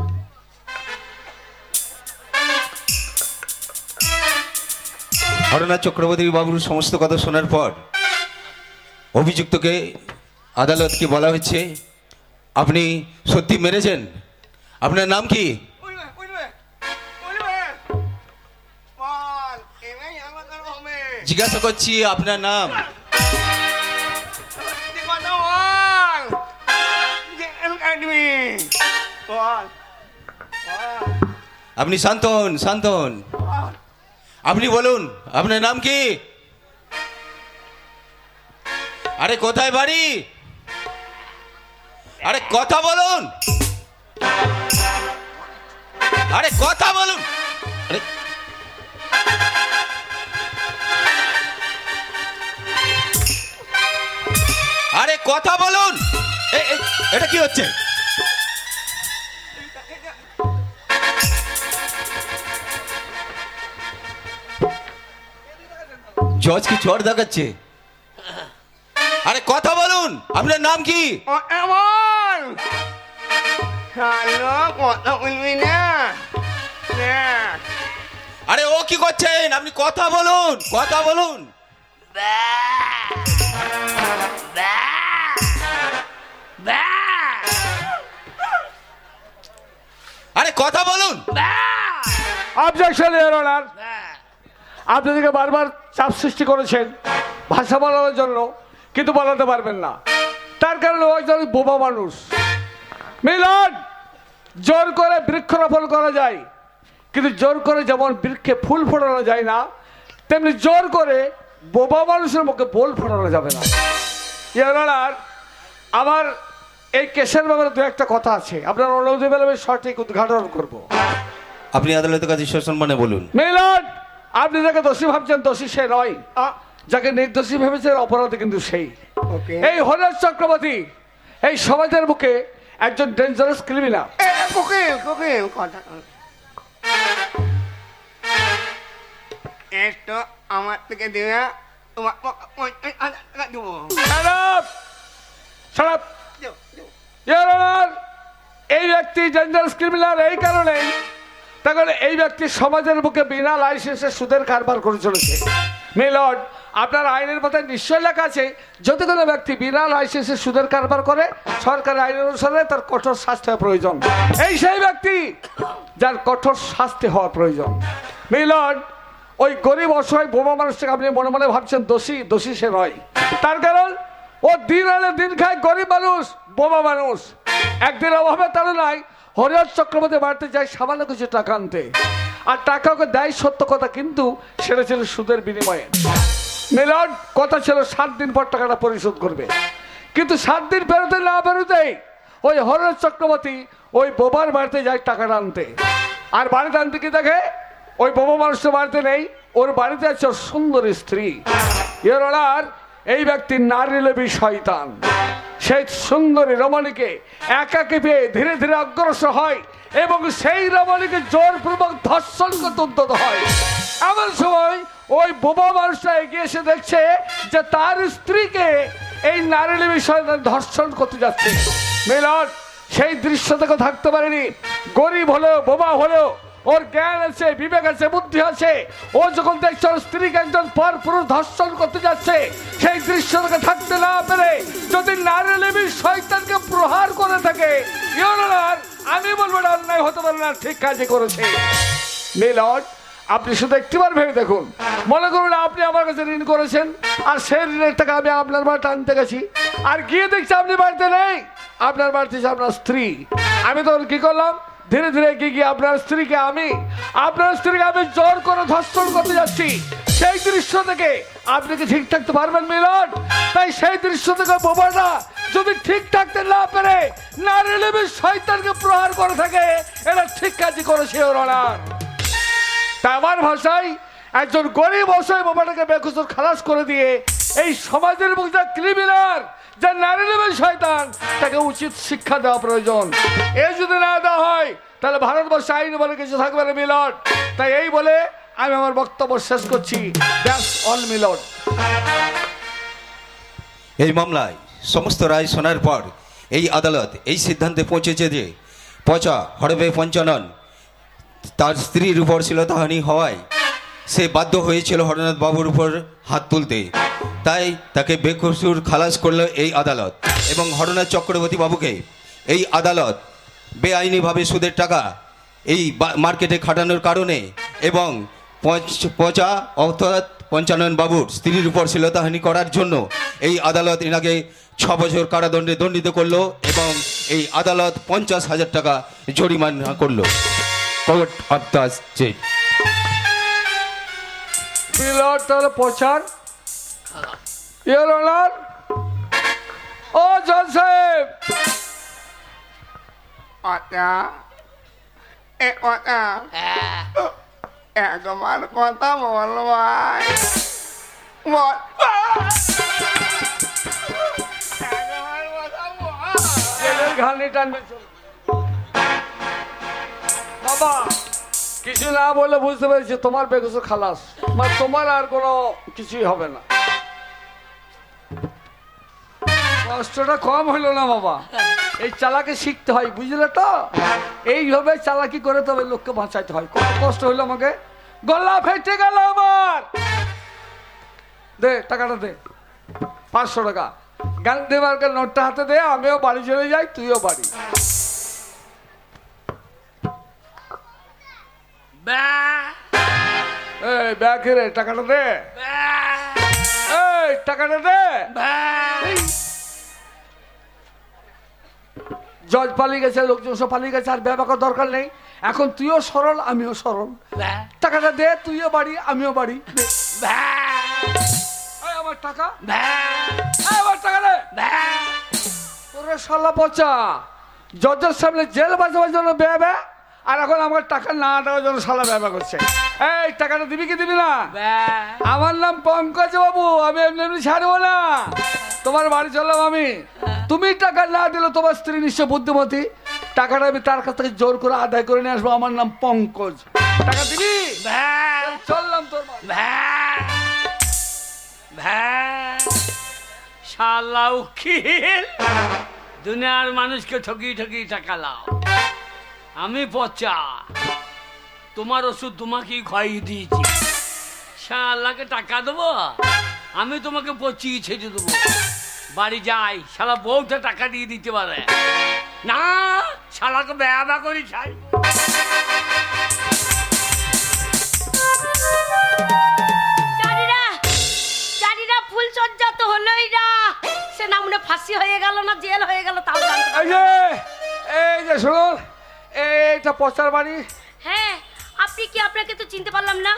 হরনাথ চক্রবর্তী বাবুর সমস্ত কথা শোনার পর অভিযুক্তকে আদালতকে বলা হচ্ছে, আপনি সত্যি মেরেছেন। আপনার নাম কি? জিজ্ঞাসা করছি আপনার নাম। আপনি শান্ত হন, শান্ত হন। আপনি বলুন আপনার নাম কি? আরে কোথায় বাড়ি? আরে কথা বলুন, আরে কথা বলুন। আরে আরে কথা বলুন। এটা কি হচ্ছে? জজ কি চোর দেখাচ্ছে? আরে কথা বলুন, আপনার নাম কি? এমন কথা বলবি না। আরে ও কি করছেন? আপনি কথা বলুন, কথা বলুন। আরে কথা বলুন। অবজেকশন ইওর অনার, আপনি থেকে বারবার চাপ সৃষ্টি করেছেন ভাষা বলার জন্য, কিন্তু বলাতে পারবেন না। তার কারণে ও একজন বোবা মানুষ। মিলন, জোর করে বৃক্ষরোপণ করা যায়, কিন্তু জোর করে যেমন বৃক্ষে ফুল ফোটানো যায় না, তেমনি জোর করে বোবা মানুষের মুখে বোল ফোটানো যাবে না। ইওর অনার, আমার এই কেসের ব্যাপারে দু একটা কথা আছে, আপনার অনুমতি পেলে আমি সঠিক উদ্ঘাটন করব। আপনি আদালতের কাছে সসম্মানে বলুন। মিলন, আপনি যাকে দোষী ভাবছেন দোষী সে নয়, যাকে নির্দোষী ভেবেছেন অপরাধী কিন্তু সেই। এই হরেশ চক্রবর্তী এই সমাজের বুকে একজন ডেঞ্জারাস ক্রিমিনাল। কোকিল কথা একটু আমার থেকে দিবে, তোমার 50,000 টাকা দেবো। এই ব্যক্তি ডেঞ্জারাস ক্রিমিনাল এই কারণেই, তাহলে এই ব্যক্তি সমাজের বুকে বিনা লাইসেন্সে সুদের কারবার করে চলেছে। মিলন, আপনার আইনের মধ্যে নিশ্চয় লেখা আছে যদি কোনো ব্যক্তি বিনা লাইসেন্সে সুদের কারবার করে সরকারি আইন অনুসারে তার কঠোর শাস্তি হওয়া প্রয়োজন। এই সেই ব্যক্তি যার কঠোর শাস্তি হওয়া প্রয়োজন। মিলন, ওই গরিব অসহায় বোমা মানুষটাকে আপনি মনে মনে ভাবছেন দোষী, দোষী সে নয়। তার কারণ ও দিন আনে দিন খায়, গরিব মানুষ, বোমা মানুষ। একদিন অভাবে তার নাই হরিহর চক্রবর্তী বাড়িতে যায় সামান্য কিছু টাকা আনতে, আর টাকা ওকে দেয় সত্য কথা, কিন্তু সেটা ছিল সুদের বিনিময়ে। মিলন, কথা ছিল 7 দিন পর টাকাটা পরিশোধ করবে, কিন্তু 7 দিন বেরোতে না বেরোতেই ওই হরিহর চক্রবর্তী ওই বোবার বাড়িতে যায় টাকাটা আনতে। আর বাড়িতে আনতে কি দেখে, ওই বোবা মানুষটা বাড়িতে নেই, ওর বাড়িতে আছে ওর সুন্দর স্ত্রী। ইওর অনার, এই ব্যক্তি নারী লোভী শয়তান। সেই সুন্দরী রমণীকে একাকে পেয়ে ধীরে ধীরে অগ্রসর হয় এবং সেই রমণীকে জোরপূর্বক ধর্ষণ করতে উদ্যত হয়। এমন সময় ওই বোবা মানুষটা এগিয়ে এসে দেখছে যে তার স্ত্রীকে এই নারী লোভী শয়তান ধর্ষণ করতে যাচ্ছে। মিলন, সেই দৃশ্য থেকে থাকতে পারেনি। গরিব হলেও বোবা হলেও ওর জ্ঞান আছে, বিবেক আছে, বুদ্ধি আছে। ও যখন দেখছে ওর স্ত্রীকে একজন পরপুরুষ ধর্ষণ করতে যাচ্ছে, সেই দৃশ্য থেকে থাকতে না পেরে যদি নারী লোভী শয়তানকে প্রহার করে থাকে, আমি বলবো না অন্যায় হতে পারে না, ঠিক কাজই করেছে। মিলন, আপনি শুধু একটিবার ভেবে দেখুন, মনে করুন আপনি আমার কাছে ঋণ করেছেন, আর সেই ঋণের টাকা আমি আপনার বাড়িতে আনতে গেছি, আর গিয়ে দেখছি আপনি বাড়িতে নেই, আপনার বাড়িতে আপনার স্ত্রী। আমি তখন কি করলাম, ধীরে ধীরে গিয়ে আপনার স্ত্রীকে আমি জোর করে ধর্ষণ করতে যাচ্ছি। সেই দৃশ্য থেকে আপনি কি ঠিক থাকতে পারবেন মিলন? তাই সেই দৃশ্য থেকে বোবাটা যদি ঠিক থাকতে না পেরে নারী লোভী শয়তানকে প্রহার করে থাকে, এটা ঠিক কাজই করেছে ওর অনার। তাই আমার ভাষায় একজন গরিব অসহায় বোবাটাকে বেকসুর খালাস করে দিয়ে এই সমাজের বুকে যা ক্রিমিনাল, যে নারী লোভী শয়তান, তাকে উচিত শিক্ষা দেওয়া প্রয়োজন। এ যদি না দেওয়া হয় তাহলে ভারতবর্ষে আইন বলে কিছু থাকবে না মিলন। তাই এই বলে আমি আমার বক্তব্য শেষ করছি। দ্যাটস অল মিলন। এই মামলায় সমস্ত রায় শোনার পর এই আদালত এই সিদ্ধান্তে পৌঁছেছে যে পচা হরবে পঞ্চানন তার স্ত্রীর উপর শ্লীলতাহানি হওয়ায় সে বাধ্য হয়েছিল হরনাথ বাবুর উপর হাত তুলতে, তাই তাকে বেকসুর খালাস করল এই আদালত। এবং হরনাথ চক্রবর্তী বাবুকে এই আদালত বেআইনিভাবে সুদের টাকা এই মার্কেটে খাটানোর কারণে এবং পচা অর্থাৎ পঞ্চানন বাবুর স্ত্রীর উপর শ্লীলতাহানি করার জন্য এই আদালত এনাকে 6 বছর কারাদণ্ডে দণ্ডিত করলো এবং এই আদালত 50,000 টাকা জরিমানা করলো। Court of the state. Milan, তাহলে পচার ইওর অনার। ও জজ সাহেব, একবার কথা বল ভাই, বল। বাবা কিছু না বলে বুঝতে পেরেছি তোমার বেকসুর খালাস, মানে তোমার আর কোনো কিছুই হবে না। কষ্টটা কম হইলো না বাবা, এই চালাকি শিখতে হয়, বুঝলে তো? এইভাবে চালাকি করে তবে লোককে বাঁচাইতে হয়। কত কষ্ট হইলো আমাকে, গলা ফেটে গেল আমার। দে টাকাটা দে, 500 টাকা। গান্ধী মার্কের নোটটা হাতে দে, আমিও বাড়ি চলে যাই, তুইও বাড়ি। এই ব্যাগে রে, টাকাটা দে। এই টাকাটা দে। জজ পালিয়ে গেছে, লোকজন সব পালিয়ে গেছে, আর ব্যবহার করার দরকার নেই। এখন তুইও সরল, আমিও সরল। টাকাটা দে, তুইও বাড়ি, আমিও বাড়ি। আমার টাকা, আমার টাকা দে। ওরে শালা পচা, জজের সামনে জেল বাঁচাবার জন্য ব্যয়, আর এখন আমার টাকা না দেওয়ার জন্য শালা ব্যবহার করছে। এই টাকাটা দিবি কি দিবি না? আমার নাম পঙ্কজ বাবু, আমি এমনি এমনি ছাড়বো না। তোমার বাড়ি চললাম আমি, তুমি টাকা না দিলে তোমার স্ত্রী নিশ্চয় বুদ্ধিমতী, টাকাটা আমি তার কাছ থেকে জোর করে আদায় করে নিয়ে আসবো। আমার নাম পঙ্কজ, টাকা দিবি? চললাম তোর শালা উকিল, দুনিয়ার মানুষকে ঠকি ঠকি টাকা লাও। আমি পচা, তোমার ওষুধ তোমাকেই খাইয়ে দিয়েছি। শালাকে টাকা দেবো? আমি তোমাকে পচিয়ে ছেড়ে দেবো। বাড়ি যাই, শালা বউটা টাকা দিয়ে দিতে পারে না, শালাকে ব্যবহার করি ছাই। জানিনা ফুল সজ্জা তো হলোই না, সে না মনে ফাঁসি হয়ে গেল না জেল হয়ে গেল তাও জানতে পারি না। এই যে শুনুন, এইটা পচার বাড়ি। হ্যাঁ, আপনি কি? আপনাকে তো চিনতে পারলাম না।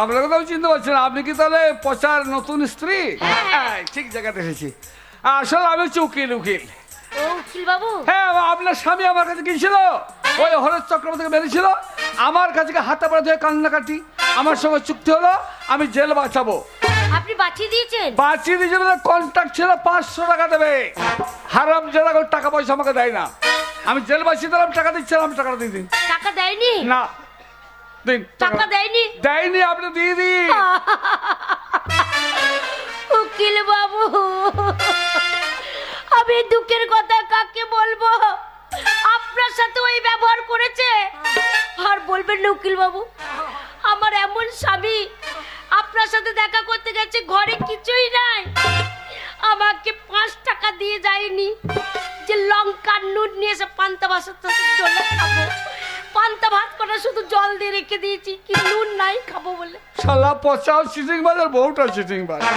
আপনাকে তো আমি চিনতে পারছি না। আপনি কি তাহলে পচার নতুন স্ত্রী? হ্যাঁ, ঠিক জায়গাতে এসেছি। আসলে আমি হচ্ছে উকিল। উকিল উকিল বাবু? হ্যাঁ, আপনার স্বামী আমার কাছে গিয়েছিল, ওই হরেশ চক্রবর্তী থেকে বেরিয়েছিল, আমার কাছে হাতে পড়ে ধরে কান্নাকাটি। আমার সঙ্গে চুক্তি হলো আমি জেল বাঁচাবো। আপনি বাঁচিয়ে দিয়েছেন? বাঁচিয়ে দিয়েছিল, কন্ট্রাক্ট ছিল 500 টাকা দেবে। হারাম যারা টাকা পয়সা আমাকে দেয় না। আমি জেল বাঁচিয়ে দিলাম, টাকা দিচ্ছিলাম, টাকাটা দিয়ে দিন। টাকা দেয়নি? না, দিন। টাকা দেয়নি? দেয়নি, আপনি দিয়ে দিন। উকিল বাবু, আমি দুঃখের কথা কাকে বলবো? আপনার সাথে ওই ব্যবহার করেছে, আর বলবেন না উকিল বাবু, আমার এমন স্বামী আপনার সাথে দেখা করতে গেছে, ঘরে কিছুই নাই, আমাকে 5 টাকা দিয়ে যায়নি যে লঙ্কার নুন নিয়ে এসে পান্তা ভাতের সাথে চলে খাবো। পান্তা ভাত করে শুধু জল দিয়ে রেখে দিয়েছি, কি নুন নাই খাবো বলে। শালা পচাও চিটিং বাজার, বউটা চিটিং বাজার।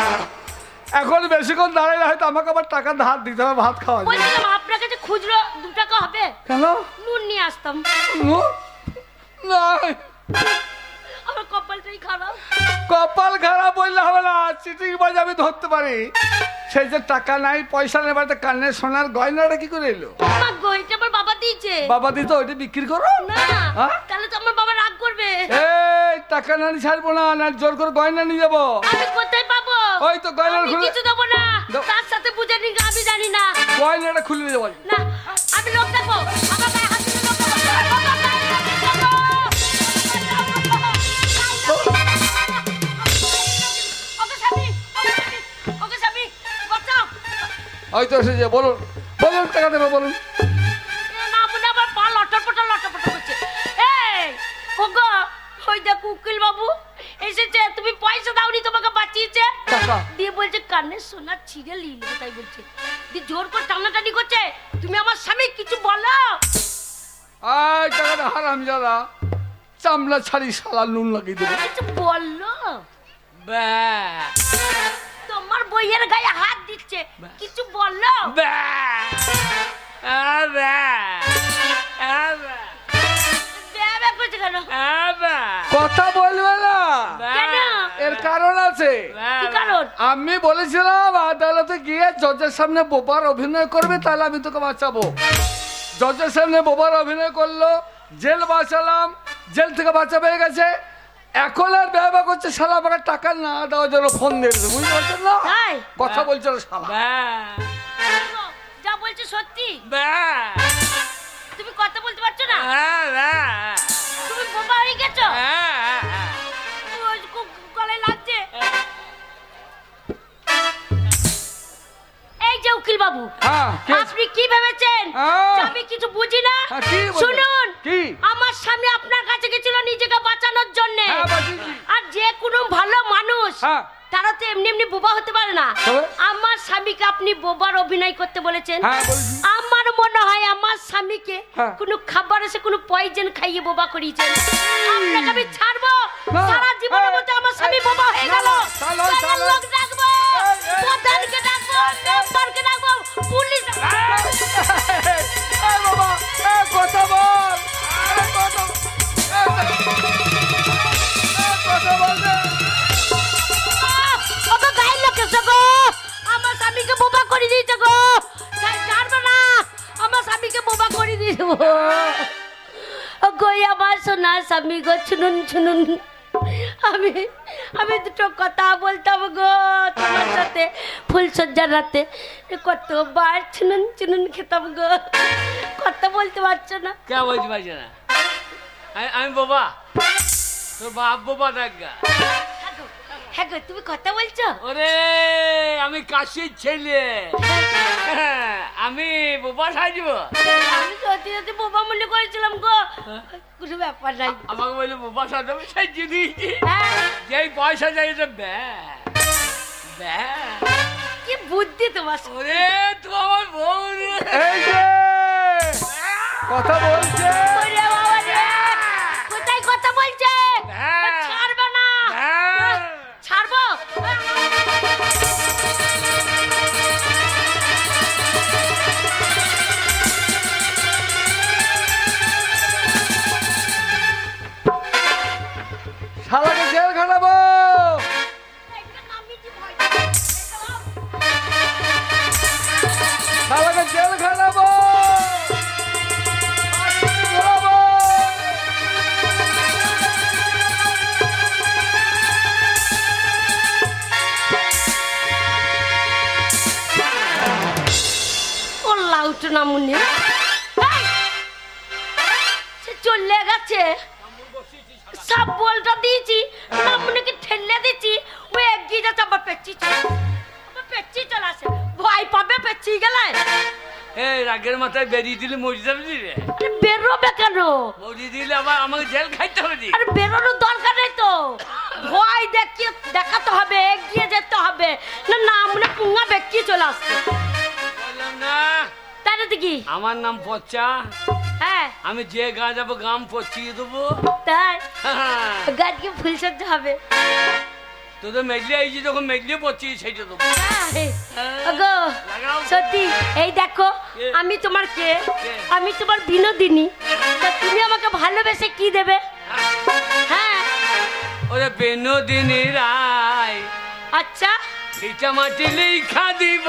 এখন বেশিক্ষণ দাঁড়ালে হয়তো আমাকে আবার টাকা ধার দিতে হবে ভাত খাওয়া। বলছিলাম আপনার কাছে খুচরো 2 টাকা হবে? কেন? নুন নিয়ে আসতাম। আমার কপালটাই খারাপ। কপাল খারাপ বললে হবে না, চিটিং বাজ আমি ধরতে পারি। সেই যে টাকা নাই, পয়সা নেই, বাড়িতে কানের সোনার গয়নাটা কি করে এলো? গয়নাটা আমার বাবা দিয়েছে। বাবা দিত, ওইটা বিক্রি করো না, তাহলে তো আমার বাবা রাগ করবে। এই টাকা না ছাড়বো না, না জোর করে গয়না নিয়ে যাবো। আমি কোথায় পাবো? ওই তো গয়না খুলে কিছু দেবো না, তার সাথে বুঝে নি, আমি জানি না। গয়নাটা খুলে নিয়ে যাবো না, আমি লোক দেখবো, আমার গায়ে হাত দিলে লোক দেখবো। হয়তো এসেছে, বলুন বলুন, টাকা দেবো বলুন। না মনে আবার পা লটপট করছে। এই ওগো, ওই দেখো উকিল বাবু এসেছে, তুমি পয়সা দাওনি, তোমাকে বাঁচিয়েছে দিয়ে বলছে কানের সোনা ছিঁড়ে নিয়ে তাই বলছে, দিয়ে জোর করে টানাটানি করছে। তুমি আমার স্বামী কিছু বলো? আয় টাকাটা হারামজাদা, চামড়া ছাড়ি শালা নুন লাগিয়ে দেবো। কিছু বললো? তোমার বইয়ের গায়ে হাত দিচ্ছে, কিছু বললো? কথা বলবে না, কেন? এর কারণ আছে। কি কারণ? আমি বলেছিলাম আদালতে গিয়ে জজের সামনে বোবার অভিনয় করবে, তাহলে আমি তোকে বাঁচাবো। জজের সামনে বোবার অভিনয় করলো, জেল বাঁচালাম, জেল থেকে বাঁচা পেয়ে গেছে। এখন আর ব্যবহার করছে শালা আমাকে টাকা না দেওয়ার জন্য ফোন দিয়েছে, বুঝতে পারছেন না? কথা বলছিল শালা। যা বলছো সত্যি? তুমি কথা বলতে পারছো না? তুমি বোবা হয়ে গেছো? গলায় লাগছে। এই যে উকিল বাবু, হ্যাঁ, কি হয়েছে? আপনি কি ভেবেছেন হ্যাঁ। যে আমি কিছু বুঝি না? হ্যাঁ, কি বলবেন? শুনুন, কি? আমার স্বামী আপনার কাছে গেছিল নিজেকে বাঁচানোর জন্য। হ্যাঁ, বাঁচিয়েছি। আর যে কোনো ভালো মানুষ হ্যাঁ। তারা তো এমনি এমনি বোবা হতে পারে না। তবে? আমার স্বামীকে আপনি বোবার অভিনয় করতে বলেছেন। হ্যাঁ, বলছি। আমার মনে হয় আমার স্বামীকে হ্যাঁ। কোনো খাবার এসে কোনো পয়জন খাইয়ে বোবা করিয়েছেন। আপনাকে আমি ছাড়বো না। সারা জীবনের মতো আমার স্বামী বোবা হয়ে গেল। না, চলো, থানার চলো। লোক ডাকবো, প্রধানকে ডাকবো, মেম্বারকে ডাকবো, পুলিশ এই বাবা, এই কথা বল, এই কথা বল রে। ওকে গায়ের লোক এসো গো, আমার স্বামীকে বোবা করে দিয়েছে গো। ছাড়বো না, আমার স্বামীকে বোবা করে দিয়ে দেবো। গো আমার সোনার স্বামী গো, শুনুন শুনুন, আমি দুটো কথা বলতাম গো তোমার সাথে ফুলসজ্জার রাতে। কতবার শুনুন শুনুন খেতাম গো, কথা বলতে পারছো না। কে বলতে পারছে না? আমি বাবা, তোর বাপ বাবা দেখা। হ্যাঁ গো, তুমি কথা বলছো? ওরে আমি কাশির ছেলে, আমি বোবা সাজবো? আমি সত্যি সত্যি বোবা মনে করেছিলাম গো, কোনো ব্যাপার নাই। আমাকে বলে বোবা সাজাবে, সাজিয়ে দিয়েছি। হ্যাঁ, যেই পয়সা চাইছে ব্যা কি বুদ্ধি তোমার। ওরে তুই আমার বউ রে। এই যে কথা বলছে। ওরে বাবা রে, কোথায় কথা বলছে? হ্যাঁ। ছাড়বে না। হ্যাঁ। ছাড়বো। শালাকে জেল খাটাবো। শালাকে জেল খাটাবো। ফাঁসিতে ঝোলাবো। ও লাউটো না মুনি, সে চলে গেছে। সব বলটা দিয়েছি, নামুনিকে ঠেলে দিচ্ছি, ও এগিয়ে যাচ্ছে, আবার পেঁচি চলে আসে। ভয় পাবে পেঁচি গেলে। এই রাগের মাথায় বেরিয়ে দিলে মরে যাবে রে। আরে বেরোবে কেন? মরিয়ে দিলে আবার আমাকে জেল খাইতে হবে রে। আরে বেরোনোর দরকার নেই তো, ভয় দেখাতে হবে, এগিয়ে যেতে হবে, না নামুনি পুঙ্গা বেঁকিয়ে চলে আসছে। বললাম না তাই না কি? আমার নাম পচ্চা, হ্যাঁ আমি যে গা যাবো গাম পচিয়ে দেবো। তাই গাছকে ফুল সজ্জা হবে। তোদের মেঘলে আইছি, যখন মেঘলে পচিয়ে সেইটা দেবো। ওগো, সত্যি এই দেখো, আমি তোমার কে? আমি তোমার বিনোদিনী। তা তুমি আমাকে ভালোবেসে কি দেবে? হ্যাঁ, ওরে বিনোদিনী রায়, আচ্ছা ভিটা মাটি লেখা দিব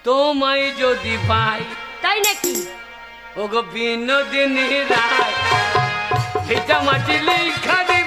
তোমায় যদি পাই। তাই নাকি? ওগো বিনোদিনী রায়, ভিটা মাটি লেখা দিব